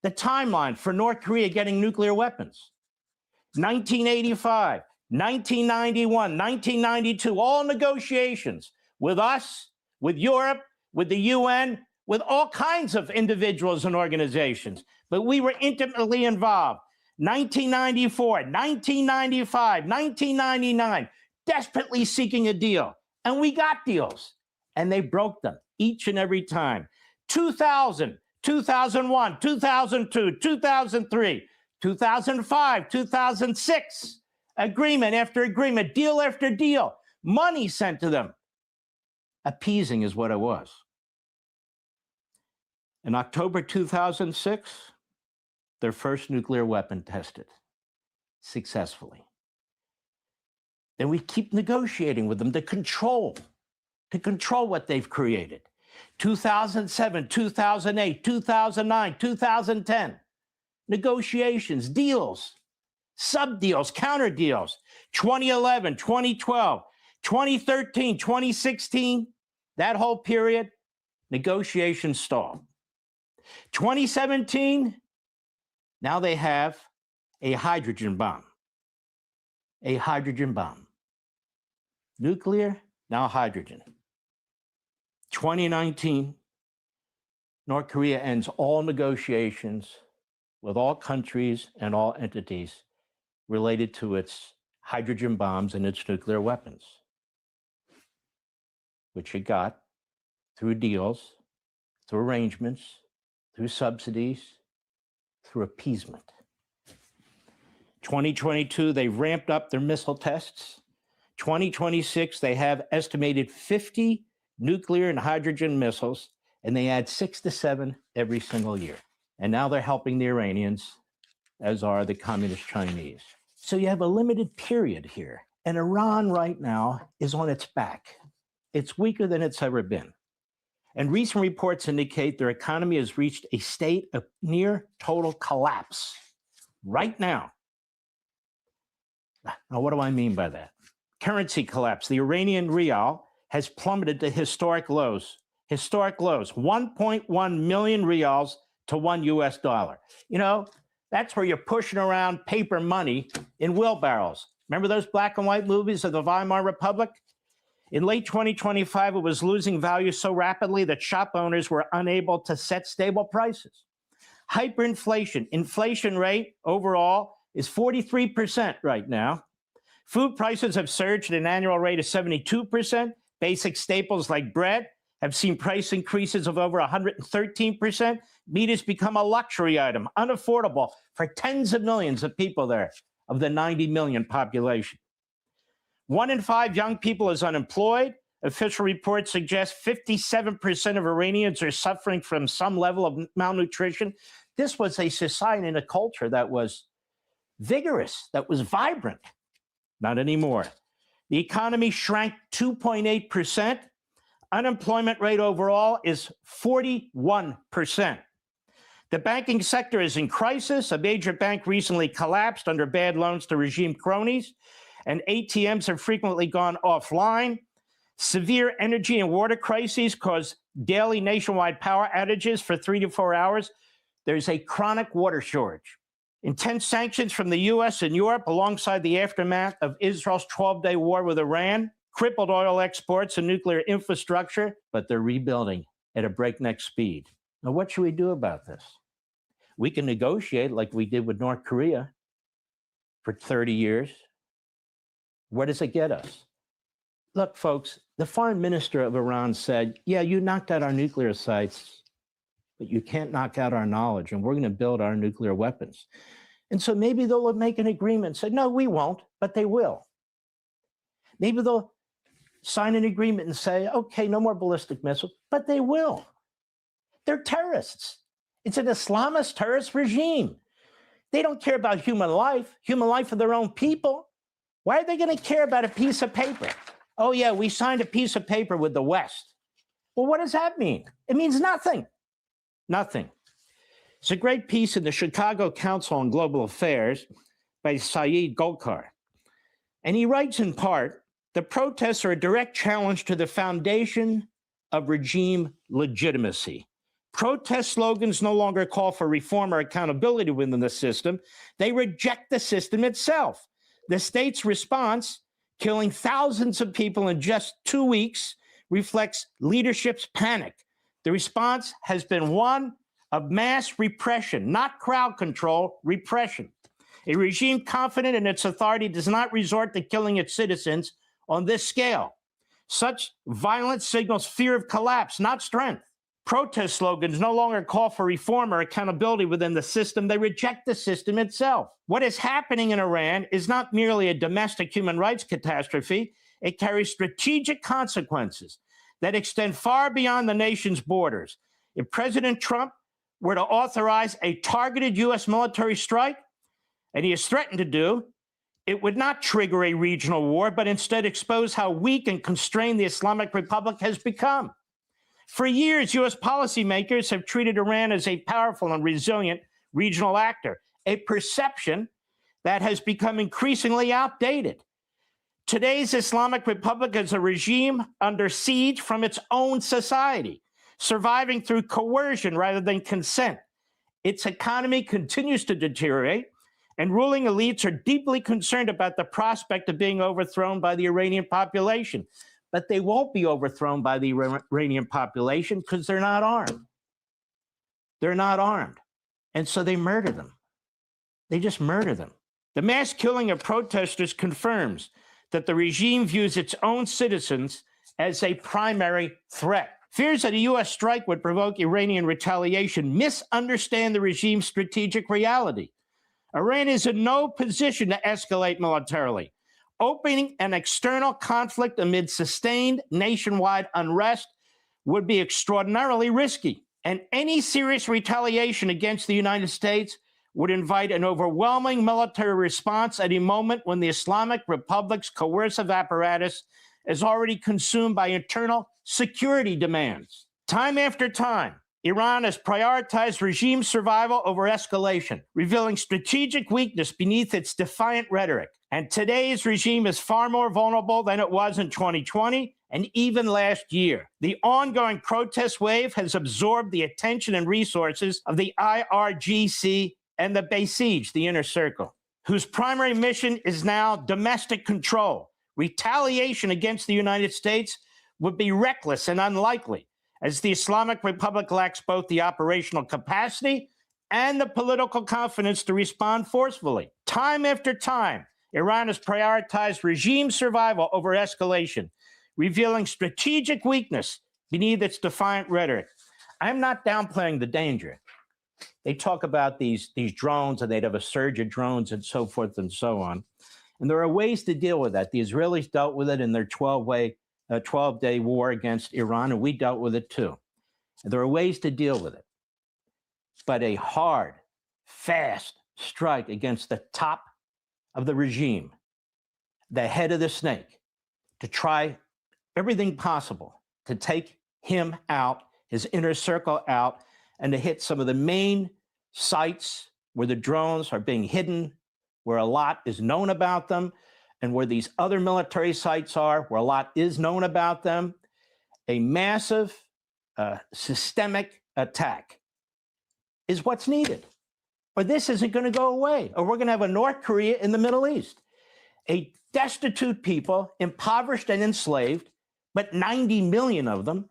timeline for North Korea getting nuclear weapons. 1985, 1991, 1992, all negotiations with us, with Europe, with the UN, with all kinds of individuals and organizations. But we were intimately involved. 1994, 1995, 1999, desperately seeking a deal. And we got deals. And they broke them each and every time. 2000, 2001, 2002, 2003, 2005, 2006, agreement after agreement, deal after deal, money sent to them. Appeasing is what it was. In October 2006, their first nuclear weapon tested successfully. Then we keep negotiating with them to control what they've created. 2007, 2008, 2009, 2010, negotiations, deals, sub-deals, counter deals, 2011, 2012, 2013, 2016, that whole period, negotiations stalled. 2017, now they have a hydrogen bomb. A hydrogen bomb. Nuclear, now hydrogen. 2019, North Korea ends all negotiations with all countries and all entities related to its hydrogen bombs and its nuclear weapons, which it got through deals, through arrangements, through subsidies, through appeasement. 2022, they ramped up their missile tests. 2026, they have estimated 50 nuclear and hydrogen missiles, and they add 6 to 7 every single year. And now they're helping the Iranians, as are the communist Chinese. So you have a limited period here. And Iran right now is on its back. It's weaker than it's ever been. And recent reports indicate their economy has reached a state of near total collapse right now. Now, what do I mean by that? Currency collapse. The Iranian rial has plummeted to historic lows. Historic lows. 1.1 million rials to $1 US. You know, that's where you're pushing around paper money in wheelbarrows. Remember those black and white movies of the Weimar Republic? In late 2025, it was losing value so rapidly that shop owners were unable to set stable prices. Hyperinflation. Inflation rate overall is 43% right now. Food prices have surged at an annual rate of 72%. Basic staples like bread have seen price increases of over 113%. Meat has become a luxury item, unaffordable for tens of millions of people there, of the 90 million population. 1 in 5 young people is unemployed. Official reports suggest 57% of Iranians are suffering from some level of malnutrition. This was a society and a culture that was vigorous, that was vibrant. Not anymore. The economy shrank 2.8%. Unemployment rate overall is 41%. The banking sector is in crisis. A major bank recently collapsed under bad loans to regime cronies, and ATMs have frequently gone offline. Severe energy and water crises cause daily nationwide power outages for 3 to 4 hours. There's a chronic water shortage. Intense sanctions from the US and Europe, alongside the aftermath of Israel's 12-day war with Iran, crippled oil exports and nuclear infrastructure, but they're rebuilding at a breakneck speed. Now, what should we do about this? We can negotiate like we did with North Korea for 30 years. Where does it get us? Look, folks, the foreign minister of Iran said, yeah, you knocked out our nuclear sites, but you can't knock out our knowledge, and we're going to build our nuclear weapons. And so maybe they'll make an agreement and say, no, we won't, but they will. Maybe they'll sign an agreement and say, okay, no more ballistic missiles, but they will. They're terrorists. It's an Islamist terrorist regime. They don't care about human life of their own people. Why are they going to care about a piece of paper? Oh, yeah, we signed a piece of paper with the West. Well, what does that mean? It means nothing. Nothing. It's a great piece in the Chicago Council on Global Affairs by Saeed Golkar. And he writes in part, the protests are a direct challenge to the foundation of regime legitimacy. Protest slogans no longer call for reform or accountability within the system. They reject the system itself. The state's response, killing thousands of people in just 2 weeks, reflects leadership's panic. The response has been one of mass repression, not crowd control, repression. A regime confident in its authority does not resort to killing its citizens on this scale. Such violence signals fear of collapse, not strength. Protest slogans no longer call for reform or accountability within the system. They reject the system itself. What is happening in Iran is not merely a domestic human rights catastrophe. It carries strategic consequences. that extend far beyond the nation's borders. If President Trump were to authorize a targeted U.S. military strike, and he has threatened to do, it would not trigger a regional war, but instead expose how weak and constrained the Islamic Republic has become. For years, U.S. policymakers have treated Iran as a powerful and resilient regional actor, a perception that has become increasingly outdated. Today's Islamic Republic is a regime under siege from its own society, surviving through coercion rather than consent. Its economy continues to deteriorate, and ruling elites are deeply concerned about the prospect of being overthrown by the Iranian population. But they won't be overthrown by the Iranian population because they're not armed. They're not armed. And so they murder them. They just murder them. The mass killing of protesters confirms that the regime views its own citizens as a primary threat. Fears that a U.S. strike would provoke Iranian retaliation misunderstand the regime's strategic reality. Iran is in no position to escalate militarily. Opening an external conflict amid sustained nationwide unrest would be extraordinarily risky, and any serious retaliation against the United States would invite an overwhelming military response at a moment when the Islamic Republic's coercive apparatus is already consumed by internal security demands. Time after time, Iran has prioritized regime survival over escalation, revealing strategic weakness beneath its defiant rhetoric. And today's regime is far more vulnerable than it was in 2020 and even last year. The ongoing protest wave has absorbed the attention and resources of the IRGC and the Basij, the Inner Circle, whose primary mission is now domestic control. Retaliation against the United States would be reckless and unlikely, as the Islamic Republic lacks both the operational capacity and the political confidence to respond forcefully. Time after time, Iran has prioritized regime survival over escalation, revealing strategic weakness beneath its defiant rhetoric. I'm not downplaying the danger. They talk about these drones, and they'd have a surge of drones and so forth and so on. And there are ways to deal with that. The Israelis dealt with it in their 12-day war against Iran, and we dealt with it too. And there are ways to deal with it. But a hard, fast strike against the top of the regime, the head of the snake, to try everything possible to take him out, his inner circle out, and to hit some of the main sites where the drones are being hidden, where a lot is known about them, and where these other military sites are, where a lot is known about them. A massive systemic attack is what's needed. Or this isn't going to go away, or we're going to have a North Korea in the Middle East. A destitute people, impoverished and enslaved, but 90 million of them,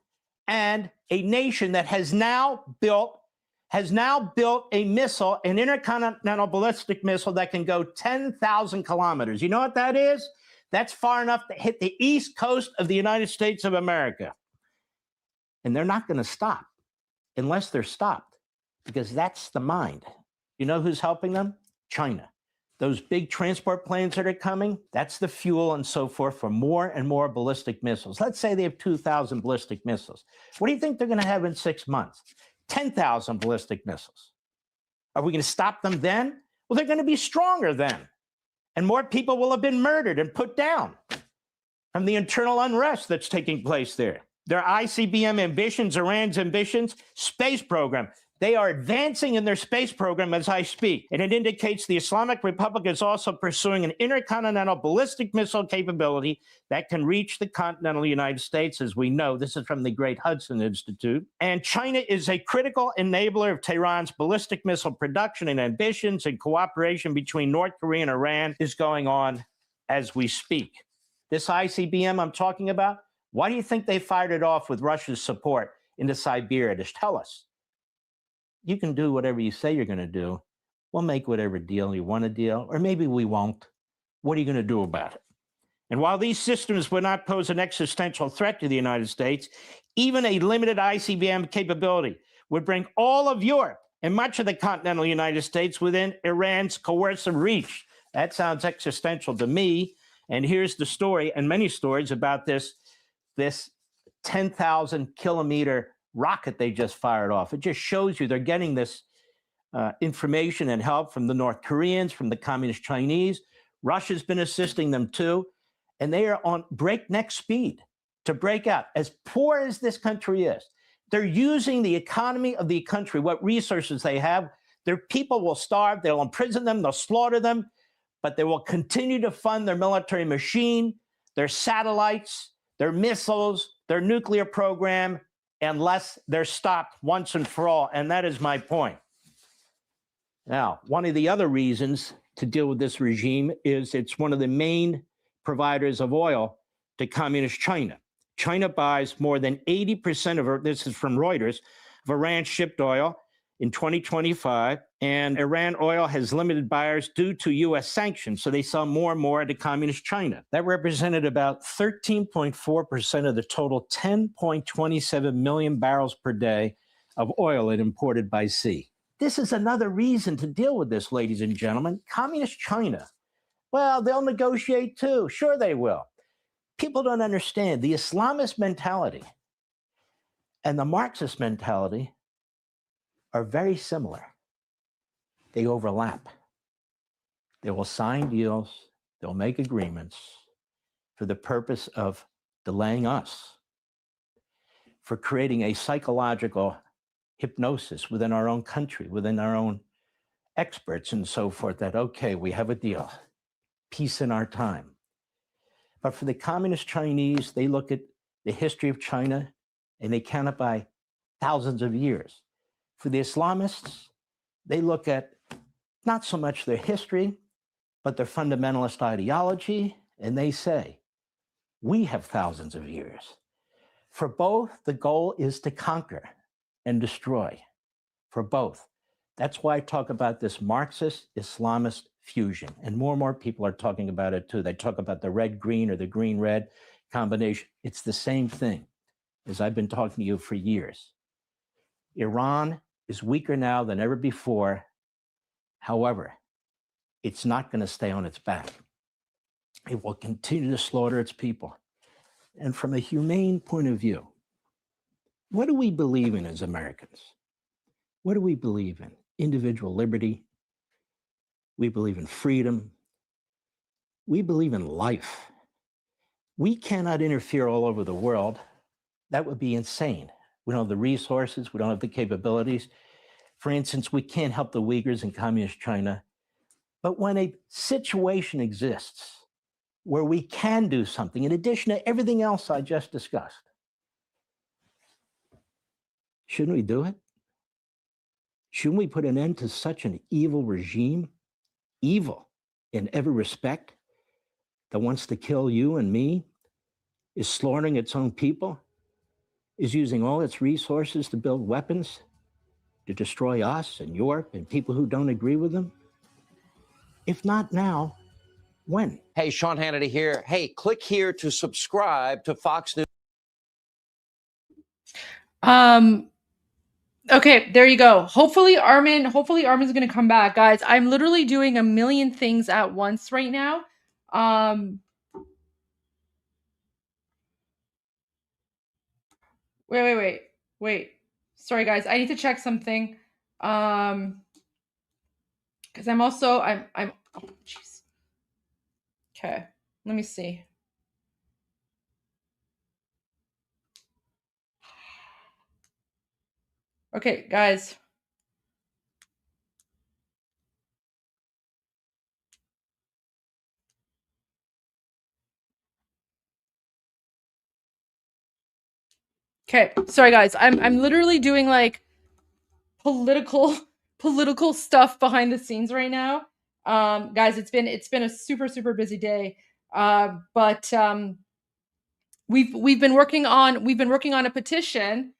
and a nation that has now built a missile, an intercontinental ballistic missile that can go 10,000 kilometers. You know what that is? That's far enough to hit the east coast of the United States of America. And they're not going to stop unless they're stopped, because that's the mind. You know who's helping them? China. Those big transport planes that are coming, that's the fuel and so forth for more and more ballistic missiles. Let's say they have 2,000 ballistic missiles. What do you think they're going to have in 6 months? 10,000 ballistic missiles. Are we going to stop them then? Well, they're going to be stronger then. And more people will have been murdered and put down from the internal unrest that's taking place there. Their ICBM ambitions, Iran's ambitions, space program. They are advancing in their space program as I speak. And it indicates the Islamic Republic is also pursuing an intercontinental ballistic missile capability that can reach the continental United States, as we know. This is from the Great Hudson Institute. And China is a critical enabler of Tehran's ballistic missile production and ambitions, and cooperation between North Korea and Iran is going on as we speak. This ICBM I'm talking about, why do you think they fired it off with Russia's support into Siberia? Just tell us. You can do whatever you say you're going to do. We'll make whatever deal you want to deal, or maybe we won't. What are you going to do about it? And while these systems would not pose an existential threat to the United States, even a limited ICBM capability would bring all of Europe and much of the continental United States within Iran's coercive reach. That sounds existential to me. And here's the story, and many stories about this 10,000 kilometer rocket they just fired off. It just shows you they're getting this information and help from the North Koreans, from the Communist Chinese. Russia's been assisting them too. And they are on breakneck speed to break out. As poor as this country is, they're using the economy of the country, what resources they have. Their people will starve, they'll imprison them, they'll slaughter them, but they will continue to fund their military machine, their satellites, their missiles, their nuclear program, unless they're stopped once and for all. And that is my point. Now, one of the other reasons to deal with this regime is it's one of the main providers of oil to communist China. China buys more than 80% of, this is from Reuters, of Iran's shipped oil in 2025, and Iran oil has limited buyers due to U.S. sanctions, so they sell more and more to communist China. That represented about 13.4% of the total 10.27 million barrels per day of oil it imported by sea. This is another reason to deal with this, ladies and gentlemen. Communist China, well, they'll negotiate too. Sure they will. People don't understand the Islamist mentality and the Marxist mentality are very similar. They overlap. They will sign deals, they'll make agreements for the purpose of delaying us, for creating a psychological hypnosis within our own country, within our own experts and so forth, that, okay, we have a deal, peace in our time. But for the communist Chinese, they look at the history of China and they count it by thousands of years. For the Islamists, they look at not so much their history, but their fundamentalist ideology, and they say, we have thousands of years. For both, the goal is to conquer and destroy, for both. That's why I talk about this Marxist-Islamist fusion, and more people are talking about it too. They talk about the red-green or the green-red combination. It's the same thing, as I've been talking to you for years. Iran is weaker now than ever before. However, it's not going to stay on its back. It will continue to slaughter its people. And from a humane point of view, what do we believe in as Americans? What do we believe in? Individual liberty. We believe in freedom. We believe in life. We cannot interfere all over the world. That would be insane. We don't have the resources. We don't have the capabilities. For instance, we can't help the Uyghurs in communist China. But when a situation exists where we can do something, in addition to everything else I just discussed, shouldn't we do it? Shouldn't we put an end to such an evil regime, evil in every respect, that wants to kill you and me, is slaughtering its own people, is using all its resources to build weapons to destroy us and Europe and people who don't agree with them? If not now, when? Hey, Sean Hannity here. Hey, click here to subscribe to Fox News. Okay, there you go. Hopefully Armin's going to come back. Guys, I'm literally doing a million things at once right now. Wait. Sorry guys, I need to check something. Cuz I'm oh jeez. Okay, let me see. Okay, guys. Okay, sorry guys. I'm literally doing like political stuff behind the scenes right now. Guys, it's been a super busy day. But we've been working on a petition.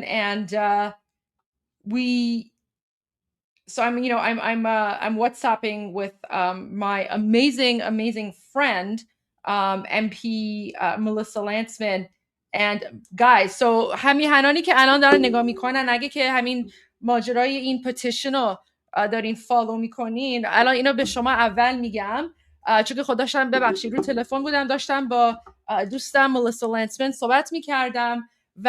And so I'm WhatsApping with my amazing friend, MP Melissa Lantzman. And guys, so همین هنانی که الان دارن نگاه میکنن، اگه که همین ماجرای این پتیشن رو دارین فالو میکنین، الان اینو به شما اول میگم. چون که خود داشتم ببخشید رو تلفن بودم، داشتم با دوستم ملیسا لنسمن صحبت میکردم و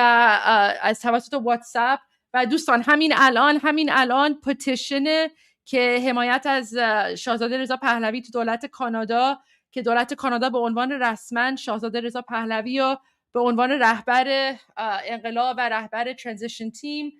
از توسط واتساپ. و دوستان همین الان پتیشن که حمایت از شاهزاده رضا پهلوی تو دولت کانادا، که دولت کانادا به عنوان رسما شاهزاده رضا پهلوی و به عنوان رهبر انقلاب و رهبر ترانزیشن تیم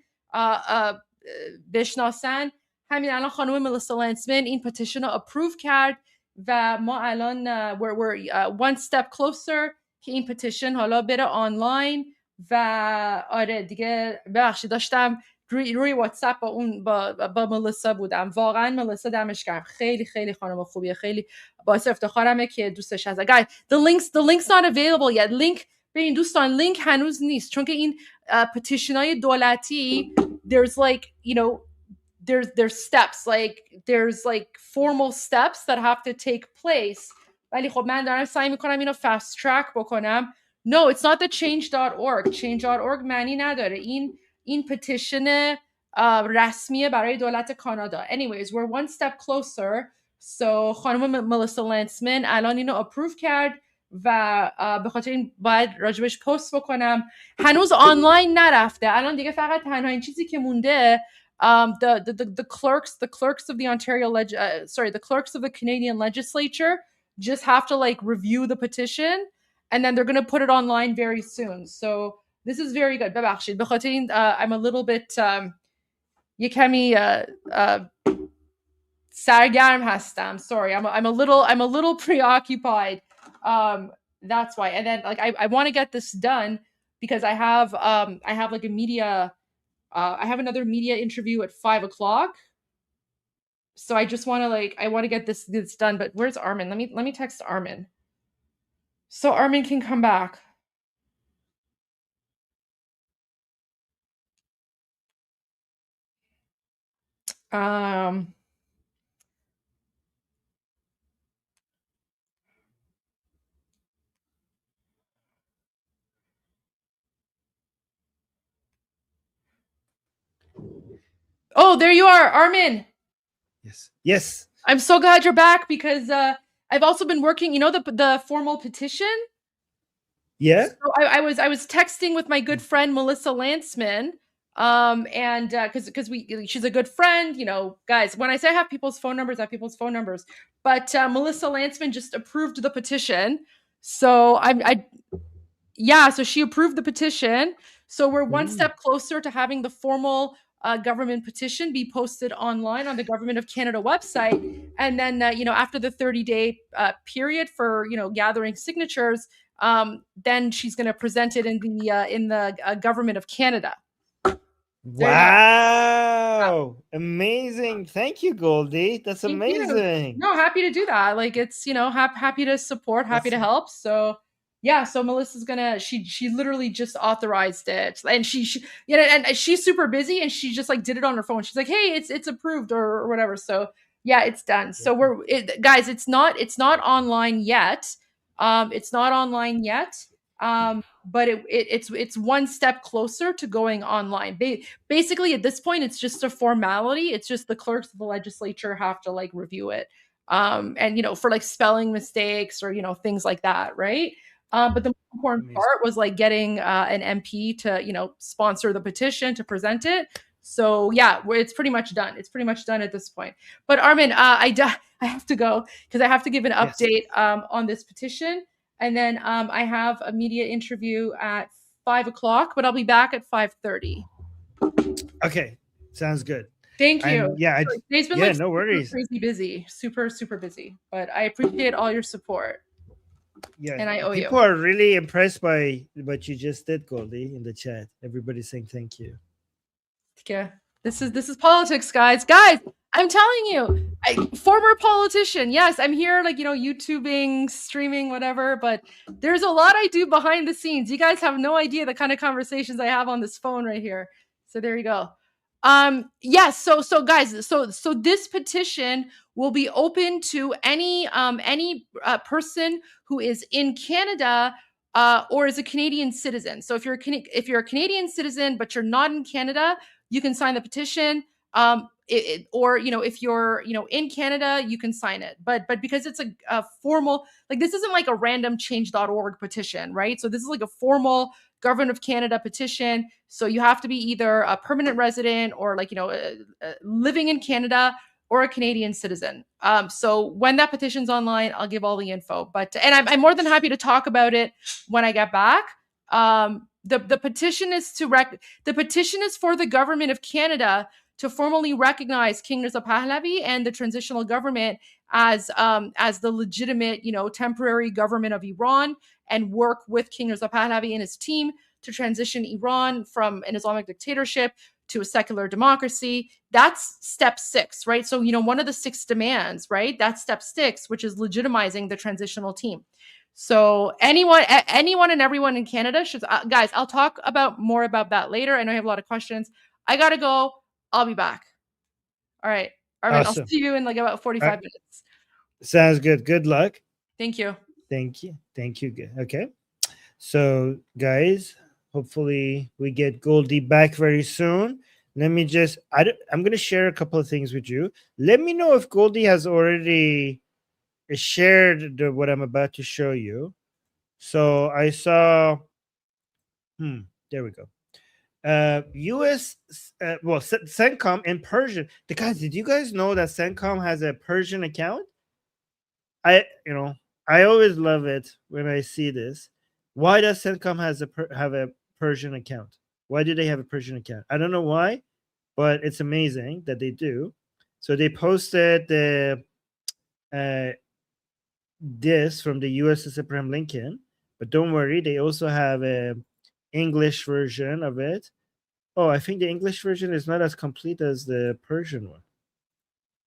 بشناسن، همین الان خانم ملیسا لنسمن این پتیشن رو اپروو کرد و ما الان we're one step closer که این پتیشن حالا بره آنلاین. و آره دیگه ببخشید داشتم روی واتساپ با اون با ملیسا بودم. واقعا ملیسا دمش گرم، خیلی خیلی خانم خوبیه، خیلی باعث افتخارمه که دوستش هست. Guys, the link's not available yet. لینک ببین دوستان، لینک هنوز نیست چون که این پتیشن های دولتی there's like you know there's steps, like there's like formal steps that have to take place. ولی خب من دارم سعی میکنم اینو fast track بکنم. No, it's not the change.org. Change.org معنی نداره. این پتیشن رسمیه برای دولت کانادا. Anyways, we're one step closer. So خانم ملیسا لنسمن الان اینو اپروو کرد و به خاطر این باید راجبش پست بکنم. هنوز آنلاین نرفته. الان دیگه فقط تنها این چیزی که مونده the clerks of the the clerks of the Canadian legislature just have to like review the petition and then they're going to put it online very soon. So this is very good. ببخشید به خاطر این I'm a little bit یه کمی سرگرم هستم. Sorry, I'm a little preoccupied. That's why. And then like I want to get this done because I have like a media I have another media interview at 5:00. So I just want to I want to get this done. But where's Armin? Let me text Armin. So Armin can come back. Oh, there you are, Armin. Yes. I'm so glad you're back because I've also been working, you know, the formal petition. Yeah. So I was texting with my good friend Melissa Lanceman, and because she's a good friend, you know, guys. When I say I have people's phone numbers, I have people's phone numbers. But Melissa Lanceman just approved the petition, so so she approved the petition. So we're one step closer to having the formal government petition be posted online on the Government of Canada website. And then, after the 30-day period for, gathering signatures, then she's going to present it in the Government of Canada. Wow. Amazing. Thank you, Goldie. That's amazing. No, happy to do that. Like it's, happy to support, happy to help. So yeah, so Melissa's gonna she literally just authorized it, and she and she's super busy, and she just like did it on her phone. She's like, hey, it's approved or whatever. So yeah, it's done. So guys, it's not online yet. It's not online yet. But it's one step closer to going online. Basically, at this point, it's just a formality. It's just the clerks of the legislature have to like review it, and for like spelling mistakes or things like that, right? But the most important part was like getting an MP to sponsor the petition to present it. So yeah, it's pretty much done. It's pretty much done at this point. But Armin, I have to go because I have to give an update on this petition. And then I have a media interview at 5:00, but I'll be back at 5:30. Okay, sounds good. Thank you. Yeah, today's been no worries. Crazy busy, super busy. But I appreciate all your support. Yeah, and I owe you. People are really impressed by what you just did, Goldie, in the chat. Everybody's saying thank you. Yeah, this is politics, guys. I'm telling you, former politician. Yes, I'm here, like, YouTubing, streaming, whatever. But there's a lot I do behind the scenes. You guys have no idea the kind of conversations I have on this phone right here. So there you go. Yes. So guys, so this petition will be open to any person who is in Canada or is a Canadian citizen. So if you're a Canadian citizen but you're not in Canada, you can sign the petition. Or if you're in Canada, you can sign it, but because it's a formal, like, this isn't like a random change.org petition, right? So this is like a formal Government of Canada petition. So you have to be either a permanent resident or living in Canada or a Canadian citizen. So when that petition's online, I'll give all the info. And I'm more than happy to talk about it when I get back. The petition is the petition is for the Government of Canada to formally recognize King Reza Pahlavi and the transitional government as the legitimate, temporary government of Iran, and work with King Reza Pahlavi and his team to transition Iran from an Islamic dictatorship to a secular democracy. That's step 6, right? So, one of the 6 demands, right? That's step 6, which is legitimizing the transitional team. So anyone and everyone in Canada should, guys, I'll talk more about that later. I know you have a lot of questions. I gotta go. I'll be back. All right, Armin, Awesome. I'll see you in like about 45 minutes. Sounds good. Good luck. Thank you. Thank you. Good. Okay. So, guys, hopefully we get Goldie back very soon. Let me just, I'm going to share a couple of things with you. Let me know if Goldie has already shared what I'm about to show you. So I saw, there we go. US, CENTCOM in Persian. Guys, did you guys know that CENTCOM has a Persian account? I always love it when I see this. Why does CENTCOM have a Persian account? Why do they have a Persian account? I don't know why, but it's amazing that they do. So they posted this from the USS Abraham Lincoln, but don't worry, they also have a English version of it. Oh, I think the English version is not as complete as the Persian one.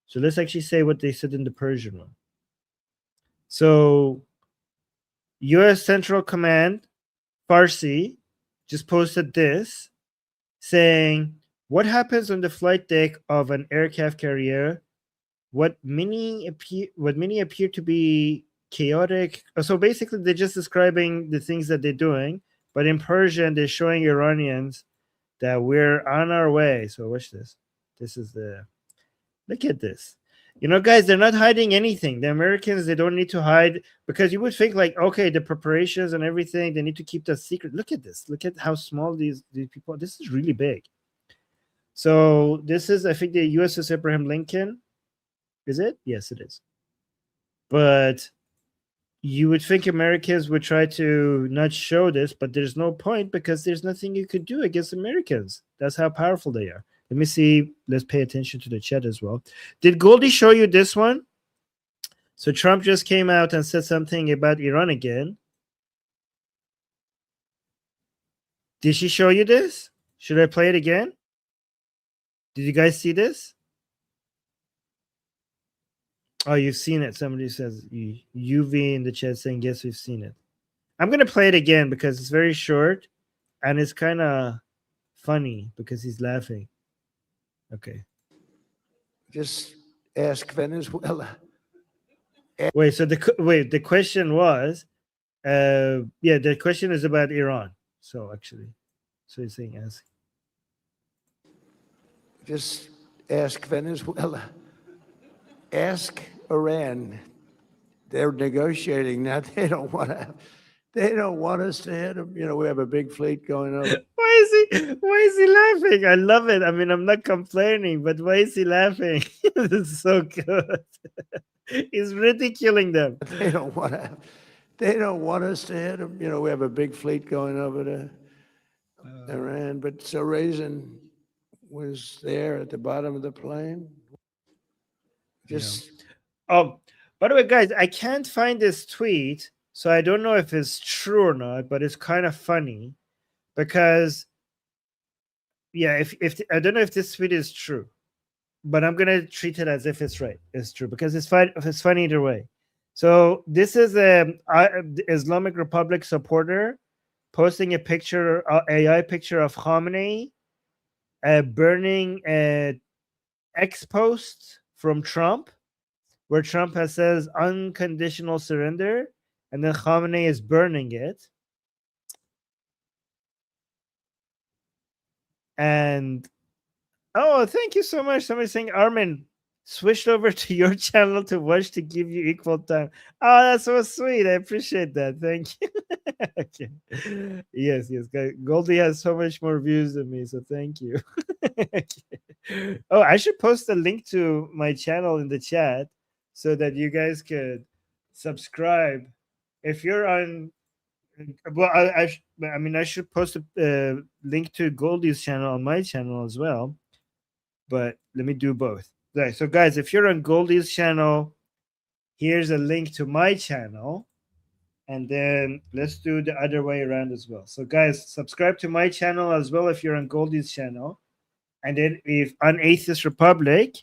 So let's actually say what they said in the Persian one. So U.S. Central Command, Farsi, just posted this saying, what happens on the flight deck of an aircraft carrier? What many appear to be chaotic. So basically, they're just describing the things that they're doing, but in Persian, they're showing Iranians that we're on our way. So watch this. This is look at this. Guys, they're not hiding anything. The Americans, they don't need to hide, because you would think like, okay, the preparations and everything, they need to keep that secret. Look at this. Look at how small these people are. This is really big. So this is, I think, the USS Abraham Lincoln. Is it? Yes, it is. But you would think Americans would try to not show this, but there's no point, because there's nothing you could do against Americans. That's how powerful they are. Let me see. Let's pay attention to the chat as well. Did Goldie show you this one? So Trump just came out and said something about Iran again. Did she show you this? Should I play it again? Did you guys see this? Oh, you've seen it. Somebody says UV in the chat saying, yes, we've seen it. I'm going to play it again because it's very short and it's kind of funny because he's laughing. Okay. Just ask Venezuela. Wait, so the question was, the question is about Iran. So he's saying ask. Just ask Venezuela. Ask Iran. They're negotiating now. They don't want us to hit them. We have a big fleet going over. Why is he laughing? I love it. I mean, I'm not complaining, but why is he laughing? This is so good. He's ridiculing them. They don't want us to hit them. We have a big fleet going over to Iran. But so Raisin was there at the bottom of the plane. Oh, by the way, guys, I can't find this tweet, so I don't know if it's true or not, but it's kind of funny because, if I don't know if this tweet is true, but I'm gonna treat it as if it's right. It's true because it's funny either way. So this is a Islamic Republic supporter posting a picture, AI picture of Khamenei burning an X post from Trump, where Trump has says unconditional surrender, and then Khamenei is burning it. And Oh, thank you so much. Somebody saying, Armin, switched over to your channel to watch to give you equal time. Oh, that's so sweet. I appreciate that. Thank you. Okay. Yes, yes. Goldie has so much more views than me, so thank you. Okay. Oh, I should post a link to my channel in the chat so that you guys could subscribe. If you're on, well, I mean, I should post a link to Goldie's channel on my channel as well. But let me do both. Right. So, guys, if you're on Goldie's channel, here's a link to my channel. And then let's do the other way around as well. So, guys, subscribe to my channel as well if you're on Goldie's channel. And then if on Atheist Republic,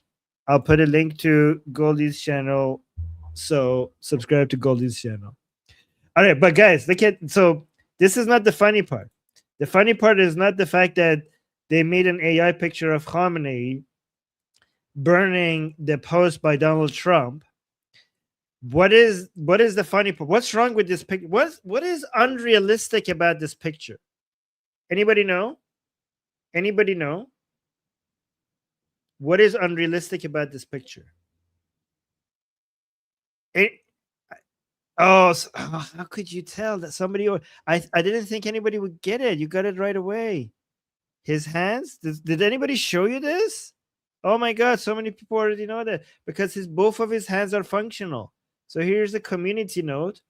I'll put a link to Goldie's channel. So, subscribe to Goldie's channel. All right. But, guys, look at, so this is not the funny part. The funny part is not the fact that they made an AI picture of Khamenei burning the post by Donald Trump. What is the funny part? What's wrong with this picture? What is unrealistic about this picture? Anybody know? Anybody know? What is unrealistic about this picture? How could you tell that somebody? I didn't think anybody would get it. You got it right away. His hands. Did anybody show you this? Oh my God! So many people already know that because both of his hands are functional. So here's the community note.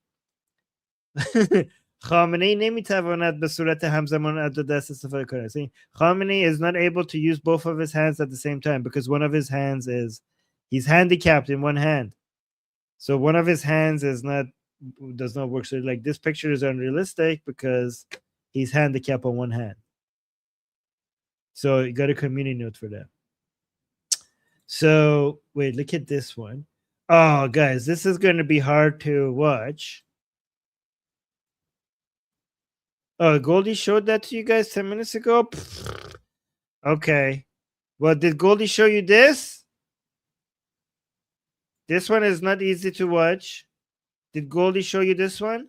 Khamenei نمیتواند به صورت همزمان از دو دست استفاده کنه. Khamenei is not able to use both of his hands at the same time because one of his hands he's handicapped in one hand. So one of his hands does not work. So like this picture is unrealistic because he's handicapped on one hand. So you got a community note for that. So wait, look at this one. Oh, guys, this is going to be hard to watch. Oh, Goldie showed that to you guys 10 minutes ago? Okay. Well, did Goldie show you this? This one is not easy to watch. Did Goldie show you this one?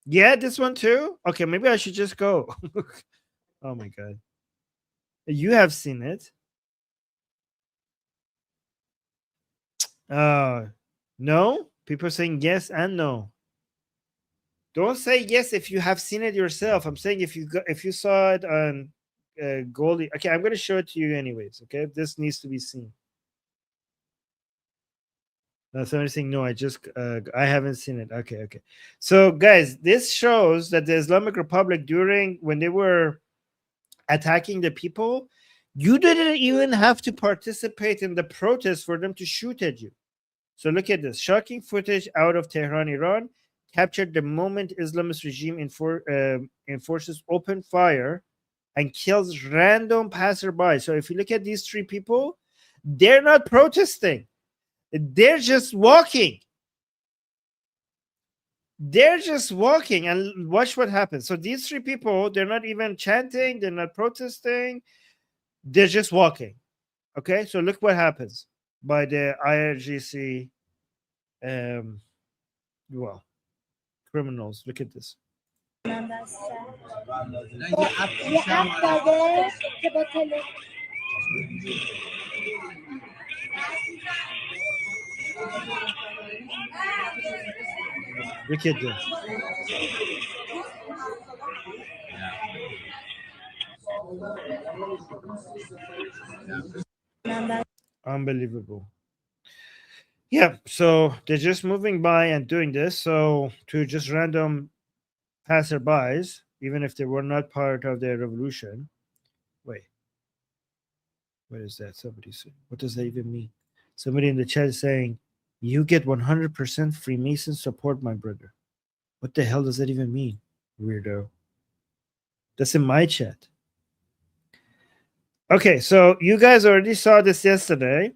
Yeah, this one too? Okay, maybe I should just go. Oh, my God. You have seen it. No? People are saying yes and no. Don't say yes if you have seen it yourself. I'm saying if you saw it on Goldie. Okay, I'm going to show it to you anyways. Okay, this needs to be seen. No, somebody's saying no. I haven't seen it. Okay. So guys, this shows that the Islamic Republic when they were attacking the people, you didn't even have to participate in the protest for them to shoot at you. So look at this. Shocking footage out of Tehran, Iran, captured the moment Islamist regime enforces open fire and kills random passerby. So if you look at these three people, they're not protesting. They're just walking. They're just walking, and watch what happens. So these three people, they're not even chanting. They're not protesting. They're just walking. Okay, so look what happens by the IRGC, criminals. Look at this. Look at this. Unbelievable. Yeah, so they're just moving by and doing this. So to just random passerbys, even if they were not part of the revolution. Wait, what is that? Somebody said, what does that even mean? Somebody in the chat is saying, you get 100% Freemason support, my brother. What the hell does that even mean, weirdo? That's in my chat. Okay, so you guys already saw this yesterday,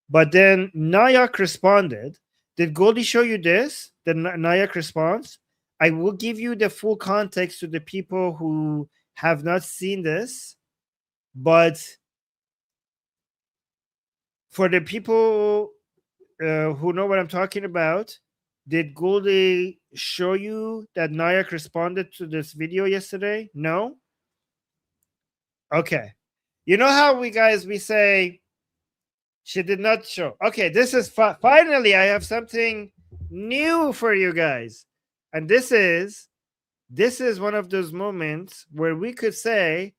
but then Nayak responded. Did Goldie show you this? The Nayak response? I will give you the full context to the people who have not seen this, but for the people who know what I'm talking about, did Goldie show you that Nayak responded to this video yesterday? No? Okay. You know how we say she did not show. Okay, this is finally I have something new for you guys. And this is one of those moments where we could say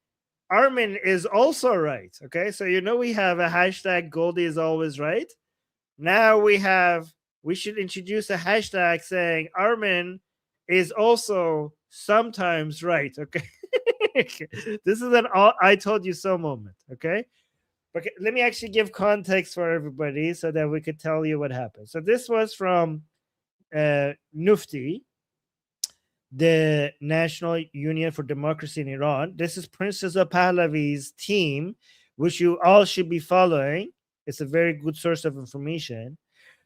Armin is also right. Okay, so we have a hashtag Goldie is always right. Now we should introduce a hashtag saying Armin is also sometimes right. Okay. This is an I told you so moment. Okay. Okay, let me actually give context for everybody so that we could tell you what happened. So this was from Nufti, the National Union for Democracy in Iran. This is Princess Pahlavi's team, which you all should be following. It's a very good source of information.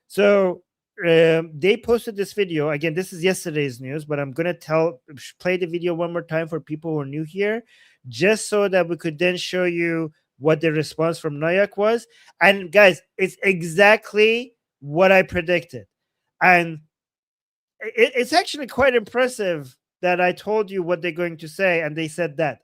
So they posted this video. Again, this is yesterday's news, but I'm going to play the video one more time for people who are new here, just so that we could then show you what the response from Nayak was. And guys, it's exactly what I predicted. And it's actually quite impressive that I told you what they're going to say, and they said that.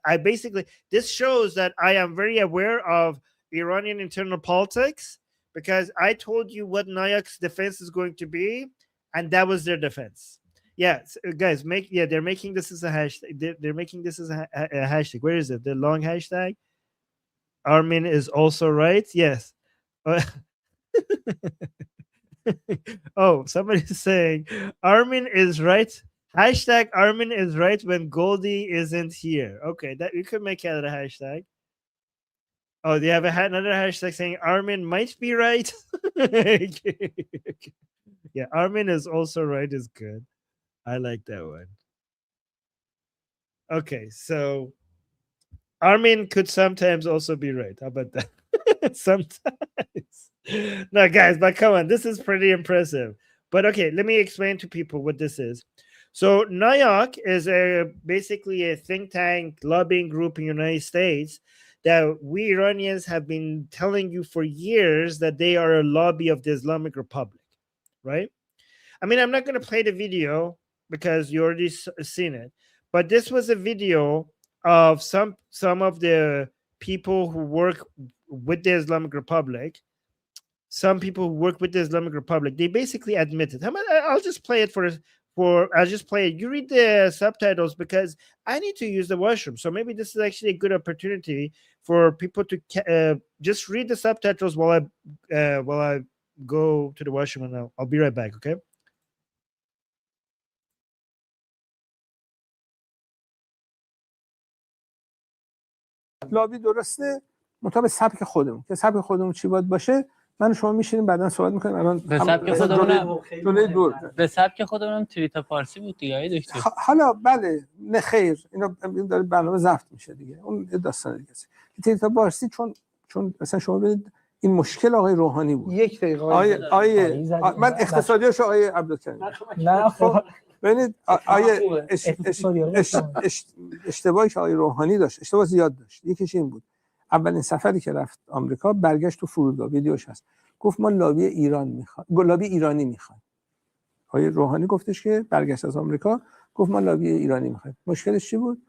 This shows that I am very aware of Iranian internal politics, because I told you what Nayak's defense is going to be, and that was their defense. Yeah, guys, they're making this as a hashtag. They're making this as a hashtag. Where is it? The long hashtag? Armin is also right. Yes. Oh, somebody's saying Armin is right. Hashtag Armin is right when Goldie isn't here. Okay, that you could make that a hashtag. Oh, they have another hashtag saying Armin might be right. Yeah, Armin is also right is good. I like that one. Okay, so Armin could sometimes also be right. How about that? Sometimes. No, guys, but come on. This is pretty impressive. But okay, let me explain to people what this is. So NIOC is basically a think tank lobbying group in the United States that we Iranians have been telling you for years that they are a lobby of the Islamic Republic, right? I mean, I'm not going to play the video because you already seen it, but this was a video of some of the people who work with the Islamic Republic. Some people who work with the Islamic Republic, they basically admitted. I'll just play it I'll just play it. You read the subtitles because I need to use the washroom. So maybe this is actually a good opportunity for people to just read the subtitles while I go to the washroom, and I'll be right back. Okay. لابی درسته مطابق سبک خودمون که سبک خودمون چی باید باشه من و شما میشینیم بعداً صحبت میکنیم الان به سبک خودمون به سبک خودمون تریتا پارسی بود دیگه دکتر حالا بله نه خیر اینا داره برنامه ضبط میشه دیگه اون داستان دیگه است تریتا پارسی چون مثلا شما ببینید این مشکل آقای روحانی بود یک دقیقه من اقتصادیاشو آقای عبدالکریم نه ببینید آیه اشتباهی که آقای روحانی داشت اشتباه زیاد داشت یکیش این بود اولین سفری که رفت آمریکا برگشت تو فرودگاه ویدیوش هست گفت ما لابی ایران میخوام لابی ایرانی میخوام آقای روحانی گفتش که برگشت از آمریکا گفت ما لابی ایرانی میخوایم مشکلش چی بود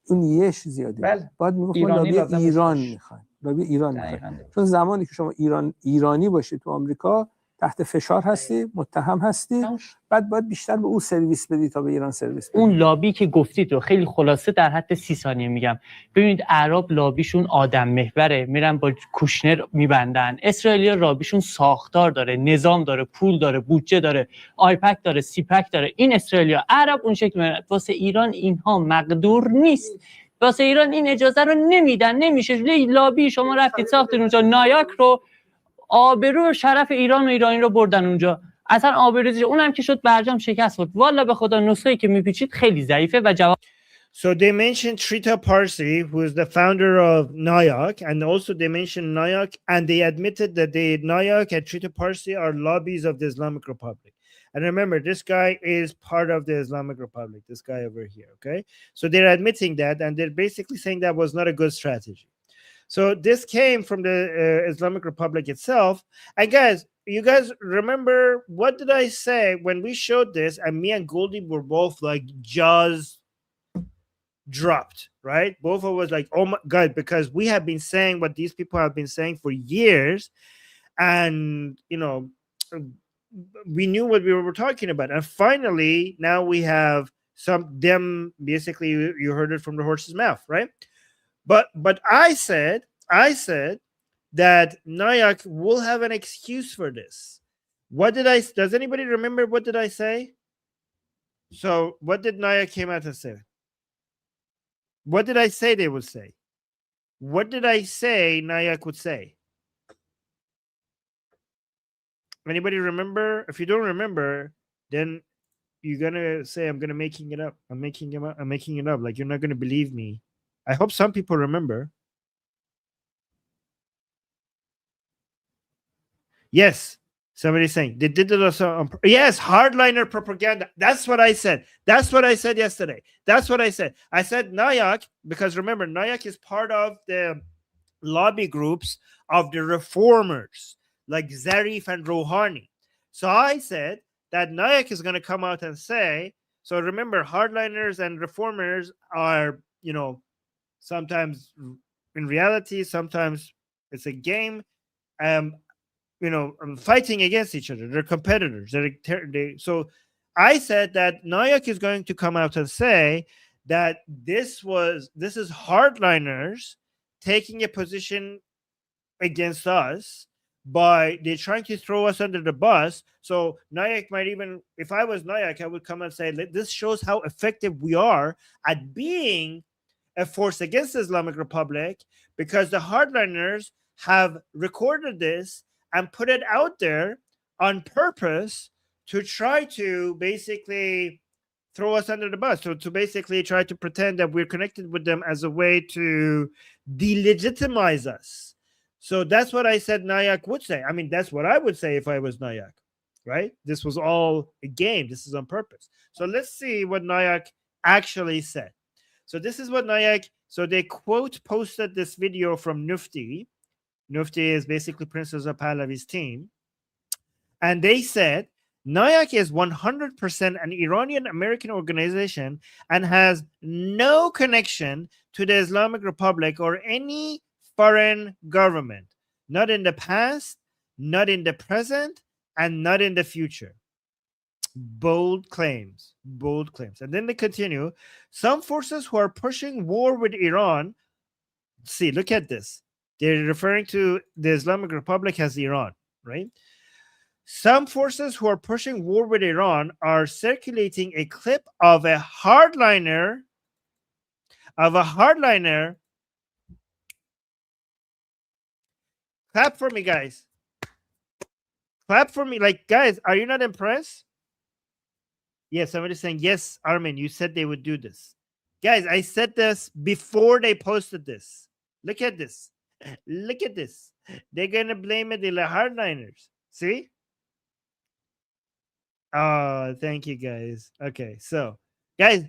اون یش زیاده بعد میگفت ما لابی ایران میخوایم لابی ایران میخوایم چون زمانی که شما ایرانی باشی تو آمریکا تحت فشار هستی متهم هستی بعد باید بیشتر به او سرویس بدی تا به ایران سرویس بدی اون لابی که گفتید رو خیلی خلاصه در حد 30 ثانیه میگم ببینید اعراب لابیشون آدم محوره میرن با کوشنر میبندن اسرائیلیا لابیشون ساختار داره نظام داره پول داره بودجه داره آیپک داره سیپک داره این اسرائیلیا عرب اون شکل میرن واسه ایران اینها مقدور نیست واسه ایران این اجازه رو نمیدن نمیشه لابی شما رفتید ساختید اونجا نایاک رو آبرو و شرف ایران و ایرانی رو بردن اونجا اصلا آبروش اونم که شد برجام شکست خورد والا به خدا نسخه‌ای که میپیچید خیلی ضعیفه و جواب So they mentioned Trita Parsi, who is the founder of NIOC, and also they mentioned NIOC, and they admitted that NIOC and Trita Parsi are lobbies of the Islamic Republic. And remember, this guy is part of the Islamic Republic, this guy over here, okay? So they're admitting that, and they're basically saying that was not a good strategy. So this came from the Islamic Republic itself. And guys, you guys remember, what did I say when we showed this? And me and Goldie were both like jaws dropped, right? Both of us like, oh my God, because we have been saying what these people have been saying for years. And, you know, we knew what we were talking about. And finally, now we have them basically, you heard it from the horse's mouth, right? But I said that Nayak will have an excuse for this. What did I, does anybody remember what did I say? So what did Nayak came out and say? What did I say they would say? What did I say Nayak would say? Anybody remember? If you don't remember, then you're gonna say I'm gonna making it up. I'm making it up. Like you're not gonna believe me. I hope some people remember. Yes, somebody's saying they did it also. Yes, hardliner propaganda. That's what I said. That's what I said yesterday. That's what I said. I said Nayak, because remember, Nayak is part of the lobby groups of the reformers like Zarif and Rouhani. So I said that Nayak is going to come out and say, so remember, hardliners and reformers are, you know, sometimes in reality, sometimes it's a game, you know, fighting against each other. They're competitors. So I said that Nayak is going to come out and say that this is hardliners taking a position against us by they're trying to throw us under the bus. So Nayak might even, if I was Nayak, I would come and say, this shows how effective we are at being a force against the Islamic Republic, because the hardliners have recorded this and put it out there on purpose to try to basically throw us under the bus. So to basically try to pretend that we're connected with them as a way to delegitimize us. So that's what I said Nayak would say. I mean, that's what I would say if I was Nayak, right? This was all a game. This is on purpose. So let's see what Nayak actually said. So this is what Nayak, so they quote posted this video from Nufti. Nufti is basically Princess of Pahlavi's team. And they said, Nayak is 100% an Iranian American organization and has no connection to the Islamic Republic or any foreign government, not in the past, not in the present, and not in the future. Bold claims, bold claims. And then they continue, some forces who are pushing war with Iran, see, look at this. They're referring to the Islamic Republic as Iran, right? Some forces who are pushing war with Iran are circulating a clip of a hardliner, Clap for me, guys. Clap for me. Like, guys, are you not impressed? Yes, somebody's saying, yes, Armin, you said they would do this. Guys, I said this before they posted this. Look at this. Look at this. They're going to blame it on the hardliners. See? Oh, thank you, guys. Okay, so, guys,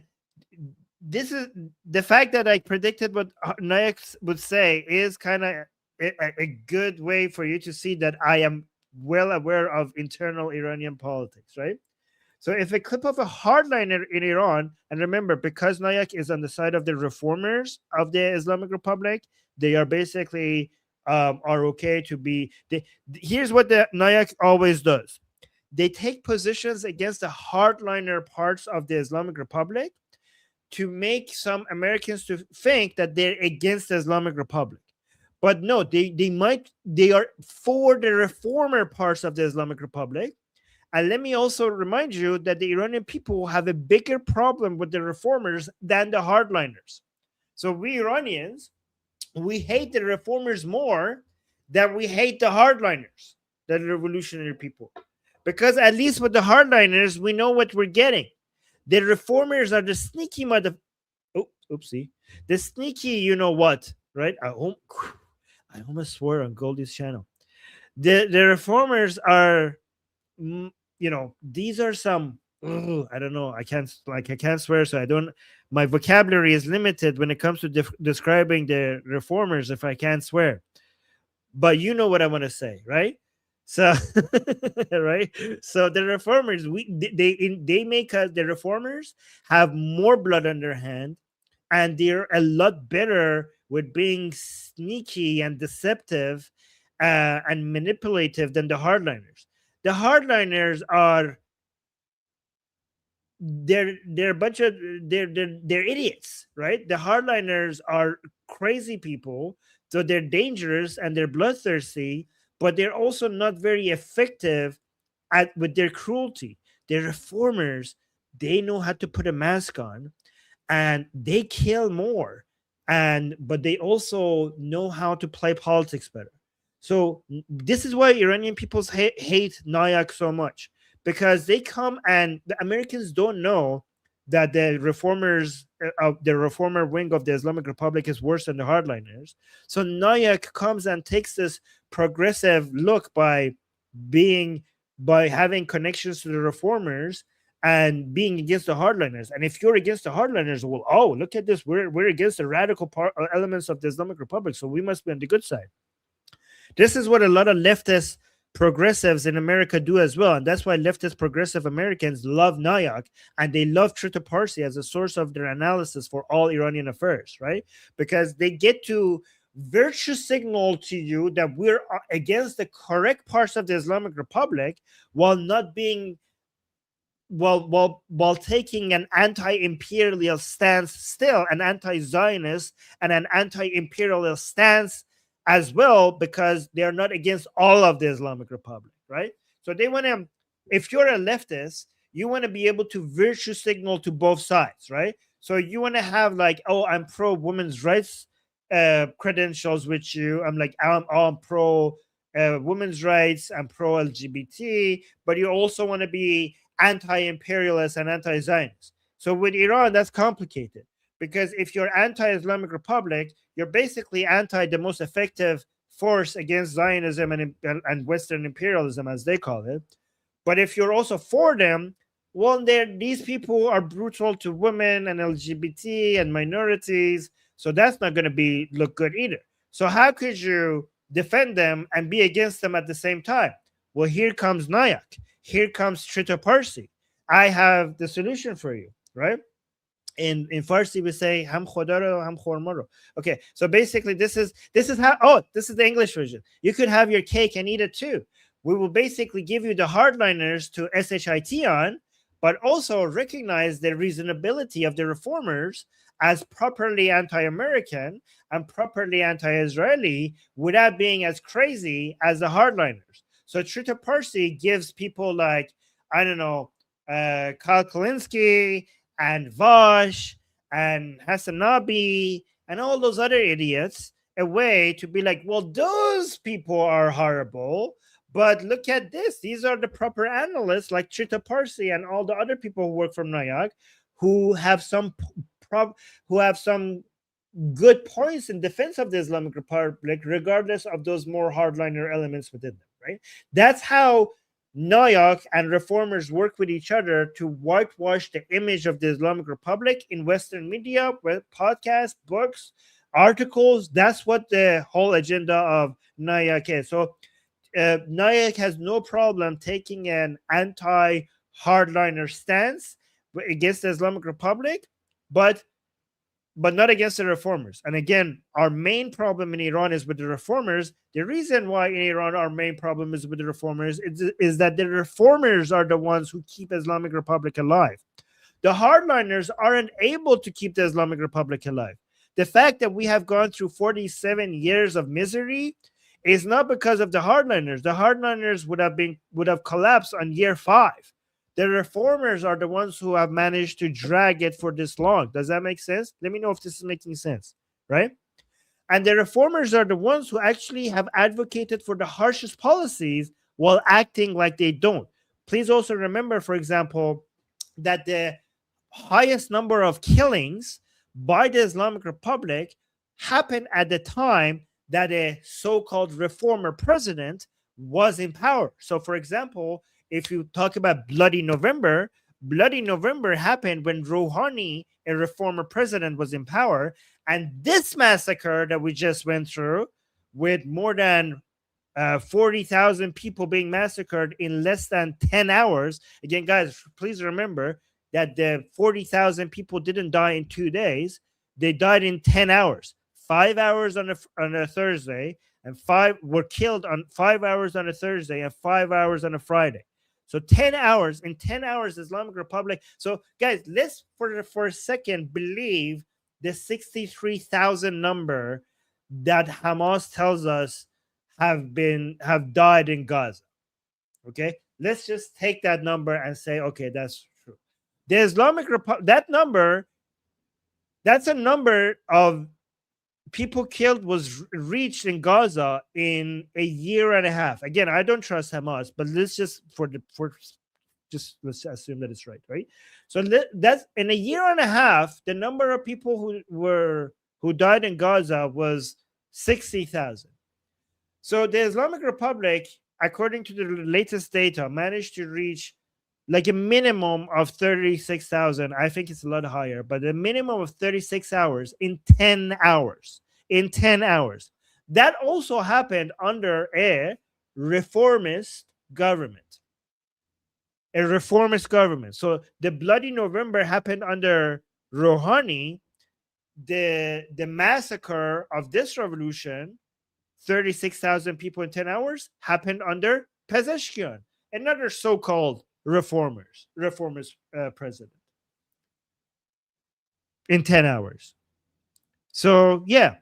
this is the fact that I predicted what Nayak would say is kind of a good way for you to see that I am well aware of internal Iranian politics, right? So if a clip of a hardliner in Iran, and remember, because Nayak is on the side of the reformers of the Islamic Republic, they are basically are okay to be. Here's what the Nayak always does. They take positions against the hardliner parts of the Islamic Republic to make some Americans to think that they're against the Islamic Republic. But no, they are for the reformer parts of the Islamic Republic. And let me also remind you that the Iranian people have a bigger problem with the reformers than the hardliners. So we Iranians, we hate the reformers more than we hate the hardliners, the revolutionary people. Because at least with the hardliners, we know what we're getting. The reformers are the sneaky oopsie. The sneaky, you know what, right? I almost swore on Goldie's channel. The reformers are, you know, these are some, I don't know. I can't swear. So I don't, my vocabulary is limited when it comes to describing the reformers if I can't swear. But you know what I want to say, right? So, right. So the reformers, they make us, the reformers have more blood on their hand and they're a lot better with being sneaky and deceptive and manipulative than the hardliners. The hardliners are they're a bunch of they're idiots, right? The hardliners are crazy people, so they're dangerous and they're bloodthirsty, but they're also not very effective at with their cruelty. The reformers, they know how to put a mask on, and they kill more, but they also know how to play politics better. So this is why Iranian people hate Nayak so much, because they come, and the Americans don't know that the reformers of the reformer wing of the Islamic Republic is worse than the hardliners. So Nayak comes and takes this progressive look by having connections to the reformers and being against the hardliners. And if you're against the hardliners, well, oh, look at this, we're against the radical elements of the Islamic Republic, so we must be on the good side. This is what a lot of leftist progressives in America do as well, and that's why leftist progressive Americans love Nayak, and they love Trita Parsi as a source of their analysis for all Iranian affairs, right? Because they get to virtue signal to you that we're against the correct parts of the Islamic Republic while not being while taking an anti-imperial stance, still an anti-Zionist and an anti-imperial stance as well, because they're not against all of the Islamic Republic, right? So they want to, if you're a leftist, you want to be able to virtue signal to both sides, right? So you want to have like, oh, I'm pro women's rights credentials with you. I'm pro women's rights, I'm pro LGBT, but you also want to be anti-imperialist and anti-Zionist. So with Iran, that's complicated, because if you're anti-Islamic Republic, you're basically anti the most effective force against Zionism and Western imperialism, as they call it. But if you're also for them, well, these people are brutal to women and LGBT and minorities, so that's not going to look good either. So how could you defend them and be against them at the same time? Well, here comes Nayak. Here comes Trita Parsi. I have the solution for you, right? In Farsi we say ham khoda ro ham khorma ro. Okay, so basically this is the English version. You could have your cake and eat it too. We will basically give you the hardliners to shit on, but also recognize the reasonability of the reformers as properly anti-American and properly anti-Israeli without being as crazy as the hardliners. So Trita Parsi gives people like, I don't know, Kyle Kalinsky and Vosh and Hassanabi and all those other idiots a way to be like, well, those people are horrible, but look at this. These are the proper analysts like Trita Parsi and all the other people who work from Nayak who have some good points in defense of the Islamic Republic, regardless of those more hardliner elements within them, right? That's how Nayak and reformers work with each other to whitewash the image of the Islamic Republic in Western media, podcasts, books, articles. That's what the whole agenda of Nayak is. So Nayak has no problem taking an anti-hardliner stance against the Islamic Republic, but not against the reformers. And again, our main problem in Iran is with the reformers. The reason why in Iran our main problem is with the reformers is that the reformers are the ones who keep Islamic Republic alive. The hardliners aren't able to keep the Islamic Republic alive. The fact that we have gone through 47 years of misery is not because of the hardliners. The hardliners would have collapsed on year 5. The reformers are the ones who have managed to drag it for this long. Does that make sense? Let me know if this is making sense, right? And the reformers are the ones who actually have advocated for the harshest policies while acting like they don't. Please also remember, for example, that the highest number of killings by the Islamic Republic happened at the time that a so-called reformer president was in power. So, for example, if you talk about Bloody November happened when Rouhani, a reformer president, was in power. And this massacre that we just went through, with more than 40,000 people being massacred in less than 10 hours. Again, guys, please remember that the 40,000 people didn't die in 2 days. they died in 10 hours. 5 hours on a Thursday, and 5 were killed on 5 hours on a Thursday and 5 hours on a Friday. So 10 hours, in 10 hours, Islamic Republic. So guys, let's for a second believe the 63,000 number that Hamas tells us have died in Gaza. Okay, let's just take that number and say, okay, that's true. The Islamic Republic, that number, that's a number of people killed was reached in Gaza in a year and a half. Again, I don't trust Hamas, but let's just let's assume that it's right? So that's in a year and a half, the number of people who died in Gaza was 60,000. So the Islamic Republic, according to the latest data, managed to reach like a minimum of 36,000. I think it's a lot higher, but a minimum of 36 hours in 10 hours. In 10 hours. That also happened under a reformist government. A reformist government. So the Bloody November happened under Rouhani. The massacre of this revolution, 36,000 people in 10 hours, happened under Pezeshkian, another so-called reformist president, in 10 hours. So yeah,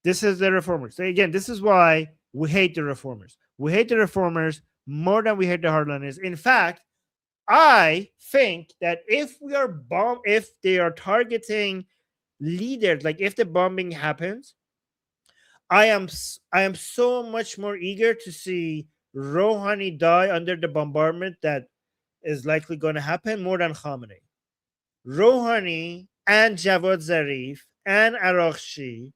this is the reformers. So again, this is why we hate the reformers. We hate the reformers more than we hate the hardliners. In fact, I think that if they are targeting leaders, like if the bombing happens, I am so much more eager to see Rouhani die under the bombardment that is likely going to happen more than Khamenei. Rouhani and Javad Zarif and Araghchi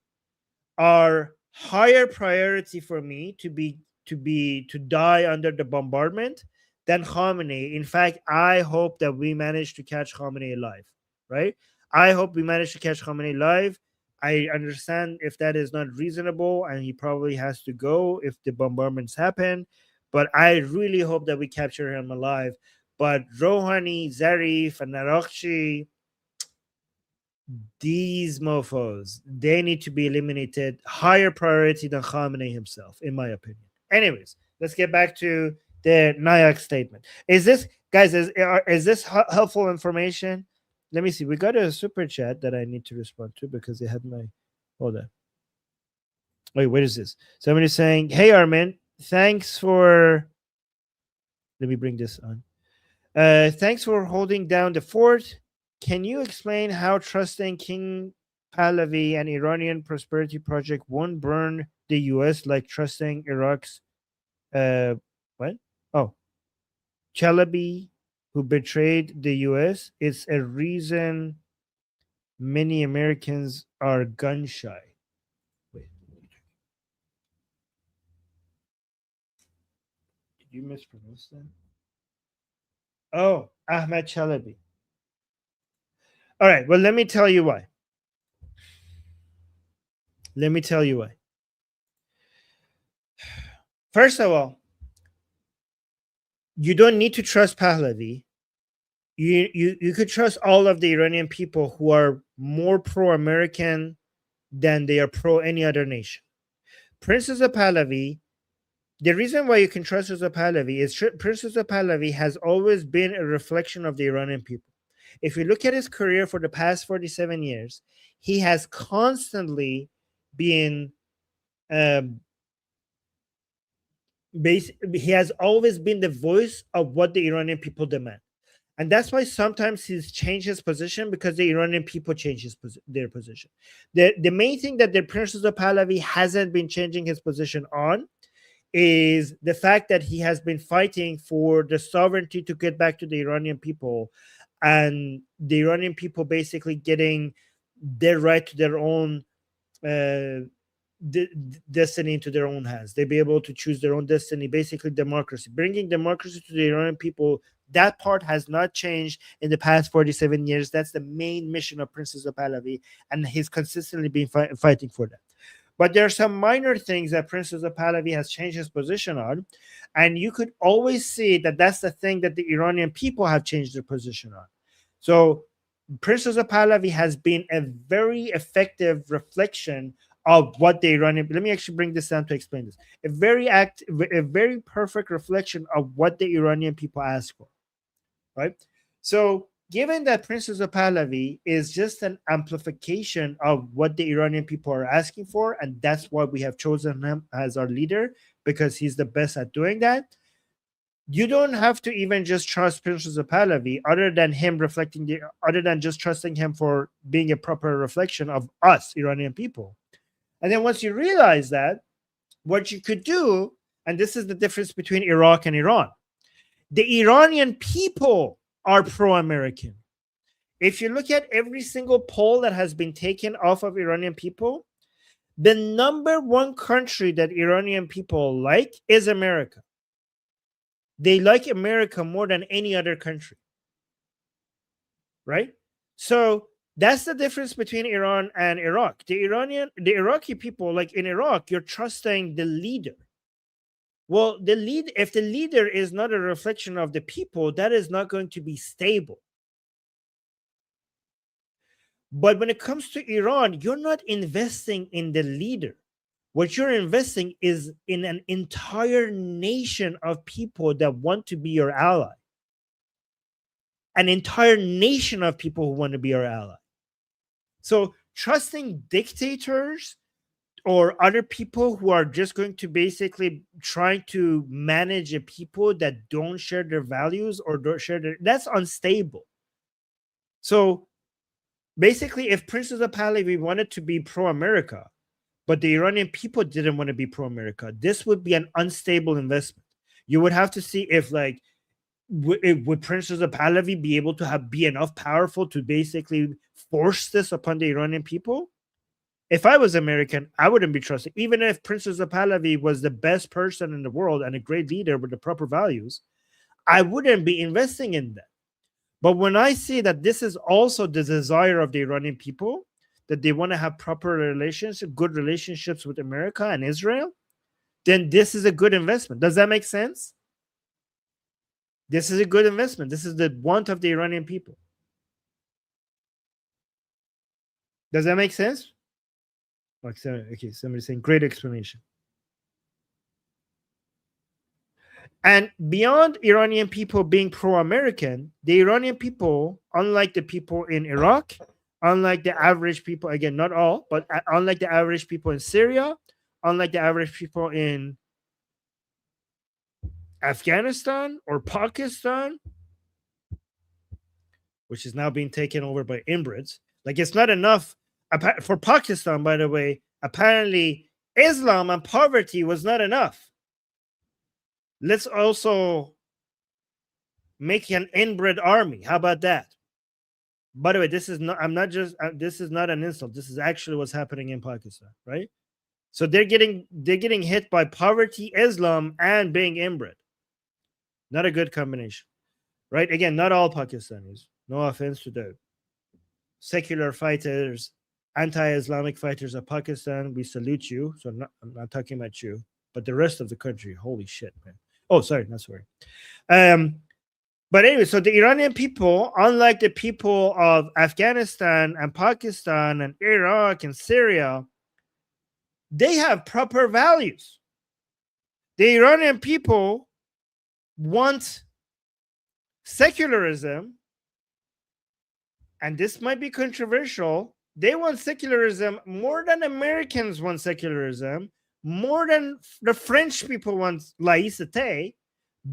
are higher priority for me to die under the bombardment than Khamenei. In fact, I hope that we manage to catch Khamenei alive, right? I hope we manage to catch Khamenei alive. I understand if that is not reasonable and he probably has to go if the bombardments happen, but I really hope that we capture him alive. But Rouhani, Zarif, and Araghchi, these mofos, they need to be eliminated. Higher priority than Khamenei himself, in my opinion. Anyways, let's get back to the Nayak statement. Is this, guys, is this helpful information? Let me see. We got a super chat that I need to respond to because they had my, hold on. Wait, what is this? Somebody's saying, hey, Armin, thanks for, let me bring this on. Thanks for holding down the fort. Can you explain how trusting King Pahlavi and Iranian Prosperity Project won't burn the U.S. like trusting Iraq's what? Oh, Chalabi, who betrayed the U.S. It's a reason many Americans are gun shy. Wait. Did you mispronounce that? Oh, Ahmed Chalabi. All right, well, let me tell you why. Let me tell you why. First of all, you don't need to trust Pahlavi. You could trust all of the Iranian people who are more pro-American than they are pro any other nation. Princess of Pahlavi, the reason why you can trust Reza Pahlavi is Princess of Pahlavi has always been a reflection of the Iranian people. If you look at his career for the past 47 years, he has constantly been he has always been the voice of what the Iranian people demand. And that's why sometimes he's changed his position, because the Iranian people change their position. The main thing that the Princess of Pahlavi hasn't been changing his position on is the fact that he has been fighting for the sovereignty to get back to the Iranian people, and the Iranian people basically getting their right to their own destiny into their own hands. They be able to choose their own destiny, basically democracy, bringing democracy to the Iranian people. That part has not changed in the past 47 years. That's the main mission of Princess of Pahlavi, and he's consistently been fighting for that. But there are some minor things that Princess of Pahlavi has changed his position on, and you could always see that that's the thing that the Iranian people have changed their position on. So Princess of Pahlavi has been a very effective reflection of what the Iranian. Let me actually bring this down to explain this. A very perfect reflection of what the Iranian people ask for, right? So, given that Princess of Pahlavi is just an amplification of what the Iranian people are asking for, and that's why we have chosen him as our leader, because he's the best at doing that. You don't have to even just trust Princess of Pahlavi, other than just trusting him for being a proper reflection of us, Iranian people. And then once you realize that, what you could do, and this is the difference between Iraq and Iran, the Iranian people are pro-American. If you look at every single poll that has been taken off of Iranian people, the number one country that Iranian people like is America. They like America more than any other country, right? So that's the difference between Iran and Iraq. The Iraqi people, like in Iraq, you're trusting the leader. Well, if the leader is not a reflection of the people, that is not going to be stable. But when it comes to Iran, you're not investing in the leader. What you're investing is in an entire nation of people that want to be your ally. An entire nation of people who want to be your ally. So trusting dictators or other people who are just going to basically try to manage a people that don't share their values or don't share that's unstable. So basically, if Princess of Pahlavi wanted to be pro-America, but the Iranian people didn't want to be pro-America, this would be an unstable investment. You would have to see if, like, would Princess of Pahlavi be able to be enough powerful to basically force this upon the Iranian people? If I was American, I wouldn't be trusting. Even if Princess of Pahlavi was the best person in the world and a great leader with the proper values, I wouldn't be investing in that. But when I see that this is also the desire of the Iranian people, that they want to have proper relations, good relationships with America and Israel, then this is a good investment. Does that make sense? This is a good investment. This is the want of the Iranian people. Does that make sense? Okay, somebody's saying great explanation. And beyond Iranian people being pro-American, the Iranian people, unlike the people in Iraq, unlike the average people, again, not all, but unlike the average people in Syria, unlike the average people in Afghanistan or Pakistan, which is now being taken over by inbreds. Like, it's not enough for Pakistan, by the way. Apparently, Islam and poverty was not enough. Let's also make an inbred army. How about that? By the way, this is not. This is not an insult. This is actually what's happening in Pakistan, right? So they're getting hit by poverty, Islam, and being inbred. Not a good combination, right? Again, not all Pakistanis. No offense to the secular fighters, anti-Islamic fighters of Pakistan. We salute you. So I'm not talking about you, but the rest of the country. Holy shit, man. Oh, sorry, not sorry. But anyway, so the Iranian people, unlike the people of Afghanistan and Pakistan and Iraq and Syria, they have proper values. The Iranian people want secularism, and this might be controversial. They want secularism more than Americans want secularism, more than the French people want laïcité,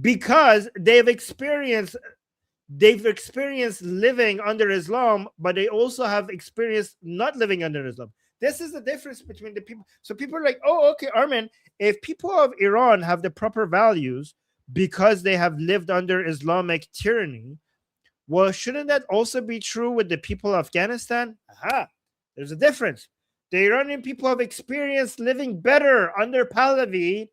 because they've experienced living under Islam, but they also have experienced not living under Islam. This is the difference between the people. So people are like, oh, okay, Armin, if people of Iran have the proper values because they have lived under Islamic tyranny, well, shouldn't that also be true with the people of Afghanistan? Aha, there's a difference. The Iranian people have experienced living better under Pahlavi,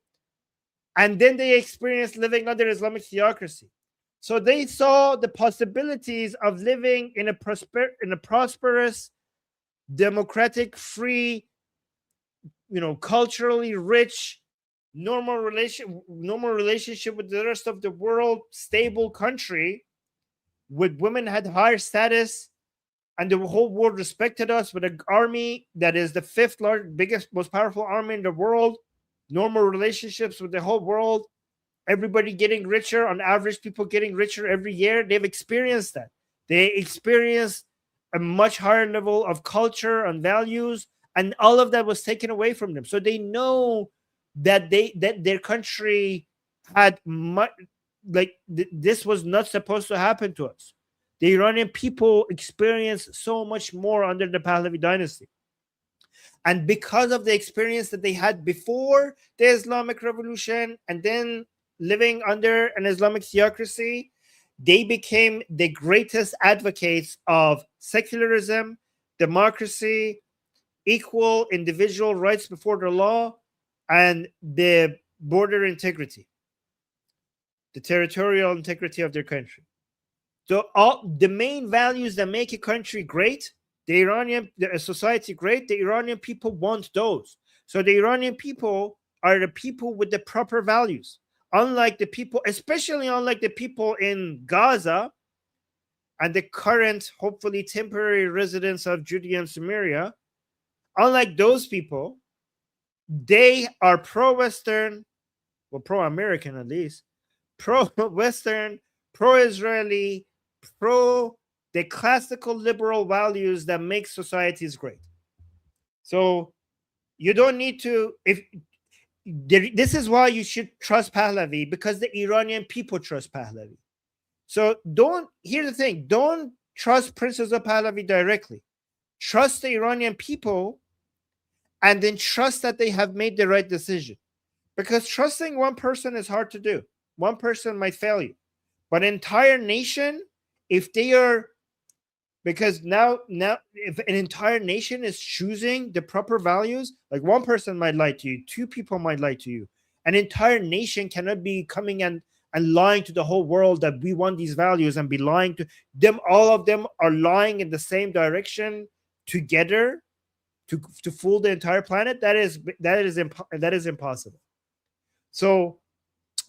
and then they experienced living under Islamic theocracy. So they saw the possibilities of living in a prosperous, democratic, free, culturally rich, normal relationship with the rest of the world, stable country, with women had higher status, and the whole world respected us with an army that is the fifth biggest, most powerful army in the world, normal relationships with the whole world, everybody getting richer, on average, people getting richer every year. They've experienced that. They experienced a much higher level of culture and values, and all of that was taken away from them. So they know that their country had much, this was not supposed to happen to us. The Iranian people experienced so much more under the Pahlavi dynasty. And because of the experience that they had before the Islamic Revolution and then living under an Islamic theocracy, they became the greatest advocates of secularism, democracy, equal individual rights before the law, and the border integrity, the territorial integrity of their country. So all the main values that make a country great, a society great, the Iranian people want those. So the Iranian people are the people with the proper values. Unlike the people, especially unlike the people in Gaza and the current, hopefully temporary residents of Judea and Samaria, unlike those people, they are pro-Western, well, pro-American at least, pro-Western, pro-Israeli, pro the classical liberal values that make societies great. So you don't need to, this is why you should trust Pahlavi, because the Iranian people trust Pahlavi. So here's the thing, don't trust Princess of Pahlavi directly. Trust the Iranian people, and then trust that they have made the right decision. Because trusting one person is hard to do. One person might fail you. But an entire nation, if they are, because now if an entire nation is choosing the proper values, like one person might lie to you, two people might lie to you. An entire nation cannot be coming and lying to the whole world that we want these values and be lying to them. All of them are lying in the same direction together to fool the entire planet. That is impossible. So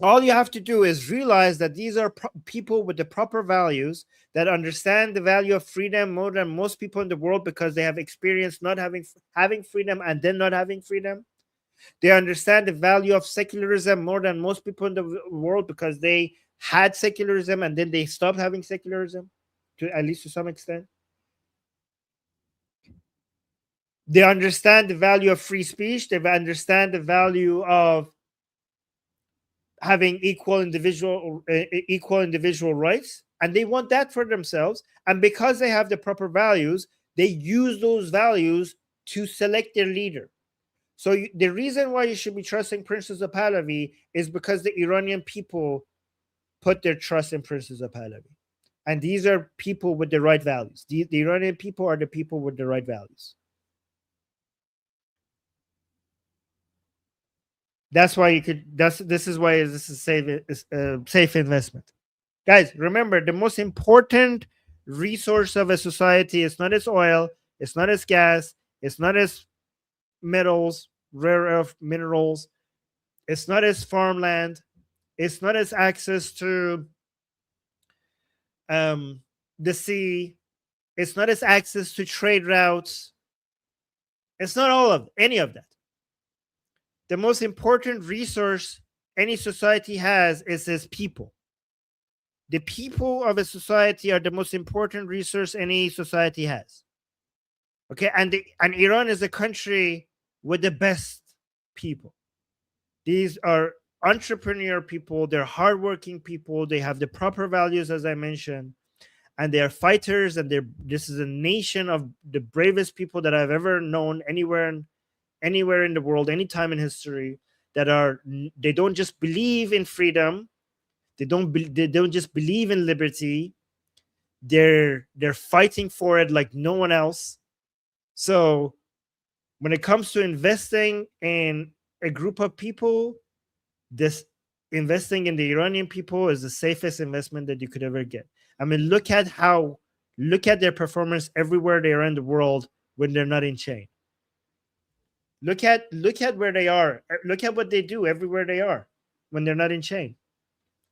all you have to do is realize that these are people with the proper values that understand the value of freedom more than most people in the world, because they have experienced not having freedom and then not having freedom. They understand the value of secularism more than most people in the world, because they had secularism and then they stopped having secularism, at least to some extent. They understand the value of free speech. They understand the value of having equal individual rights, and they want that for themselves. And because they have the proper values, they use those values to select their leader. So the reason why you should be trusting Princess of Pahlavi is because the Iranian people put their trust in Princess of Pahlavi, and these are people with the right values. The Iranian people are the people with the right values. That's why this is why this is safe investment. Guys, remember, the most important resource of a society is not its oil, it's not its gas, it's not its metals, rare earth minerals, it's not its farmland, it's not its access to the sea, it's not its access to trade routes, it's not any of that. The most important resource any society has is its people. The people of a society are the most important resource any society has. Okay, and Iran is a country with the best people. These are entrepreneur people, they're hardworking people, they have the proper values, as I mentioned, and they are fighters, and this is a nation of the bravest people that I've ever known anywhere in the world, any time in history. They don't just believe in freedom, they don't just believe in liberty, they're fighting for it like no one else. So when it comes to investing in a group of people, investing in the Iranian people is the safest investment that you could ever get. I mean, look at their performance everywhere they are in the world when they're not in chain. Look at where they are. Look at what they do everywhere they are when they're not in chain.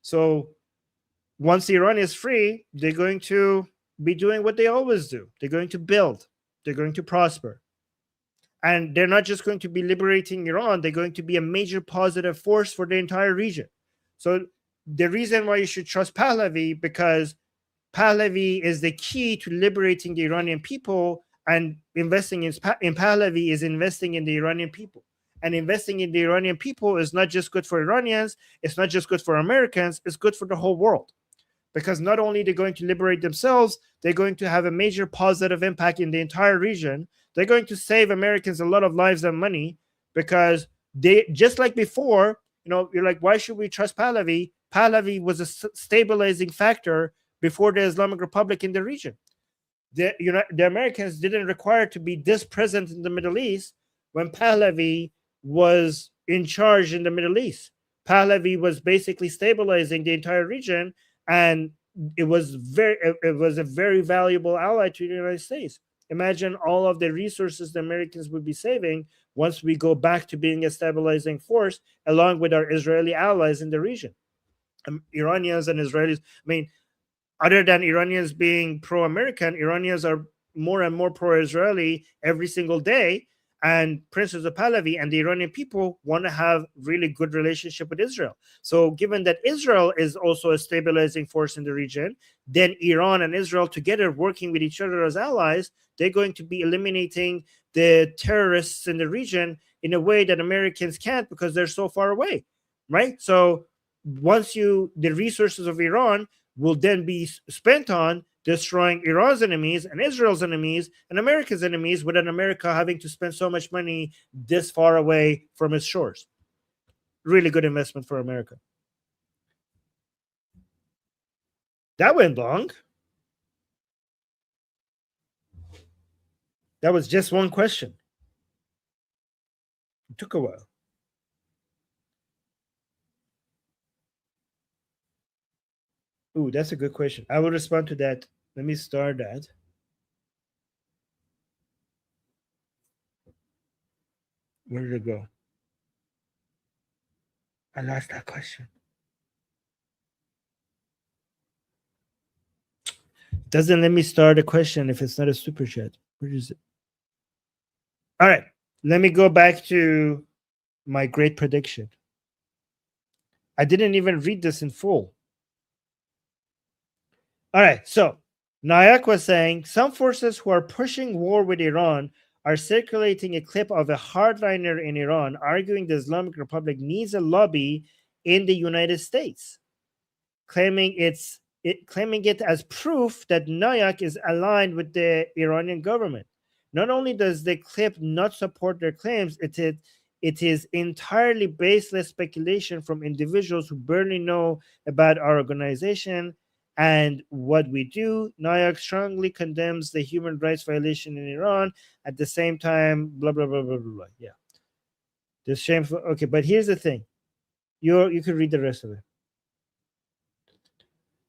So once Iran is free, they're going to be doing what they always do. They're going to build. They're going to prosper. And they're not just going to be liberating Iran, they're going to be a major positive force for the entire region. So the reason why you should trust Pahlavi, because Pahlavi is the key to liberating the Iranian people, and investing in Pahlavi is investing in the Iranian people. And investing in the Iranian people is not just good for Iranians, it's not just good for Americans, it's good for the whole world. Because not only are they going to liberate themselves, they're going to have a major positive impact in the entire region. They're going to save Americans a lot of lives and money, because they, just like before, you're like, why should we trust Pahlavi? Pahlavi was a stabilizing factor before the Islamic Republic in the region. The Americans didn't require to be this present in the Middle East when Pahlavi was in charge in the Middle East. Pahlavi was basically stabilizing the entire region, and it was a very valuable ally to the United States. Imagine all of the resources the Americans would be saving once we go back to being a stabilizing force along with our Israeli allies in the region. Iranians and Israelis, other than Iranians being pro-American, Iranians are more and more pro-Israeli every single day. And Princess of Pahlavi and the Iranian people want to have really good relationship with Israel. So given that Israel is also a stabilizing force in the region, then Iran and Israel together working with each other as allies, they're going to be eliminating the terrorists in the region in a way that Americans can't, because they're so far away, right? So once the resources of Iran will then be spent on destroying Iran's enemies and Israel's enemies and America's enemies, without America having to spend so much money this far away from its shores. Really good investment for America. That went long. That was just one question. It took a while. Ooh, that's a good question. I will respond to that. Let me start that. Where did it go? I lost that question. Doesn't let me start a question if it's not a super chat. Where is it? All right. Let me go back to my great prediction. I didn't even read this in full. All right, so Nayak was saying some forces who are pushing war with Iran are circulating a clip of a hardliner in Iran arguing the Islamic Republic needs a lobby in the United States, claiming it as proof that Nayak is aligned with the Iranian government. Not only does the clip not support their claims, it is entirely baseless speculation from individuals who barely know about our organization and what we do. Nayak strongly condemns the human rights violation in Iran. At the same time, blah, blah, blah, blah, blah, blah. Yeah. This shameful. Okay, but here's the thing. You can read the rest of it.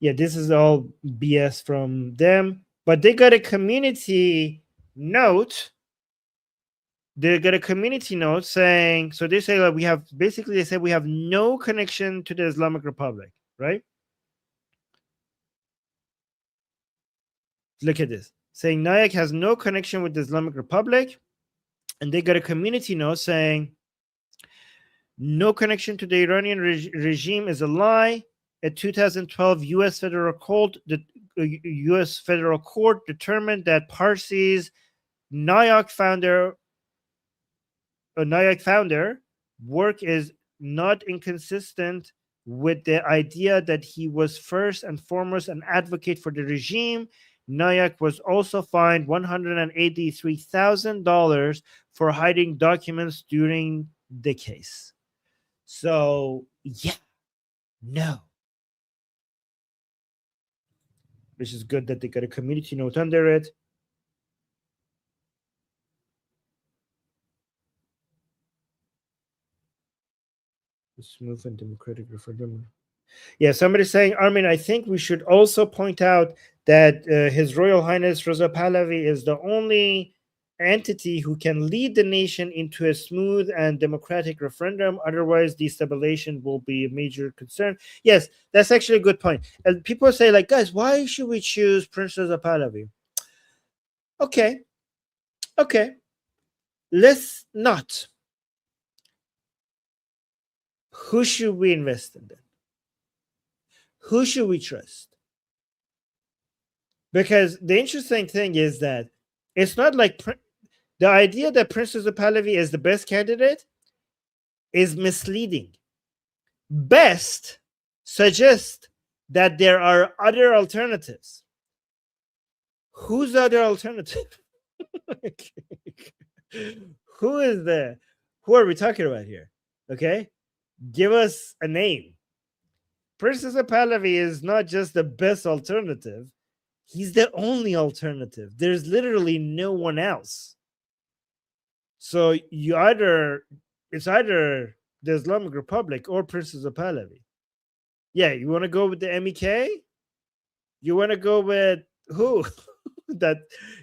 Yeah, this is all BS from them. But they got a community note. They got a community note saying, so they say that we have no connection to the Islamic Republic, right? Look at this, saying Nayak has no connection with the Islamic Republic. And they got a community note saying no connection to the Iranian regime is a lie. A 2012 U.S. federal court determined that Parsi's Nayak founder work is not inconsistent with the idea that he was first and foremost an advocate for the regime. Nayak was also fined $183,000 for hiding documents during the case. So, yeah, no. Which is good that they got a community note under it. Smooth and democratic referendum. Yeah, somebody's saying, Armin, I think we should also point out that His Royal Highness Reza Pahlavi is the only entity who can lead the nation into a smooth and democratic referendum. Otherwise, destabilization will be a major concern. Yes, that's actually a good point. And people say, like, guys, why should we choose Princess of Pahlavi? Okay. Let's not. Who should we invest in then? Who should we trust? Because the interesting thing is that it's not like the idea that Princess of Pahlavi is the best candidate is misleading. Best suggests that there are other alternatives. Who's the other alternative? Who is the? Who are we talking about here? Okay, give us a name. Princess of Pahlavi is not just the best alternative. He's the only alternative. There's literally no one else. So it's either the Islamic Republic or Princess of Pahlavi. Yeah, you want to go with the MEK? You want to go with who? That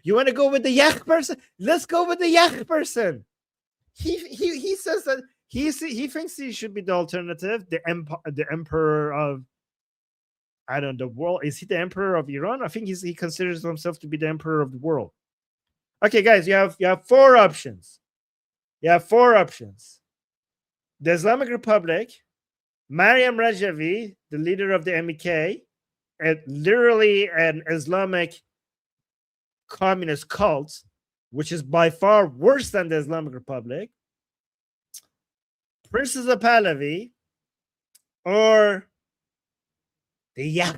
you want to go with the Yak person? Let's go with the Yak person. He says that he thinks he should be the alternative, the emperor of, I don't know, the world. Is he the emperor of Iran? I think he considers himself to be the emperor of the world. Okay, guys, you have 4 options. You have 4 options. The Islamic Republic, Mariam Rajavi, the leader of the MEK, literally an Islamic communist cult, which is by far worse than the Islamic Republic, Princess of Pahlavi, or the Yak.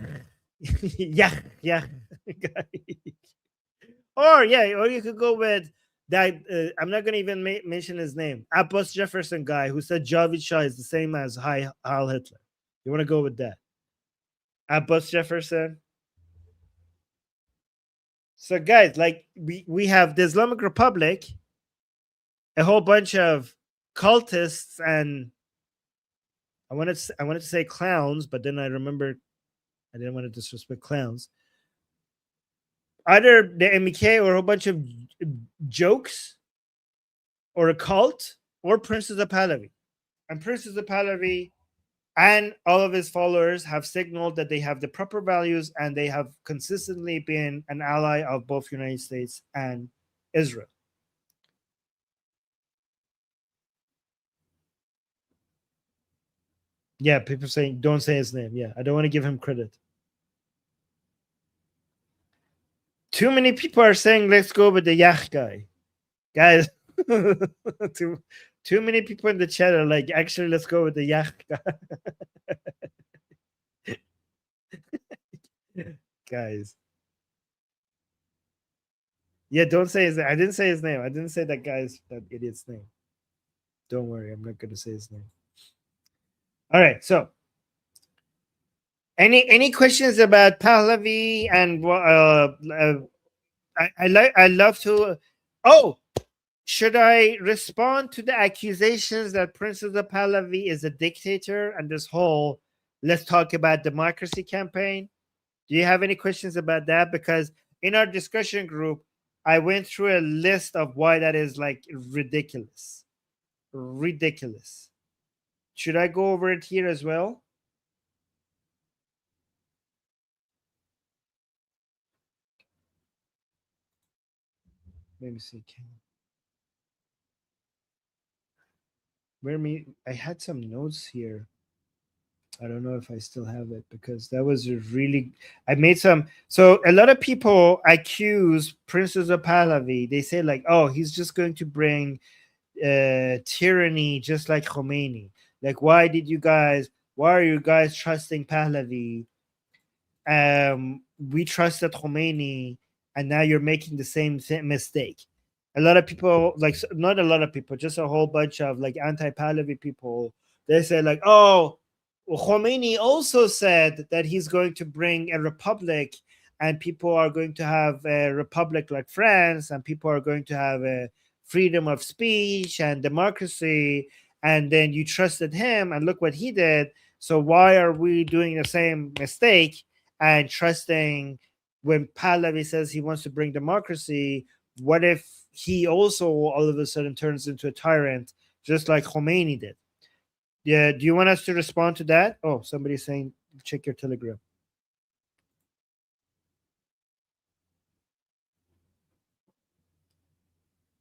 Or you could go with that. I'm not going to even mention his name. Abbas Jefferson guy who said Javid Shah is the same as Heil Hitler. You want to go with that? Abbas Jefferson. So guys, like we have the Islamic Republic, a whole bunch of cultists, and I wanted to say clowns, but then I remembered I didn't want to disrespect clowns. Either the MEK or a whole bunch of jokes, or a cult, or Princess of Pahlavi. And Princess of Pahlavi and all of his followers have signaled that they have the proper values, and they have consistently been an ally of both United States and Israel. Yeah, people saying don't say his name. Yeah, I don't want to give him credit. Too many people are saying let's go with the Yak guy. Guys, too many people in the chat are like, actually, let's go with the Yak guy. Guys. Yeah, don't say his name. I didn't say his name. I didn't say that idiot's name. Don't worry, I'm not going to say his name. All right, so any questions about Pahlavi and I love to. Oh, should I respond to the accusations that Princess of Pahlavi is a dictator and this whole let's talk about democracy campaign? Do you have any questions about that? Because in our discussion group, I went through a list of why that is like ridiculous. Ridiculous. Should I go over it here as well? Let me see. I had some notes here. I don't know if I still have it because that was I made some. So a lot of people accuse Princess of Pahlavi. They say like, oh, he's just going to bring tyranny just like Khomeini. Like, why are you guys trusting Pahlavi? We trusted Khomeini, and now you're making the same mistake. A lot of people, like not a lot of people, just a whole bunch of like anti-Pahlavi people, they say like, oh, Khomeini also said that he's going to bring a republic, and people are going to have a republic like France, and people are going to have a freedom of speech and democracy, and then you trusted him, and look what he did. So why are we doing the same mistake and trusting when Pahlavi says he wants to bring democracy? What if he also all of a sudden turns into a tyrant, just like Khomeini did. Yeah, do you want us to respond to that? Oh, somebody's saying check your Telegram.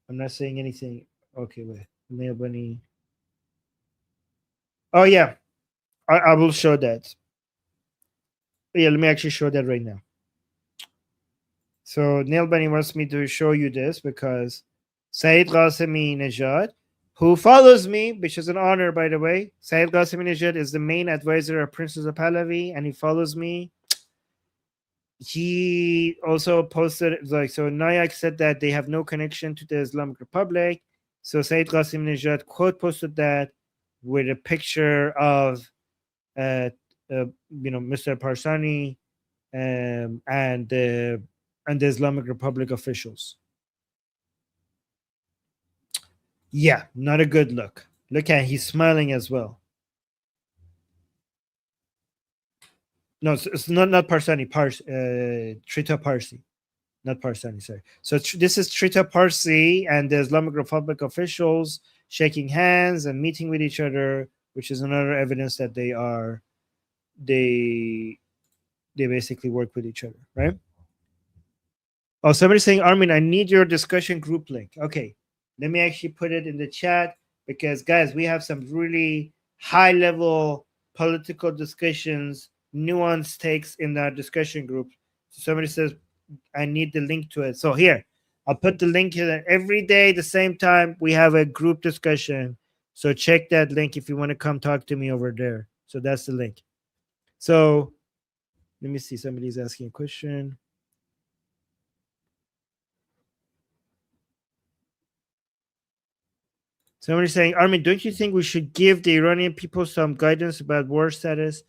I'm not saying anything. Okay, wait. Mail Bunny. Oh yeah, I will show that. Yeah, let me actually show that right now. So Nail Bunny wants me to show you this because Saeed Qasemi Nejad, who follows me, which is an honor, by the way. Saeed Qasemi Nejad is the main advisor of Princess of Pahlavi, and he follows me. He also posted, like, so Nayak said that they have no connection to the Islamic Republic. So Saeed Qasemi Nejad quote posted that with a picture of, Mr. Parsani and the Islamic Republic officials. Yeah, not a good look. Look at, he's smiling as well. No, it's not Parsani, Trita Parsi, not Parsani. Sorry. So this is Trita Parsi and the Islamic Republic officials shaking hands and meeting with each other, which is another evidence that they basically work with each other, right? Oh, somebody's saying, Armin, I need your discussion group link. Okay, let me actually put it in the chat because, guys, we have some really high-level political discussions, nuanced takes in our discussion group. So somebody says, I need the link to it. So here, I'll put the link here. Every day, the same time, we have a group discussion. So check that link if you want to come talk to me over there. So that's the link. So let me see. Somebody's asking a question. Somebody's saying, Armin, don't you think we should give the Iranian people some guidance about war status?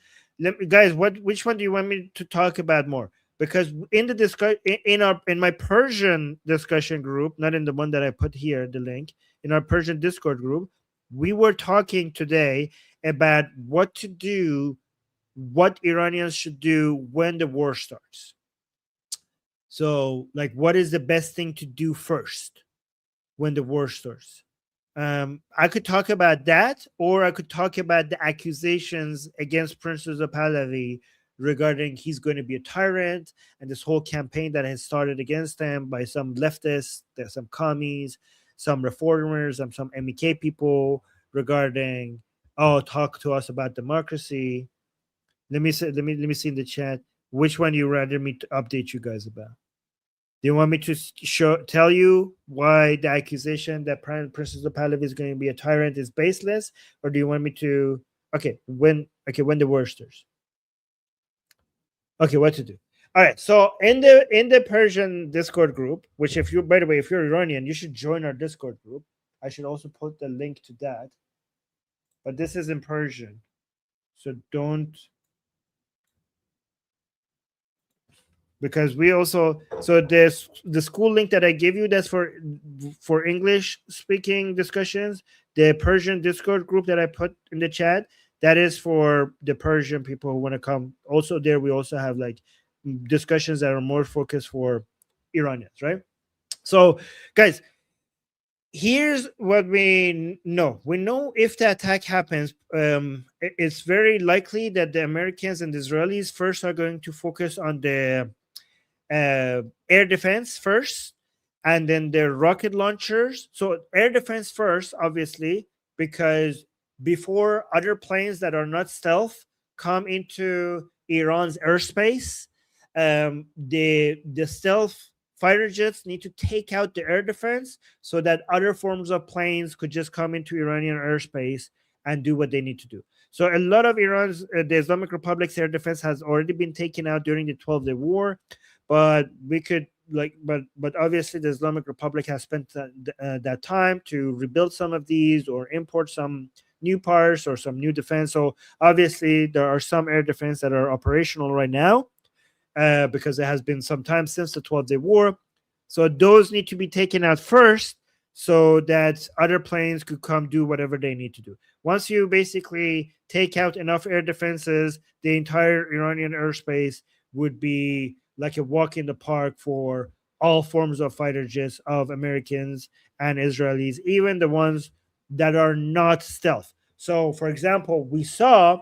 Guys, which one do you want me to talk about more? Because in the discussion, in my Persian discussion group, not in the one that I put here, the link, in our Persian Discord group, we were talking today about what to do, what Iranians should do when the war starts. So, like, what is the best thing to do first when the war starts? I could talk about that, or I could talk about the accusations against Princess of Pahlavi regarding he's going to be a tyrant and this whole campaign that has started against him by some leftists, there's some commies, some reformers, and some MEK people regarding, oh, talk to us about democracy. Let me see in the chat which one you rather me to update you guys about. Do you want me to tell you why the accusation that Princess of Pahlavi is going to be a tyrant is baseless, or do you want me to? When the war starts. Okay, what to do? All right. So in the Persian Discord group, which if by the way, if you're Iranian, you should join our Discord group. I should also put the link to that. But this is in Persian, so don't. Because we also, so there's the school link that I give you, that's for English speaking discussions. The Persian Discord group that I put in the chat, that is for the Persian people who want to come. Also there, we also have like discussions that are more focused for Iranians, right? So guys, here's what we know. We know if the attack happens, it's very likely that the Americans and the Israelis first are going to focus on the air defense first, and then their rocket launchers. So air defense first, obviously, because before other planes that are not stealth come into Iran's airspace, the stealth fighter jets need to take out the air defense so that other forms of planes could just come into Iranian airspace and do what they need to do. So a lot of Iran's, the Islamic Republic's air defense has already been taken out during the 12-day war. But we could but obviously the Islamic Republic has spent that time to rebuild some of these or import some new parts or some new defense. So obviously there are some air defense that are operational right now because it has been some time since the 12-day war. So those need to be taken out first so that other planes could come do whatever they need to do. Once you basically take out enough air defenses, the entire Iranian airspace would be like a walk in the park for all forms of fighter jets of Americans and Israelis, even the ones that are not stealth. So, for example, we saw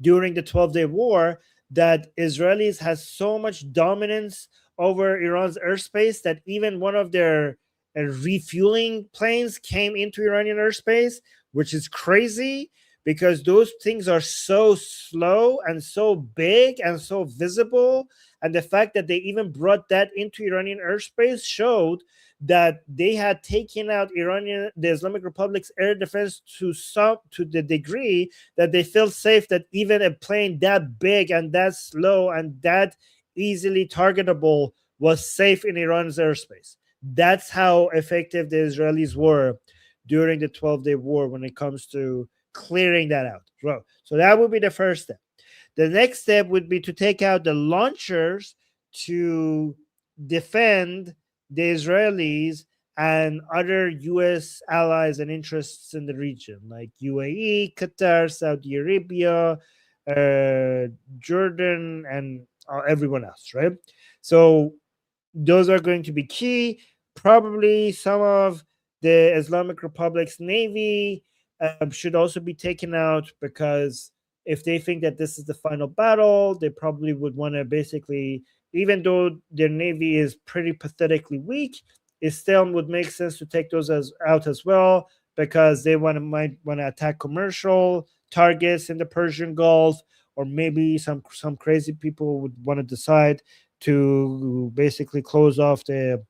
during the 12-day war that Israelis has so much dominance over Iran's airspace that even one of their refueling planes came into Iranian airspace, which is crazy because those things are so slow and so big and so visible. And the fact that they even brought that into Iranian airspace showed that they had taken out the Islamic Republic's air defense to the degree that they felt safe that even a plane that big and that slow and that easily targetable was safe in Iran's airspace. That's how effective the Israelis were during the 12-day war when it comes to clearing that out. So that would be the first step. The next step would be to take out the launchers to defend the Israelis and other U.S. allies and interests in the region, like UAE, Qatar, Saudi Arabia, Jordan, and everyone else, right? So those are going to be key. Probably some of the Islamic Republic's Navy should also be taken out, because if they think that this is the final battle, they probably would want to basically, even though their Navy is pretty pathetically weak, it still would make sense to take those out as well, because they might want to attack commercial targets in the Persian Gulf, or maybe some crazy people would want to decide to basically close off the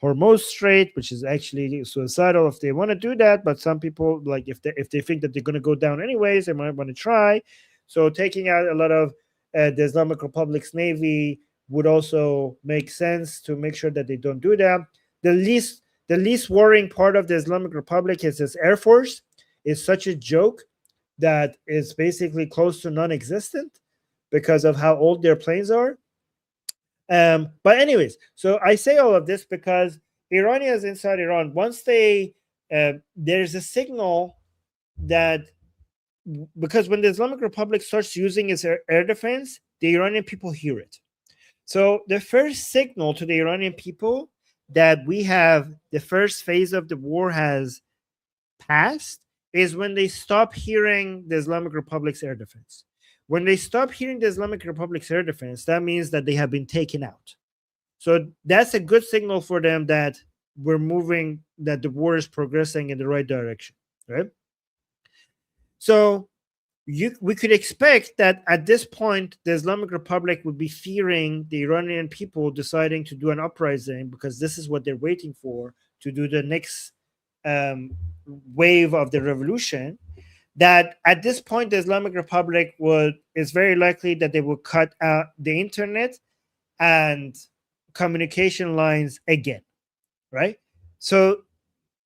Hormuz Strait, which is actually suicidal if they want to do that. But some people, like if they think that they're going to go down anyways, they might want to try. So taking out a lot of the Islamic Republic's Navy would also make sense to make sure that they don't do that. The least worrying part of the Islamic Republic is its Air Force. It's such a joke that is basically close to non-existent because of how old their planes are. But anyways, so I say all of this because Iranians inside Iran, once there's a signal that, because when the Islamic Republic starts using its air defense, the Iranian people hear it. So the first signal to the Iranian people that we have the first phase of the war has passed is when they stop hearing the Islamic Republic's air defense. When they stop hearing the Islamic Republic's air defense, that means that they have been taken out. So that's a good signal for them that we're moving, that the war is progressing in the right direction, right? So we could expect that at this point, the Islamic Republic would be fearing the Iranian people deciding to do an uprising, because this is what they're waiting for, to do the next wave of the revolution. That at this point, the Islamic Republic is very likely that they will cut out the internet and communication lines again, right? So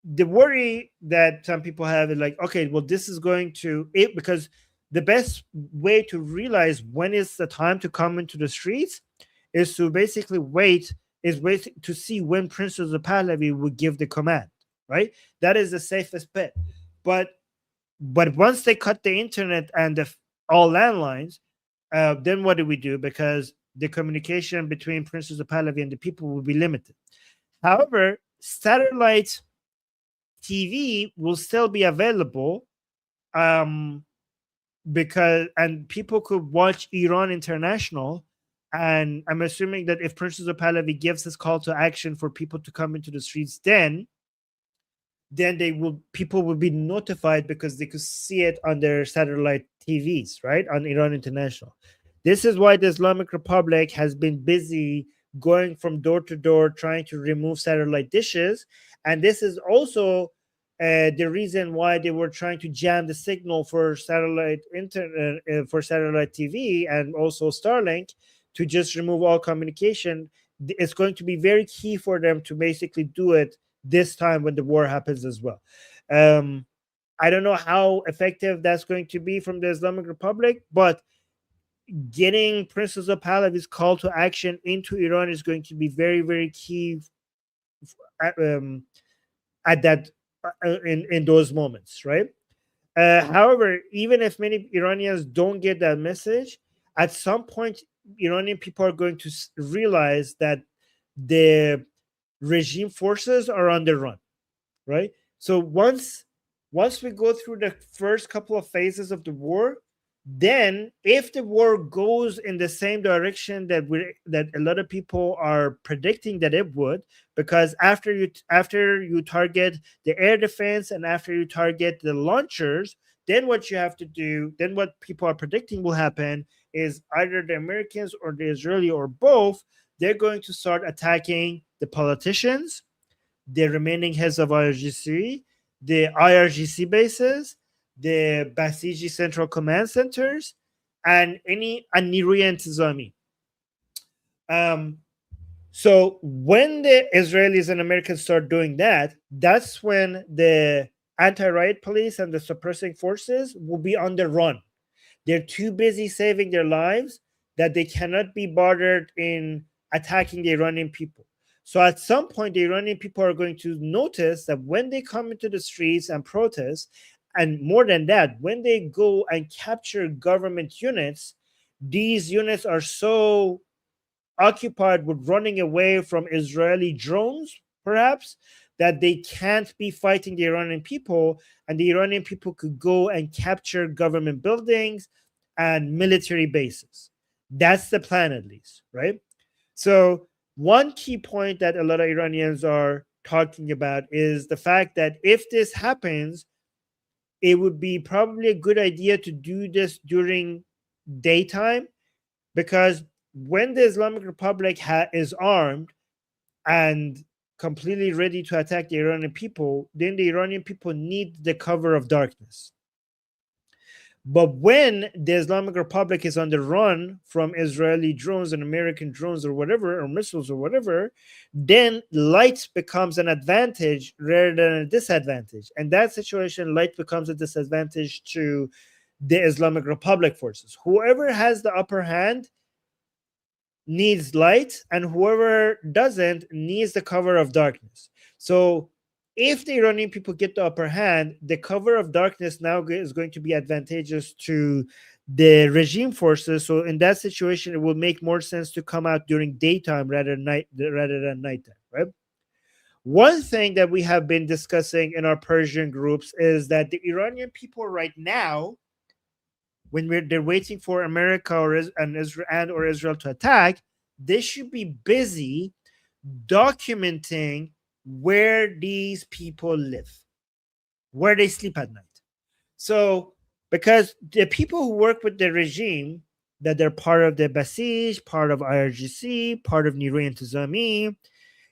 the worry that some people have is like, okay, well, this is going to, because the best way to realize when is the time to come into the streets is to basically wait to see when Prince Reza Pahlavi would give the command, right? That is the safest bet. But once they cut the internet and all landlines, then what do we do? Because the communication between Prince Reza Pahlavi and the people will be limited. However, satellite TV will still be available, because people could watch Iran International. And I'm assuming that if Prince Reza Pahlavi gives his call to action for people to come into the streets, then people will be notified because they could see it on their satellite TVs, right? On Iran International. This is why the Islamic Republic has been busy going from door to door trying to remove satellite dishes. And this is also the reason why they were trying to jam the signal for satellite internet, for satellite TV, and also Starlink, to just remove all communication. It's going to be very key for them to basically do it this time when the war happens as well. I don't know how effective that's going to be from the Islamic Republic, but getting Prince Reza Pahlavi's call to action into Iran is going to be very, very key at that in those moments, right? However, even if many Iranians don't get that message, at some point Iranian people are going to realize that the regime forces are on the run, right? So once we go through the first couple of phases of the war, then if the war goes in the same direction that a lot of people are predicting that it would, because after you target the air defense and after you target the launchers, then what you have to do, then what people are predicting will happen is either the Americans or the Israeli or both, they're going to start attacking the politicians, the remaining heads of IRGC, the IRGC bases, the Basiji Central Command Centers, and Nirui Intizami. So when the Israelis and Americans start doing that, that's when the anti-riot police and the suppressing forces will be on the run. They're too busy saving their lives that they cannot be bothered in attacking the Iranian people. So at some point, the Iranian people are going to notice that when they come into the streets and protest, and more than that, when they go and capture government units, these units are so occupied with running away from Israeli drones, perhaps, that they can't be fighting the Iranian people, and the Iranian people could go and capture government buildings and military bases. That's the plan, at least, right? So one key point that a lot of Iranians are talking about is the fact that if this happens, it would be probably a good idea to do this during daytime, because when the Islamic Republic is armed and completely ready to attack the Iranian people, then the Iranian people need the cover of darkness. But when the Islamic Republic is on the run from Israeli drones and American drones or whatever, or missiles or whatever, then light becomes an advantage rather than a disadvantage. And that situation, light becomes a disadvantage to the Islamic Republic forces. Whoever has the upper hand needs light, and whoever doesn't needs the cover of darkness. So if the Iranian people get the upper hand, the cover of darkness now is going to be advantageous to the regime forces. So in that situation, it will make more sense to come out during daytime rather than nighttime, right? One thing that we have been discussing in our Persian groups is that the Iranian people right now, when they're waiting for America or Israel to attack, they should be busy documenting where these people live, where they sleep at night. So, because the people who work with the regime, that they're part of the Basij, part of IRGC, part of Nirui Intizami,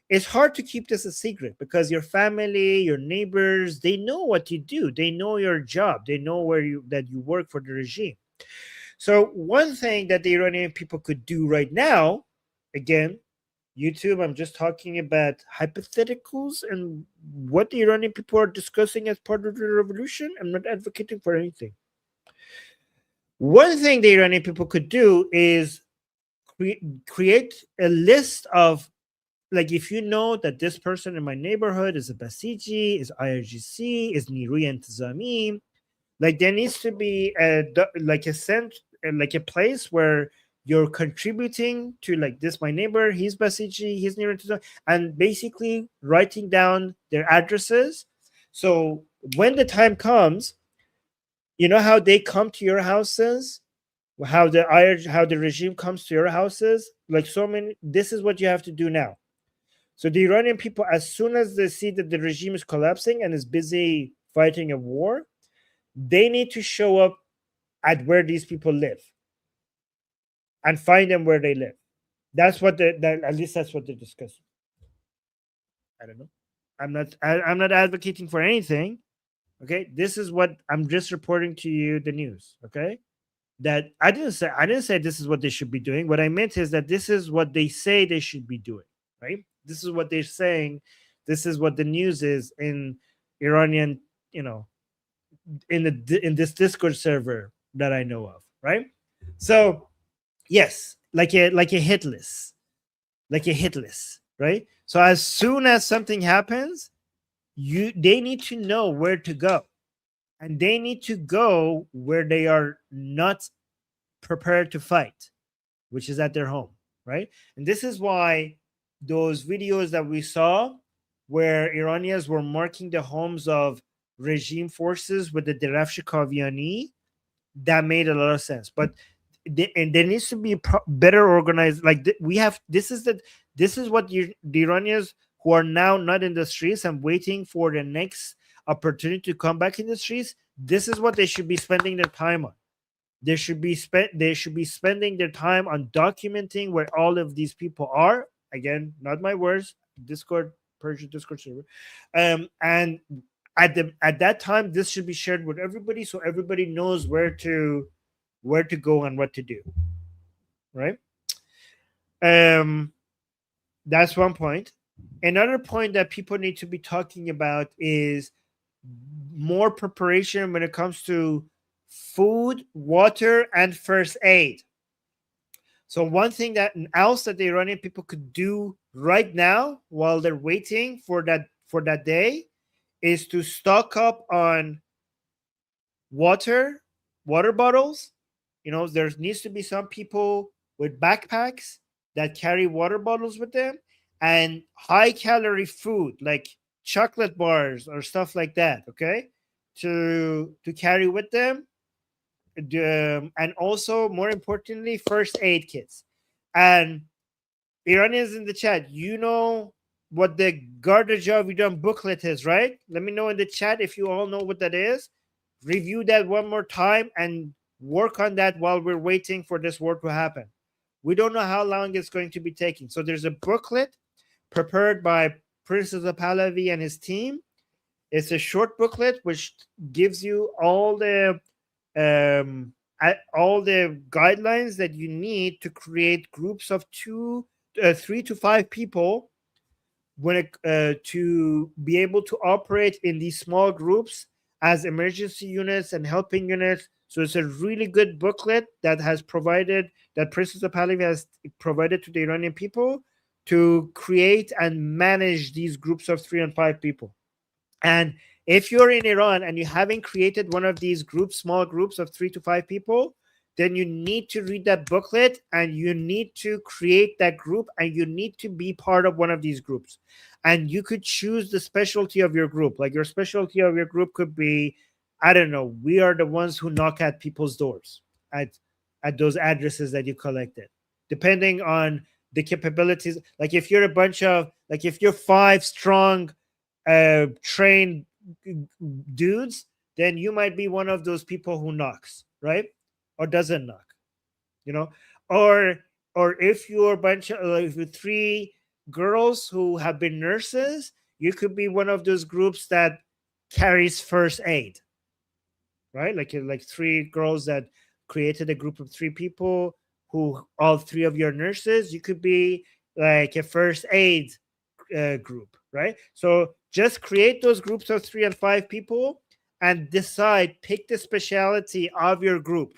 it's hard to keep this a secret because your family, your neighbors, they know what you do. They know your job. They know that you work for the regime. So one thing that the Iranian people could do right now, again, YouTube, I'm just talking about hypotheticals and what the Iranian people are discussing as part of the revolution. I'm not advocating for anything. One thing the Iranian people could do is create a list of, like, if you know that this person in my neighborhood is a Basiji, is IRGC, is Nirui Intizami, like there needs to be a place where you're contributing to, like, this my neighbor, he's Basiji, he's Nirui Intizami, and basically writing down their addresses. So when the time comes, you know how they come to your houses, how the regime comes to your houses, like so many. This is what you have to do now. So the Iranian people, as soon as they see that the regime is collapsing and is busy fighting a war, they need to show up at where these people live and find them where they live. That's what at least that's what they're discussing. I don't know. I'm not advocating for anything. Okay, this is what I'm just reporting to you, the news. Okay, that I didn't say this is what they should be doing. What I meant is that this is what they say they should be doing. Right. This is what they're saying. This is what the news is in Iranian, in this Discord server that I know of, right? So, yes, like a hit list, right? So as soon as something happens, they need to know where to go, and they need to go where they are not prepared to fight, which is at their home, right? And this is why those videos that we saw where Iranians were marking the homes of regime forces with the Derafsh Kaviani, that made a lot of sense. But and there needs to be better organized. Like this is what the Iranians who are now not in the streets and waiting for the next opportunity to come back in the streets. This is what they should be spending their time on. They should be spending their time on documenting where all of these people are. Again, not my words. Persian Discord server, and at that time, this should be shared with everybody, so everybody knows where to go and what to do. Right? That's one point. Another point that people need to be talking about is more preparation when it comes to food, water, and first aid. So one thing that the Iranian people could do right now while they're waiting for that day is to stock up on water bottles. There needs to be some people with backpacks that carry water bottles with them, and high calorie food like chocolate bars or stuff like that, okay, to carry with them. And also, more importantly, first aid kits. And Iranians in the chat, you know what the Garda Javidan booklet is, right? Let me know in the chat if you all know what that is. Review that one more time and work on that while we're waiting for this war to happen. We don't know how long it's going to be taking. So there's a booklet prepared by Princess Pahlavi and his team. It's a short booklet which gives you all the guidelines that you need to create groups of 3 to 5 people to be able to operate in these small groups as emergency units and helping units. So it's a really good booklet that Princess Pahlavi has provided to the Iranian people to create and manage these groups of 3 and 5 people. And if you're in Iran and you haven't created one of these small groups of 3 to 5 people, then you need to read that booklet and you need to create that group and you need to be part of one of these groups. And you could choose the specialty of your group. Like your specialty of your group could be, I don't know, we are the ones who knock at people's doors at those addresses that you collected, depending on the capabilities. Like if you're if you're 5 strong trained dudes, then you might be one of those people who knocks, right? Or doesn't knock, or if you're a bunch of 3 girls who have been nurses, you could be one of those groups that carries first aid, right? Like 3 girls that created a group of 3 people who all 3 of your nurses, you could be like a first aid group, right? So just create those groups of 3 and 5 people and pick the specialty of your group.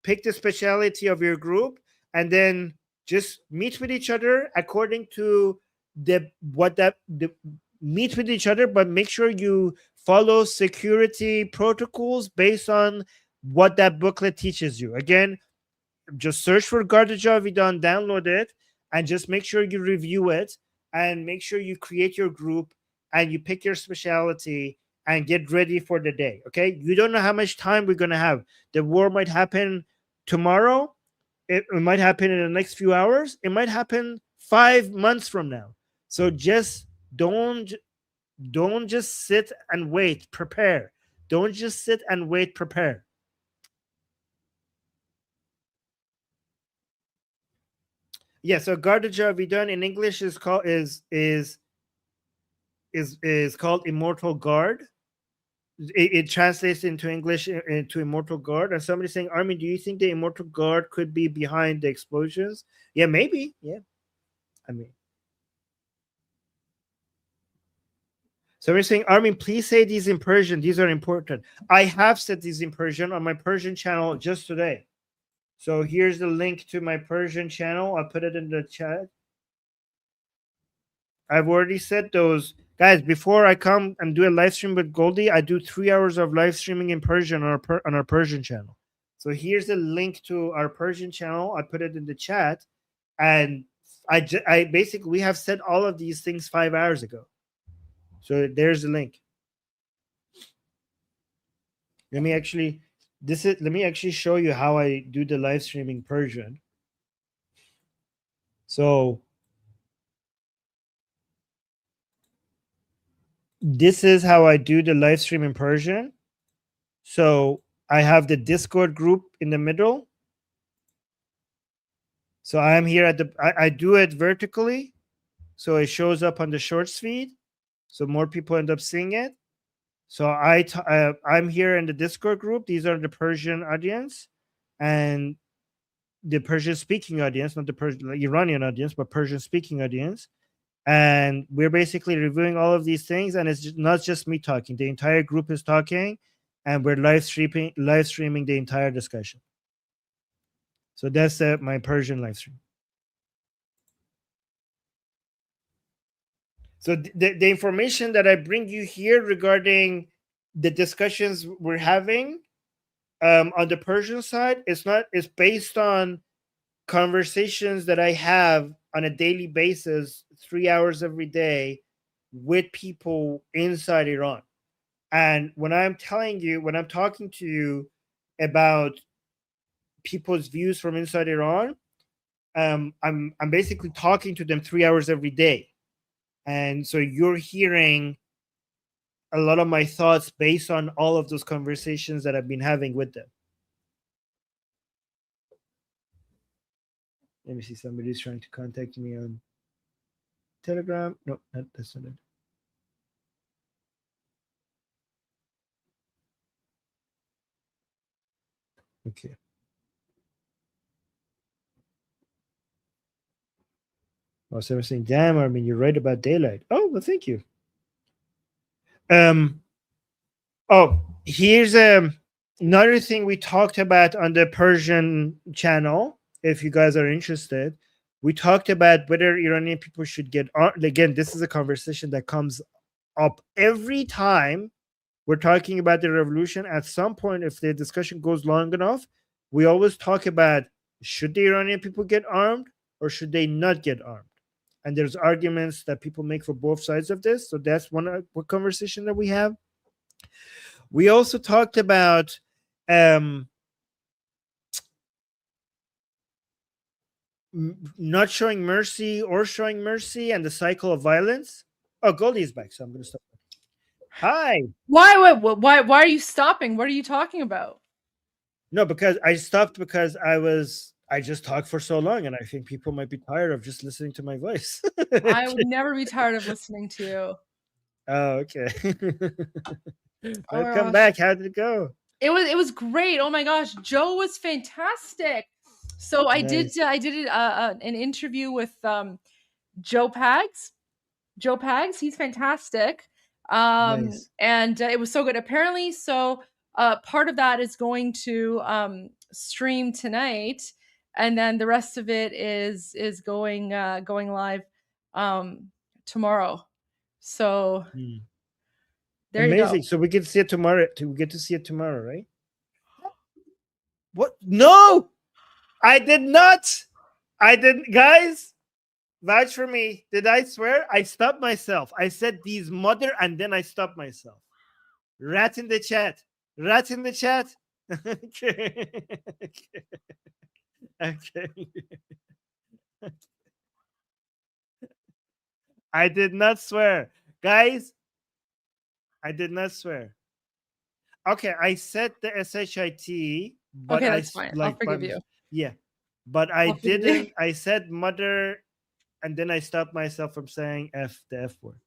Pick the specialty of your group and then just meet with each other according to meet with each other, but make sure you follow security protocols based on what that booklet teaches you. Again, just search for Garda Javidan, download it, and just make sure you review it and make sure you create your group and you pick your specialty and get ready for the day. Okay, you don't know how much time we're going to have. The war might happen tomorrow. It might happen in the next few hours. It might happen 5 months from now. So just don't just sit and wait. Prepare. Don't just sit and wait. Prepare. Yeah. So Garda Javidan in English is called Immortal Guard. It translates into English into Immortal Guard. And somebody's saying, Armin, do you think the Immortal Guard could be behind the explosions? Yeah, maybe. Yeah. I mean, so we're saying, Armin, please say these in Persian. These are important. I have said these in Persian on my Persian channel just today. So here's the link to my Persian channel. I'll put it in the chat. I've already said those. Guys, before I come and do a live stream with Goldie, I do 3 hours of live streaming in Persian on our Persian channel. So here's the link to our Persian channel. I put it in the chat. And I basically, we have said all of these things 5 hours ago. So there's the link. Let me actually show you how I do the live streaming Persian. So this is how I do the live stream in Persian. So I have the Discord group in the middle. So I'm here at the, I do it vertically. So it shows up on the shorts feed. So more people end up seeing it. So I'm here in the Discord group. These are the Persian audience and the Persian speaking audience, not the Iranian audience, but Persian speaking audience. And we're basically reviewing all of these things. And it's not just me talking. The entire group is talking and we're live streaming the entire discussion. So that's my Persian live stream. So the information that I bring you here regarding the discussions we're having on the Persian side, it's based on conversations that I have on a daily basis, 3 hours every day with people inside Iran. And when I'm talking to you about people's views from inside Iran, I'm basically talking to them 3 hours every day. And so you're hearing a lot of my thoughts based on all of those conversations that I've been having with them. Let me see, somebody's trying to contact me on Telegram. No, that's not it. Okay. Oh, so I'm saying, damn, Armin, you're right about daylight. Oh, well, thank you. Oh, here's another thing we talked about on the Persian channel. If you guys are interested, we talked about whether Iranian people should get armed. Again, this is a conversation that comes up every time we're talking about the revolution. At some point, if the discussion goes long enough, we always talk about, should the Iranian people get armed or should they not get armed? And there's arguments that people make for both sides of this. So that's one conversation that we have. We also talked about not showing mercy or showing mercy and the cycle of violence. Oh, Goldie is back, so I'm going to stop. Hi. Why are you stopping? What are you talking about? No, because I stopped because I just talked for so long, and I think people might be tired of just listening to my voice. I would never be tired of listening to you. Oh, okay. Welcome back. How did it go? It was great. Oh my gosh, Joe was fantastic. So I did an interview with Joe Pags. Joe Pags, he's fantastic. Nice. And it was so good. Apparently, so part of that is going to stream tonight, and then the rest of it is going live tomorrow. So there amazing. you go. So we get to see it tomorrow. We get to see it tomorrow, right? What? No, I did not. I didn't, guys. Vouch for me. Did I swear? I stopped myself. I said these mother, and then I stopped myself. Rat in the chat. Rat in the chat. Okay. Okay. I did not swear. Guys, I did not swear. Okay, I said the SHIT, but okay, that's fine. I'll forgive you. Yeah, but I didn't. I said mother, and then I stopped myself from saying the F word.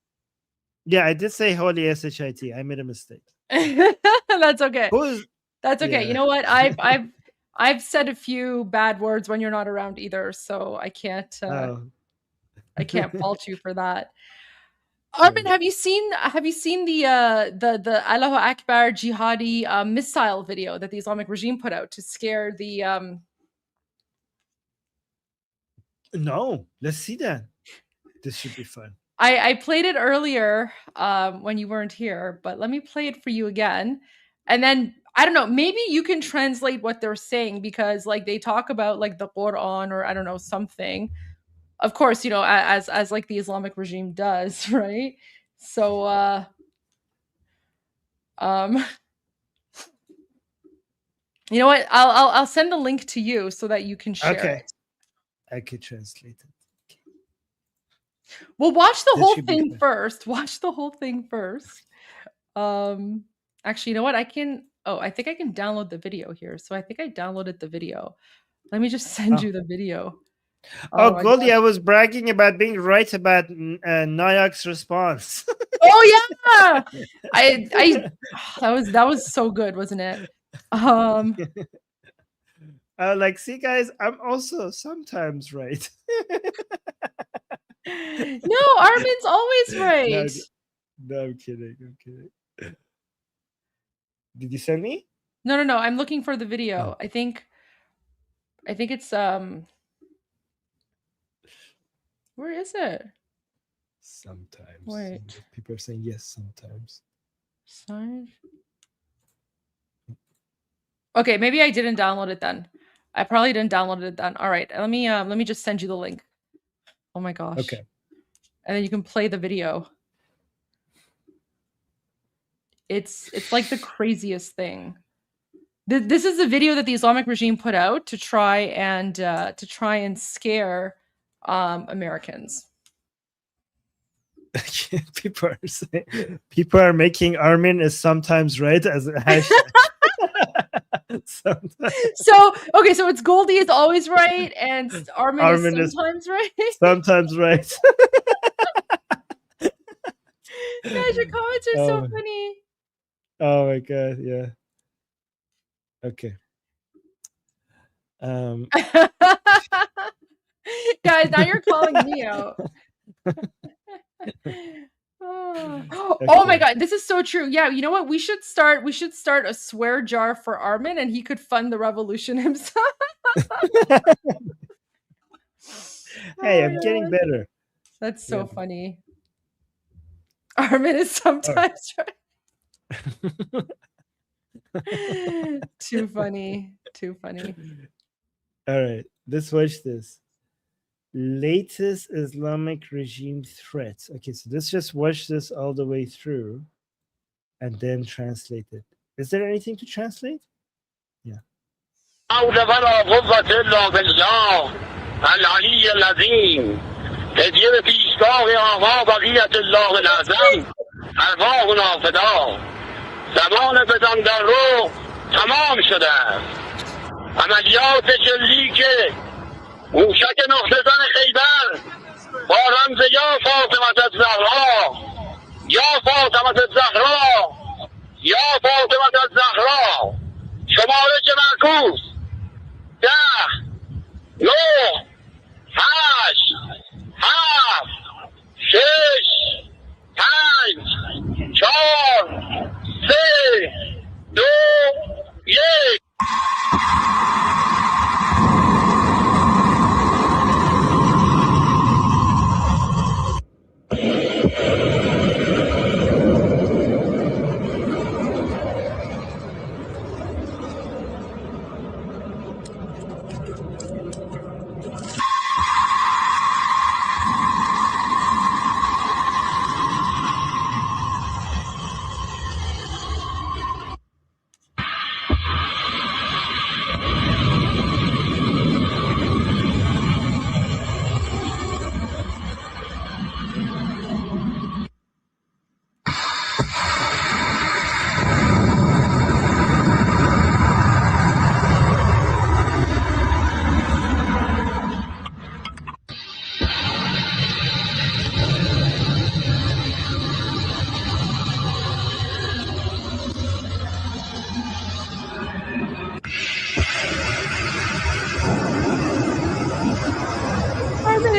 Yeah, I did say holy SHIT. I made a mistake. That's okay. That's okay. Yeah. You know what? I've said a few bad words when you're not around either, so I can't I can't fault you for that. Armin, have you seen the Allahu Akbar jihadi missile video that the Islamic regime put out to scare the No, let's see that. This should be fun. I played it earlier when you weren't here, but let me play it for you again. And then I don't know, maybe you can translate what they're saying, because like they talk about like the Quran or I don't know, something. of course, you know, as like the Islamic regime does, right? So you know what? I'll send the link to you so that you can share Okay. it. I could translate it. Well, watch the This whole should be thing fun. first. Watch the whole thing first. Actually, you know what? I think I can download the video here. So I think I downloaded the video. Let me just send Oh. you the video. Oh, my Goldie, gosh. I was bragging about being right about Nayak's response. Oh yeah. I that was so good, wasn't it? I was like, see, guys, I'm also sometimes right. No, Armin's always right. No, I'm kidding. I'm kidding. Did you send me? No. I'm looking for the video. I think it's where is it? Sometimes. Wait. People are saying yes sometimes. Side. Okay, maybe I didn't download it then. I probably didn't download it then. All right, let me just send you the link. Oh my gosh. Okay. And then you can play the video. It's like the craziest thing. This is the video that the Islamic regime put out to try and scare Americans. People are making Armin is sometimes right as a hashtag. So it's Goldie is always right and Armin is sometimes right. Sometimes right. Guys, your comments are so funny. Oh my god, yeah. Okay. Guys, now you're calling me out. Oh my god, this is so true. Yeah, you know what? We should start a swear jar for Armin and he could fund the revolution himself. Hey, I'm getting better. That's so funny. Armin is sometimes right. Too funny. All right, let's watch this. Latest Islamic regime threats. Okay, so let's just watch this all the way through and then translate it. Is there anything to translate? Yeah. زمان بدان در رو تمام شده است. عملیات جلی که موشک نقطه زن خیبر با رمز یا فاطمه الزهرا یا فاطمه الزهرا یا فاطمه الزهرا شمارش معکوس 10 9 8 7 6 5 4 3 2 1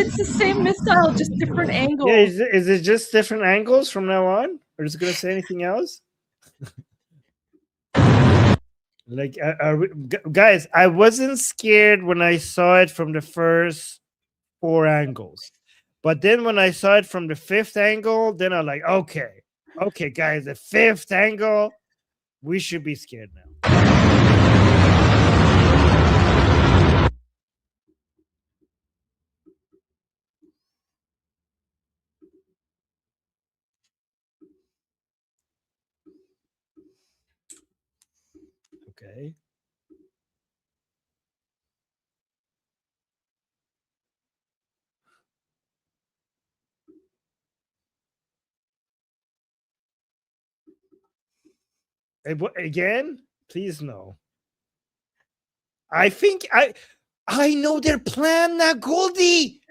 It's the same missile, just different angles. Yeah, is it just different angles from now on? Or is it going to say anything else? Like, guys, I wasn't scared when I saw it from the first 4 angles. But then when I saw it from the 5th angle, then I'm like, okay, guys, the 5th angle, we should be scared now. Okay. Again? Please no. I think I know their plan now, Goldie.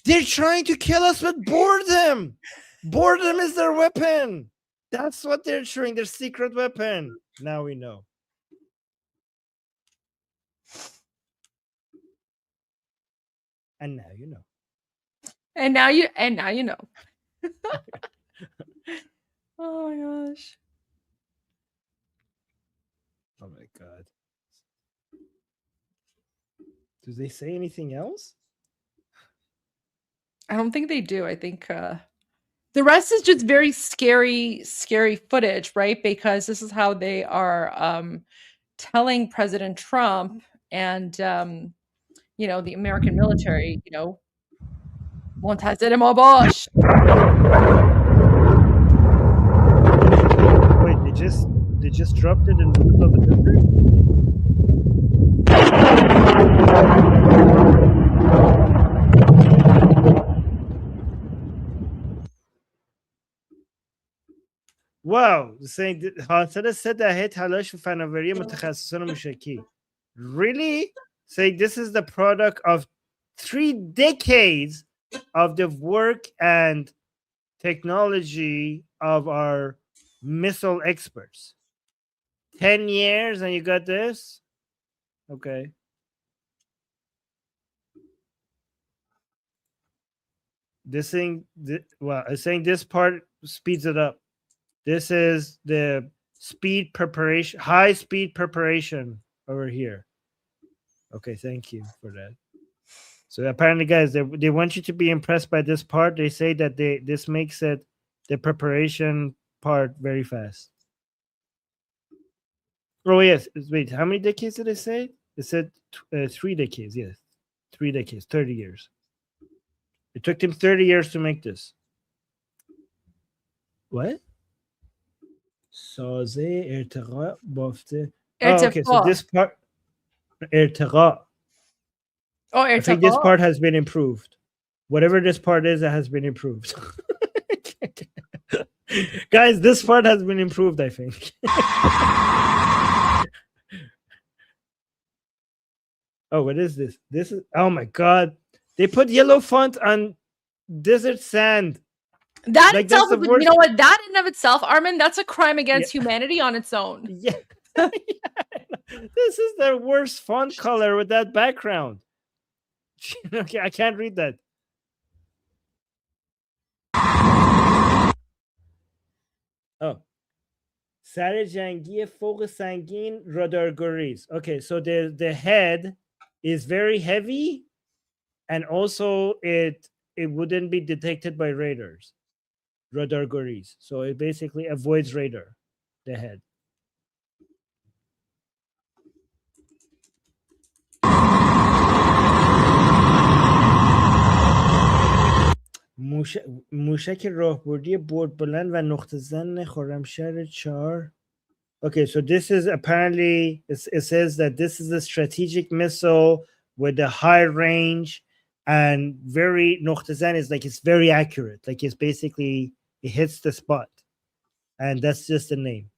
They're trying to kill us with boredom. Boredom is their weapon. That's what they're showing, their secret weapon. Now we know. And now you know. And now you know. Oh my gosh. Oh my god. Do they say anything else? I don't think they do. I think the rest is just very scary footage, right? Because this is how they are telling President Trump and you know, the American military, you know, منتظر ما باش. Wait, they just dropped it in the middle of the desert? Wow, saying حاصل 3 دهه تلاش و فناوری متخصصان موشکی. Really? Saying this is the product of 3 decades of the work and technology of our missile experts. 10 years and you got this? Okay. This thing, well, I'm saying this part speeds it up. This is the speed preparation, high speed preparation over here. Okay, thank you for that. So apparently, guys, they want you to be impressed by this part. They say that this makes it the preparation part very fast. Oh yes, wait, how many decades did they say? It said 3 decades. Yes, 3 decades, 30 years. It took them 30 years to make this. What? سازه ارتقاء بافته. Oh, okay, so this part ارتقاء. Oh, I think this part has been improved. Whatever this part is, it has been improved. Guys, this part has been improved, I think. Oh, what is this? This is, oh my god. They put yellow font on desert sand. That like, itself, you know what? That in of itself, Armin, that's a crime against humanity on its own. Yeah. This is the worst font color with that background. Okay, I can't read that. Oh. سر جنگی فوق سنگین رادارگریز. Okay, so the head is very heavy and also it wouldn't be detected by radars. Radarguri's. So it basically avoids radar, the head. موشک راهبردی برد بلند و نقطه زن خرمشهر 4. Okay, so this is apparently, it says that this is a strategic missile with a high range and very, نقطه زن is like, it's very accurate. Like it's basically, it hits the spot. And that's just the name.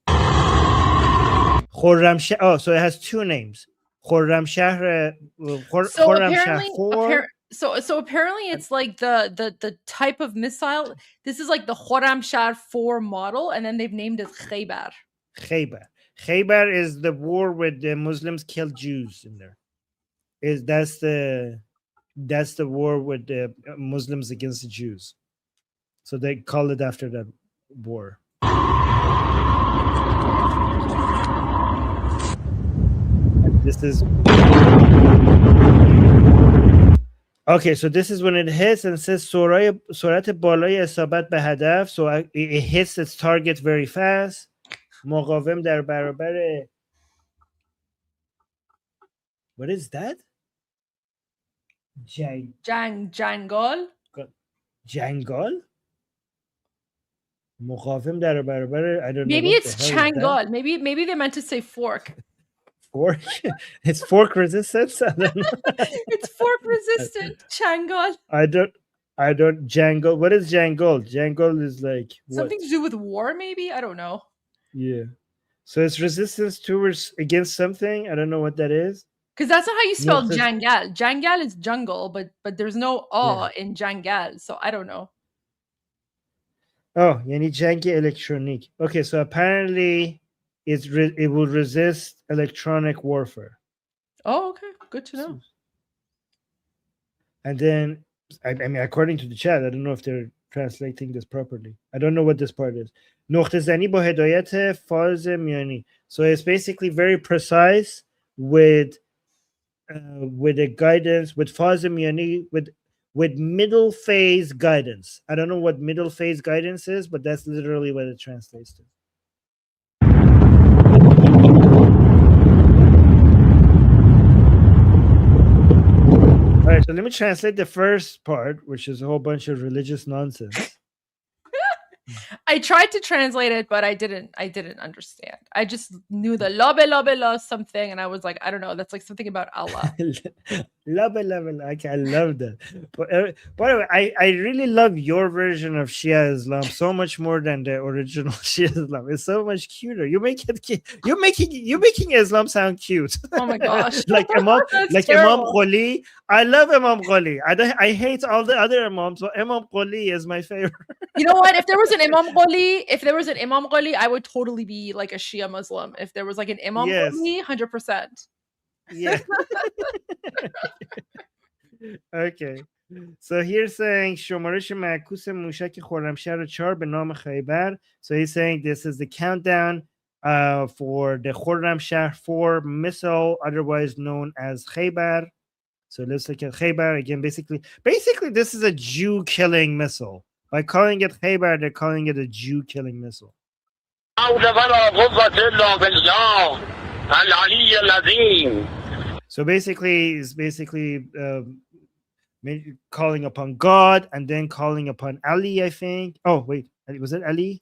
Khorramshahr. Oh, so it has 2 names. Khorramshahr. So apparently it's like the type of missile. This is like the Khorramshahr 4 model, and then they've named it Khaybar. Khaybar is the war where the Muslims killed Jews in there. That's the war with the Muslims against the Jews. So they call it after that war. This is okay. So this is when it hits and says سرعت بالای اصابت به هدف. So it hits its target very fast. مقاوم در برابر. What is that? جنگال. جنگال. مقاوم در برابر. I don't know. Maybe it's Changal. Maybe they meant to say fork. fork. It's fork resistance. I don't know. It's fork resistant. Changol. I don't jangle. What is jangle? Jangle is like what? Something to do with war, maybe? I don't know. Yeah. So it's resistance towards against something. I don't know what that is. Because that's not how you spell Noqtas- jangal. Jangal is jungle, but there's no a in jangal, so I don't know. Oh, yani jangi electronic. Okay, so apparently it will resist electronic warfare. Oh, okay. Good to know. And then, I mean, according to the chat, I don't know if they're translating this properly. I don't know what this part is. نقطه زنی با هدایت فاز میانی. So it's basically very precise with a guidance, with faz میانی, with middle phase guidance. I don't know what middle phase guidance is, but that's literally what it translates to. All right, so let me translate the first part, which is a whole bunch of religious nonsense. I tried to translate it, but I didn't understand. I just knew the la something, and I was like, I don't know. That's like something about Allah. Love it. Okay, I love that. But by the way, I really love your version of Shia Islam so much more than the original Shia Islam. It's so much cuter. You're making Islam sound cute. Oh my gosh. like Imam terrible. Goldie. I love Imam Goldie. I hate all the other Imams, but Imam Goldie is my favorite. You know what? If there was an Imam Goldie, I would totally be like a Shia Muslim. If there was like an Imam Goldie, 100%. Yeah. Okay. So here's saying شمارش معکوس موشک خرمشهر 4 به نام خیبر. So he's saying this is the countdown for the Khorramshahr 4 missile, otherwise known as Khaybar. So let's look at Khaybar again. Basically this is a Jew killing missile. By calling it Khaybar, they're calling it a Jew killing missile. So basically, it's calling upon God and then calling upon Ali, I think. Oh, wait. Was it Ali?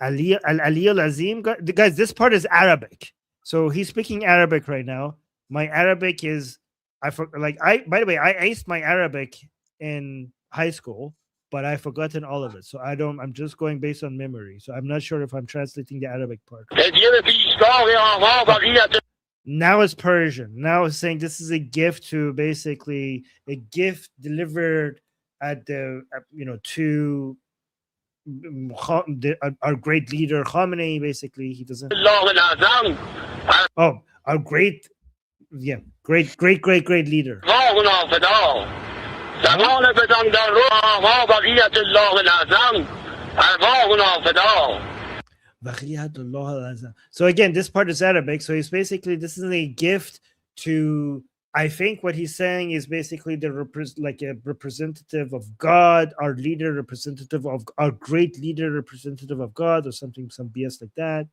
Ali al-Azim. Guys, this part is Arabic. So he's speaking Arabic right now. My Arabic is, by the way, I aced my Arabic in high school, but I've forgotten all of it. So I'm just going based on memory. So I'm not sure if I'm translating the Arabic part. Now it's Persian. Now it's saying this is a gift to basically a gift delivered at to our great leader Khamenei. Basically, he doesn't. Oh, our great leader. So again, this part is Arabic. So he's basically, this is a gift to, I think what he's saying is basically a representative of God, our leader, representative of our great leader, representative of God, or something, some BS like that.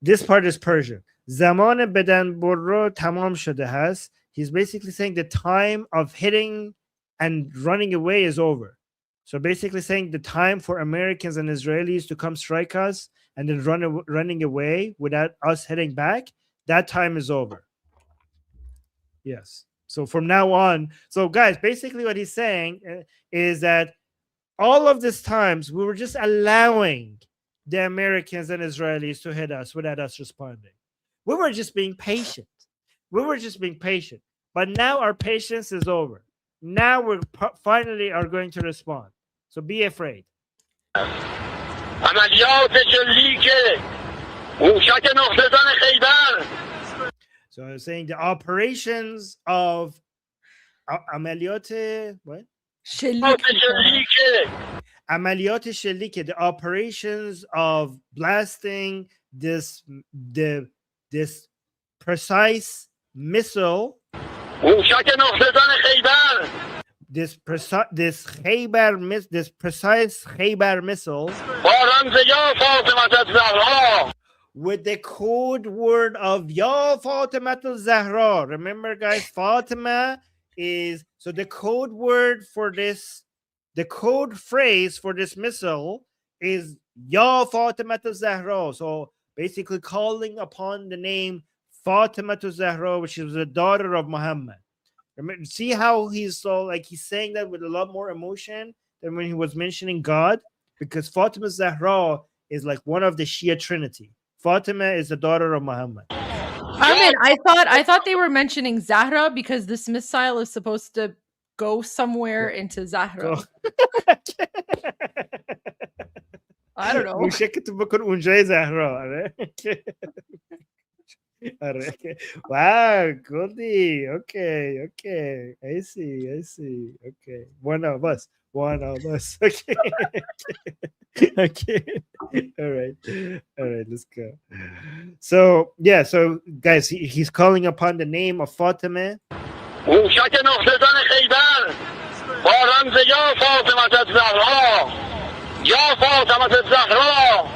This part is Persian. Zaman bedan burro tamam shode hast. He's basically saying the time of hitting and running away is over. So basically saying the time for Americans and Israelis to come strike us and then running away without us heading back, that time is over. Yes. So from now on, so guys, basically what he's saying is that all of these times we were just allowing the Americans and Israelis to hit us without us responding. We were just being patient. But now our patience is over. Now we finally are going to respond. So be afraid. So I was saying the operations of Amaliyot, what? Amaliyot Shelike, the operations of blasting this precise missile. This precise Khaybar missile with the code word of Ya Fatimatul Zahra. Remember, guys, Fatima is, so the code word for this, the code phrase for this missile is Ya Fatima Zahra. So basically calling upon the name Fatima Zahra, which is the daughter of Muhammad. See how he's so like he's saying that with a lot more emotion than when he was mentioning God, because Fatima Zahra is like one of the Shia Trinity. Fatima is the daughter of Muhammad. Armin, I thought they were mentioning Zahra because this missile is supposed to go somewhere into Zahra. I don't know. Wow, Goldie. Okay. I see. Okay. One of us. Okay. Okay. All right. Let's go. So guys, he's calling upon the name of Fatima. موشک نقطه‌زن خیبر با رمز یا فاطمه الزهرا یا فاطمه الزهرا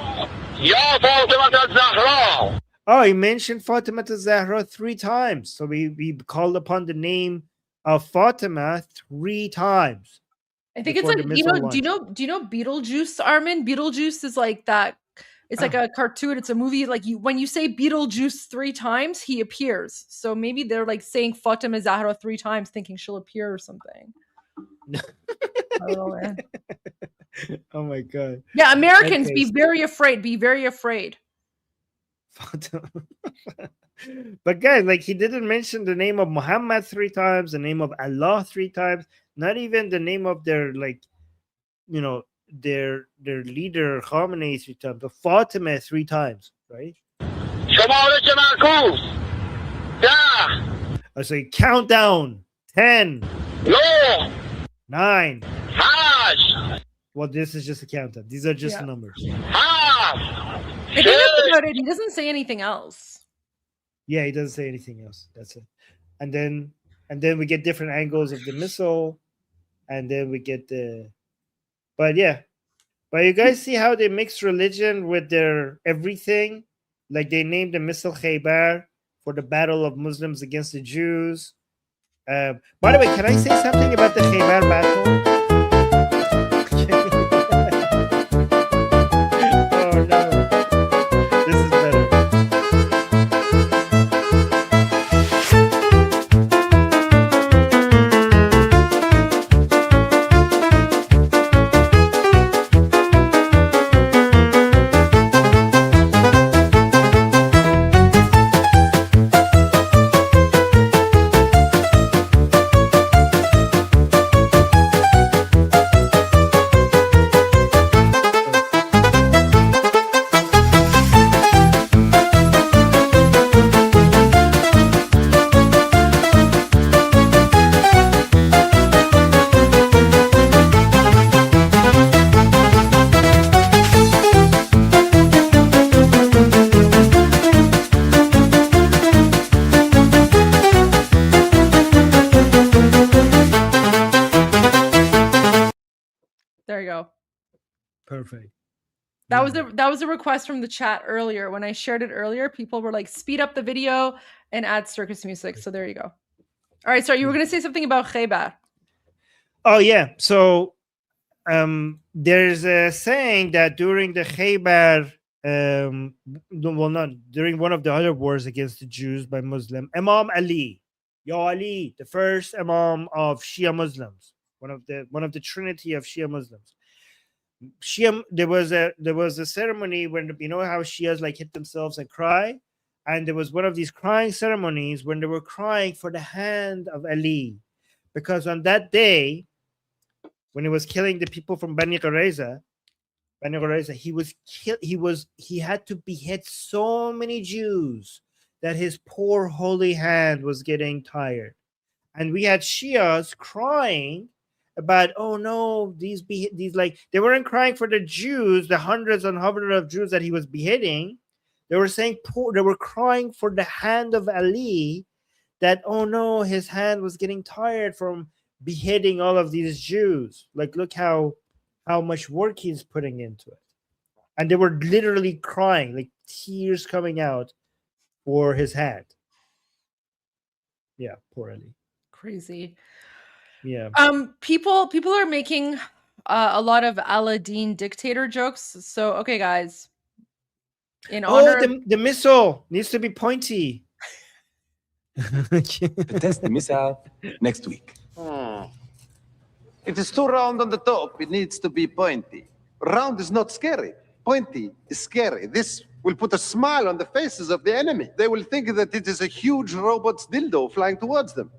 یا فاطمه الزهرا. Oh, he mentioned Fatima Zahra 3 times. So we called upon the name of Fatima 3 times. I think it's like, do you know Beetlejuice, Armin? Beetlejuice is like that. It's like a cartoon. It's a movie. Like when you say Beetlejuice 3 times, he appears. So maybe they're like saying Fatima Zahra 3 times, thinking she'll appear or something. I don't know, man. Oh my God. Yeah, Americans, be very afraid. Be very afraid. But guys, like he didn't mention the name of Muhammad 3 times, the name of Allah 3 times, not even the name of their their leader Khamenei 3 times, but Fatima 3 times, right? I say countdown 10 9 Well, this is just a countdown. These are just numbers. I think that's about it. He doesn't say anything else. Yeah, he doesn't say anything else. That's it. And then we get different angles of the missile, and then we get the. But you guys see how they mix religion with their everything? Like they named the missile Khaybar for the battle of Muslims against the Jews. By the way, can I say something about the Khaybar battle? Oh no. This is better. There you go. Perfect. That was a request from the chat earlier. When I shared it earlier, people were like, speed up the video and add circus music. So there you go. All right, so you were going to say something about Khaybar. Oh yeah. So there's a saying that during the Khaybar, not during one of the other wars against the Jews by Muslim, Imam Ali, Ya Ali, the first Imam of Shia Muslims, one of the trinity of Shia Muslims. There was a ceremony when you know how Shias like hit themselves and cry, and there was one of these crying ceremonies when they were crying for the hand of Ali, because on that day when he was killing the people from Bani Qurayza, he had to behead so many Jews that his poor holy hand was getting tired, and we had Shias crying about, oh no, these like they weren't crying for the Jews, the hundreds and hundreds of Jews that he was beheading. They were saying they were crying for the hand of Ali, that oh no, his hand was getting tired from beheading all of these Jews. Like look how much work he's putting into it. And they were literally crying, like tears coming out for his hand. Yeah, poor Ali. Crazy. Yeah. People are making a lot of Aladdin dictator jokes. So okay, guys. In honor of the missile needs to be pointy. Test the missile next week. It is too round on the top. It needs to be pointy. Round is not scary. Pointy is scary. This will put a smile on the faces of the enemy. They will think that it is a huge robot's dildo flying towards them.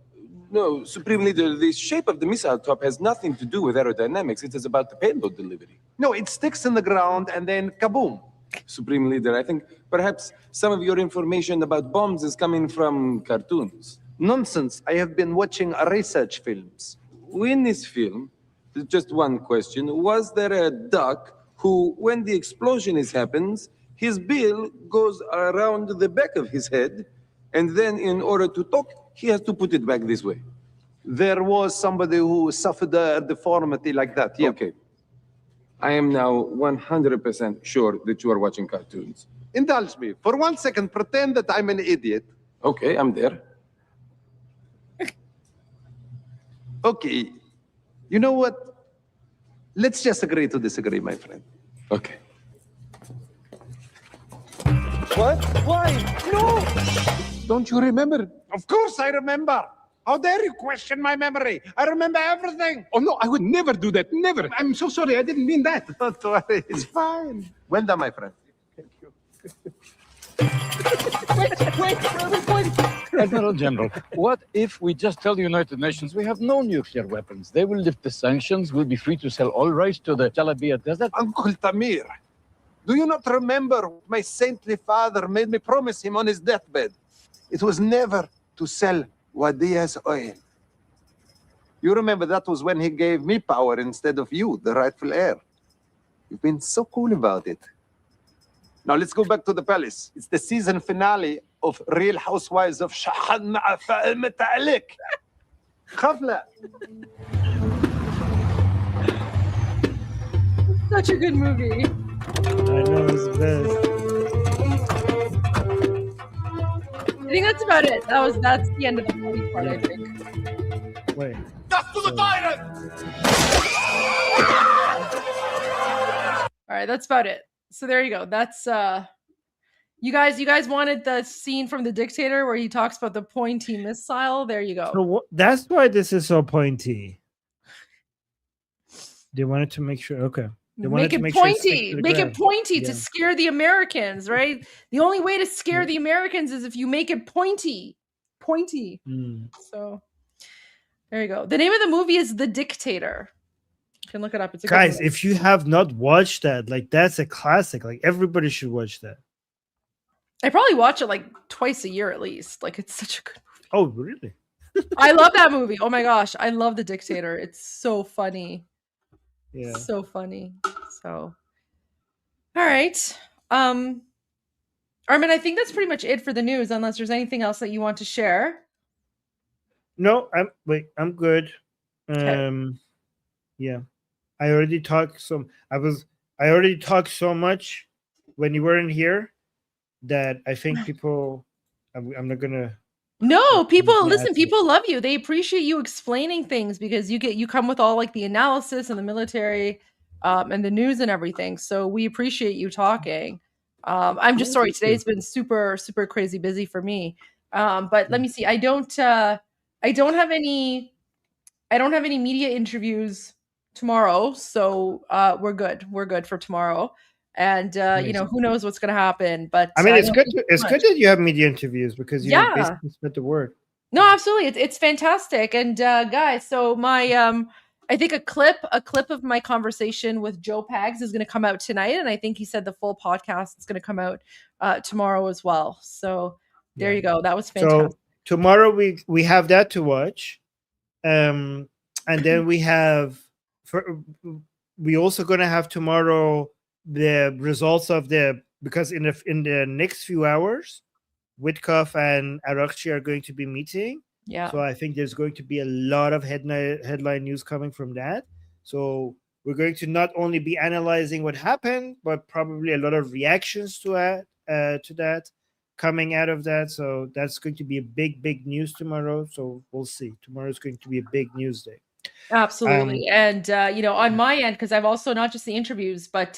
No, Supreme Leader, the shape of the missile top has nothing to do with aerodynamics. It is about the payload delivery. No, it sticks in the ground and then kaboom. Supreme Leader, I think perhaps some of your information about bombs is coming from cartoons. Nonsense. I have been watching research films. In this film, just one question, was there a duck who, when the explosion happens, his bill goes around the back of his head, and then in order to talk, he has to put it back this way? There was somebody who suffered a deformity like that, yeah. Okay. I am now 100% sure that you are watching cartoons. Indulge me. For 1 second, pretend that I'm an idiot. Okay, I'm there. Okay. You know what? Let's just agree to disagree, my friend. Okay. What? Why? No! Don't you remember? Of course I remember. How dare you question my memory? I remember everything. Oh, no, I would never do that. Never. I'm so sorry. I didn't mean that. Don't worry. It's fine. Well done, my friend. Thank you. Wait. Admiral General, what if we just tell the United Nations we have no nuclear weapons? They will lift the sanctions. We'll be free to sell oil rights to the Jalabia Desert. Uncle Tamir, do you not remember what my saintly father made me promise him on his deathbed? It was never to sell Wadia's oil. You remember that was when he gave me power instead of you, the rightful heir. You've been so cool about it. Now let's go back to the palace. It's the season finale of Real Housewives of Shahan Ma'afa al-Mata'alik. Khafla. such a good movie. I know, it's the best. I think that's about it. That's the end of the funny part, I think. Wait. Death to the tyrant! All right, that's about it. So there you go. That's you guys wanted the scene from The Dictator where he talks about the pointy missile. There you go. So that's why this is so pointy. They wanted to make sure. Okay. They wanted Make to it sure pointy. to Make ground. it pointy to Yeah. scare the Americans, right? The only way to scare the Americans is if you make it pointy. Pointy. Mm. So there you go. The name of the movie is The Dictator. You can look it up. It's a good Guys, movie. if you have not watched that, like that's a classic. Like everybody should watch that. I probably watch it like twice a year at least. Like it's such a good movie. Oh, really? I love that movie. Oh my gosh, I love The Dictator. It's so funny. Yeah. So funny. So all right. Armin, I think that's pretty much it for the news, unless there's anything else that you want to share. No, I'm good. Okay. Yeah. I already talked I already talked so much when you weren't here that I think people I'm not gonna No, people Yeah, listen, that's people love you. They appreciate you explaining things because you come with all like the analysis and the military and the news and everything. So we appreciate you talking. I'm just sorry today's been super crazy busy for me. But let me see. I don't have any media interviews tomorrow, so we're good. We're good for tomorrow. And who knows what's going to happen, but I mean it's don't good think it's too good much. that you have media interviews because you Yeah. basically spread the word. No, absolutely. It's fantastic. And guys, so my I think a clip of my conversation with Joe Pags is going to come out tonight, and I think he said the full podcast is going to come out tomorrow as well. So there you go. That was fantastic. So tomorrow we have that to watch. And then we also gonna have tomorrow the results of because in the next few hours, Witkoff and Arakchi are going to be meeting. Yeah. So I think there's going to be a lot of headline news coming from that. So we're going to not only be analyzing what happened, but probably a lot of reactions to that coming out of that. So that's going to be a big news tomorrow. So we'll see. Tomorrow is going to be a big news day. Absolutely. And, on my end, because I've also not just the interviews, but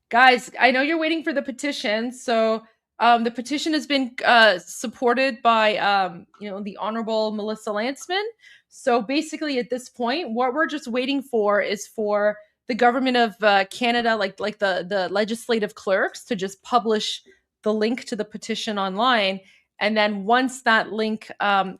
guys, I know you're waiting for the petition. So the petition has been supported by, the Honorable Melissa Lantzman. So basically, at this point, what we're just waiting for is for the government of Canada, like the legislative clerks, to just publish the link to the petition online. And then once that link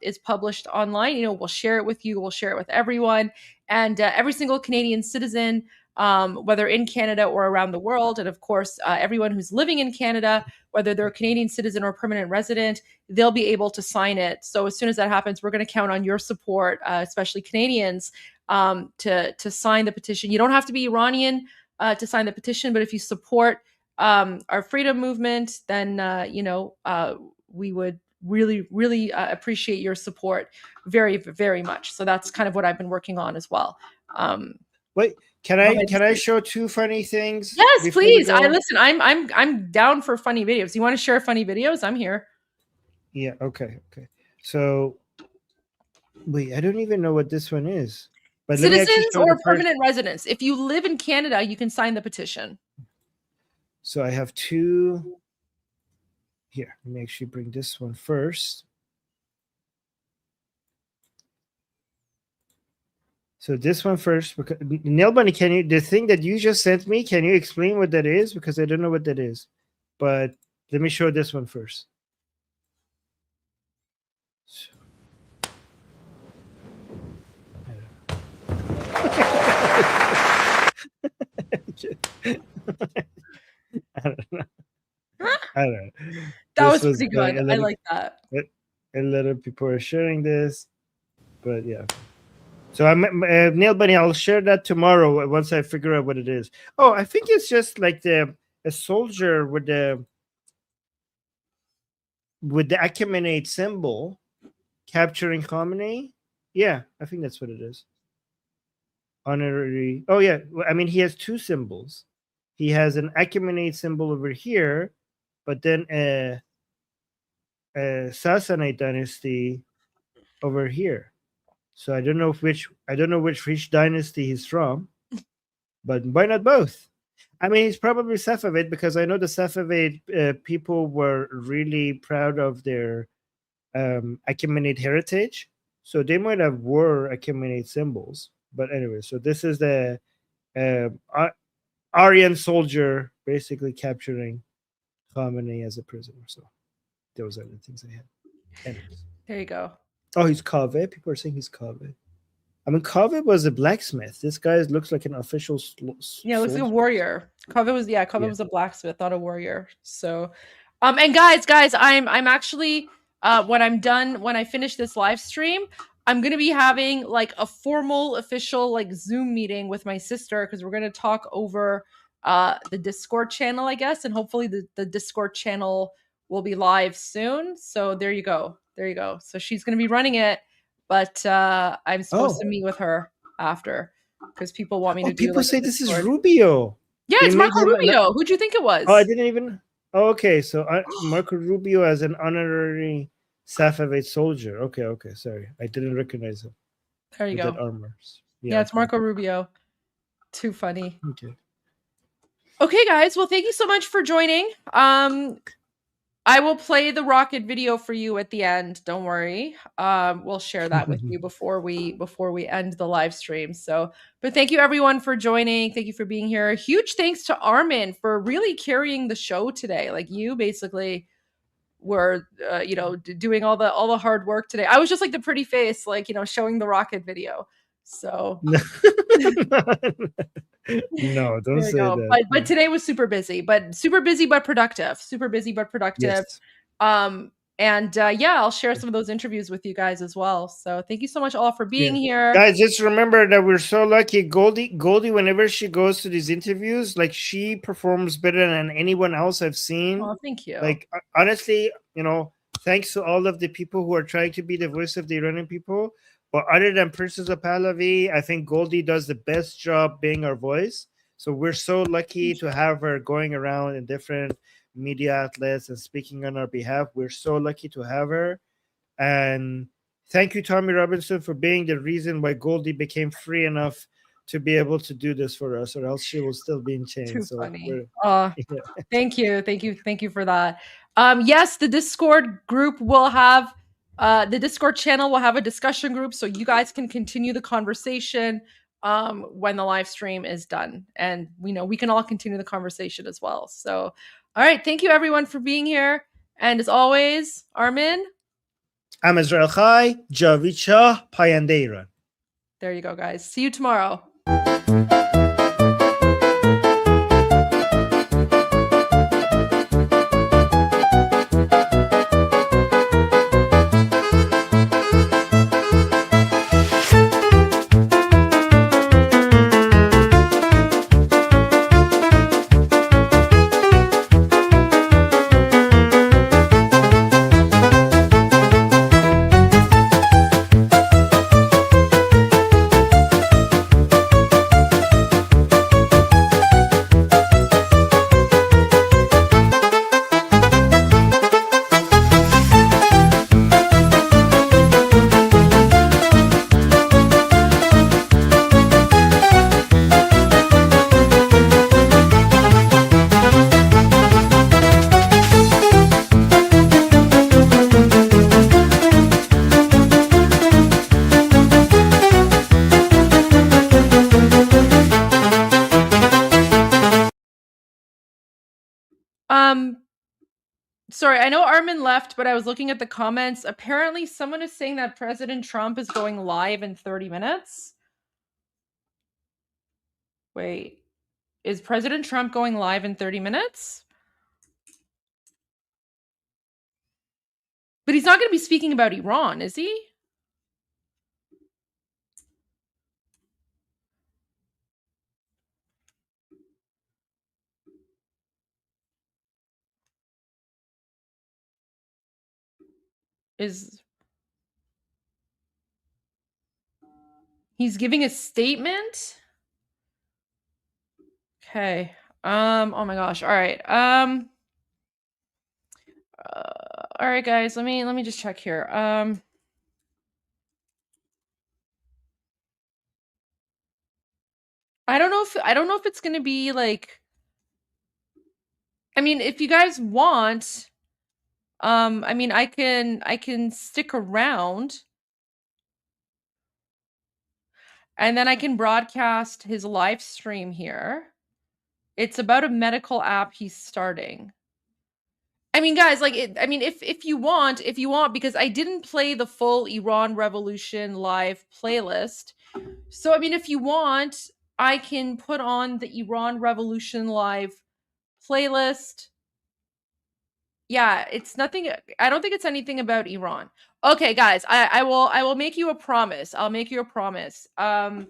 is published online, we'll share it with you. We'll share it with everyone. And every single Canadian citizen, whether in Canada or around the world, and of course, everyone who's living in Canada, whether they're a Canadian citizen or permanent resident, they'll be able to sign it. So as soon as that happens, we're going to count on your support, especially Canadians, to sign the petition. You don't have to be Iranian to sign the petition, but if you support our freedom movement, then we would really, really appreciate your support very, very much. So that's kind of what I've been working on as well. Wait, can I show two funny things? Yes, before we please. go? I'm down for funny videos. You want to share funny videos? I'm here. Yeah. Okay. So, wait, I don't even know what this one is. But let me actually Citizens show or the first- permanent residents. If you live in Canada, you can sign the petition. So I have two. Here, let me actually bring this one first. So this one first, because Neil Bunny, the thing that you just sent me, can you explain what that is? Because I don't know what that is. But let me show this one first. I don't know. That This was pretty good. I like that. A lot of people are sharing this, but yeah. So Neil Bunny, I'll share that tomorrow once I figure out what it is. Oh, I think it's just like a soldier with the Achaemenid symbol capturing Khamenei. Yeah, I think that's what it is. Honorary. Oh yeah, I mean he has two symbols. He has an Achaemenid symbol over here, but then a Sassanid dynasty over here. So I don't know which dynasty he's from, but why not both? I mean, he's probably Safavid because I know the Safavid people were really proud of their Achaemenid heritage, so they might have wore Achaemenid symbols. But anyway, so this is the Aryan soldier basically capturing Khamenei as a prisoner. So those are the things I had. Anyways. There you go. Oh, he's Kaveh. People are saying he's Kaveh. I mean, Kaveh was a blacksmith. This guy looks like an official. Yeah, looks like a warrior. Kaveh was a blacksmith, not a warrior. So, and guys, I'm actually when I finish this live stream, I'm gonna be having like a formal, official like Zoom meeting with my sister because we're gonna talk over the Discord channel, I guess, and hopefully the Discord channel will be live soon. So there you go. So she's gonna be running it, but I'm supposed to meet with her after because people want me to do. People say this is Rubio. Yeah, it's Marco Rubio. Who'd you think it was? Oh, I didn't even. Oh, okay, so Marco Rubio as an honorary Safavid soldier. Okay, sorry, I didn't recognize him. There you go. That armor. Yeah, it's Marco Rubio. Too funny. Okay, guys. Well, thank you so much for joining. I will play the rocket video for you at the end. Don't worry. We'll share that with you before we end the live stream. So, but thank you everyone for joining. Thank you for being here. Huge thanks to Armin for really carrying the show today. Like you basically were, doing all the hard work today. I was just like the pretty face, like, showing the rocket video. So no, don't say that. But today was super busy but productive. Yes. I'll share some of those interviews with you guys as well. So thank you so much all for being here. Guys, just remember that we're so lucky. Goldie, whenever she goes to these interviews, like she performs better than anyone else I've seen. Oh, thank you. Like honestly, thanks to all of the people who are trying to be the voice of the Iranian people. But other than Princess of Pahlavi, I think Goldie does the best job being our voice. So we're so lucky to have her going around in different media outlets and speaking on our behalf. We're so lucky to have her. And Thank you, Tommy Robinson, for being the reason why Goldie became free enough to be able to do this for us, or else she will still be in chains. Too So funny. yeah. Thank you for that. Yes, the Discord group will have the Discord channel will have a discussion group, so you guys can continue the conversation when the live stream is done, and we can all continue the conversation as well. So, all right, thank you everyone for being here, and as always, Armin. I'm Israel Chai, Javid Shah, Payande Iran. There you go, guys. See you tomorrow. Sorry, I know Armin left, but I was looking at the comments. Apparently, someone is saying that President Trump is going live in 30 minutes. Wait, is President Trump going live in 30 minutes? But he's not going to be speaking about Iran, is he? He's giving a statement? Okay. Oh my gosh. All right. All right, guys. Let me just check here. I don't know if it's going to be like, I mean, if you guys want, I mean, I can stick around and then I can broadcast his live stream here. It's about a medical app he's starting. I mean, guys, like, if you want, because I didn't play the full Iran Revolution live playlist. So, I mean, if you want, I can put on the Iran Revolution live playlist. Yeah, it's nothing. I don't think it's anything about Iran. Okay, guys, I will make you a promise. I'll make you a promise. Yeah,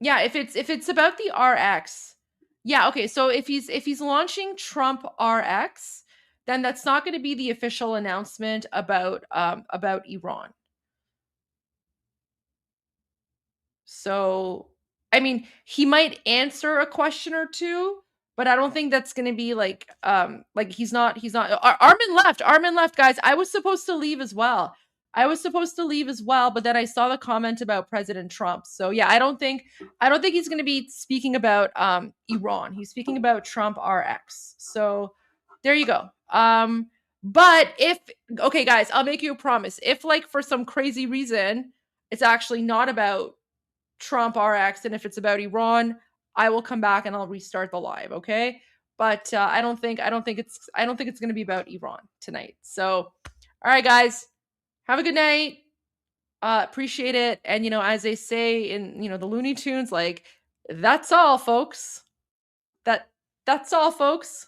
if it's about the RX. Yeah, okay. So if he's launching Trump RX, then that's not going to be the official announcement about Iran. So, I mean, he might answer a question or two, but I don't think that's going to be like he's not Armin left, guys. I was supposed to leave as well, but then I saw the comment about President Trump. So yeah, I don't think he's going to be speaking about Iran. He's speaking about Trump RX. So there you go. But okay, guys, I'll make you a promise. If like for some crazy reason it's actually not about Trump RX and if it's about Iran, I will come back and I'll restart the live, okay? But I don't think it's going to be about Iran tonight. So, all right, guys, have a good night. Appreciate it. And as they say in the Looney Tunes, like, that's all, folks. That's all, folks.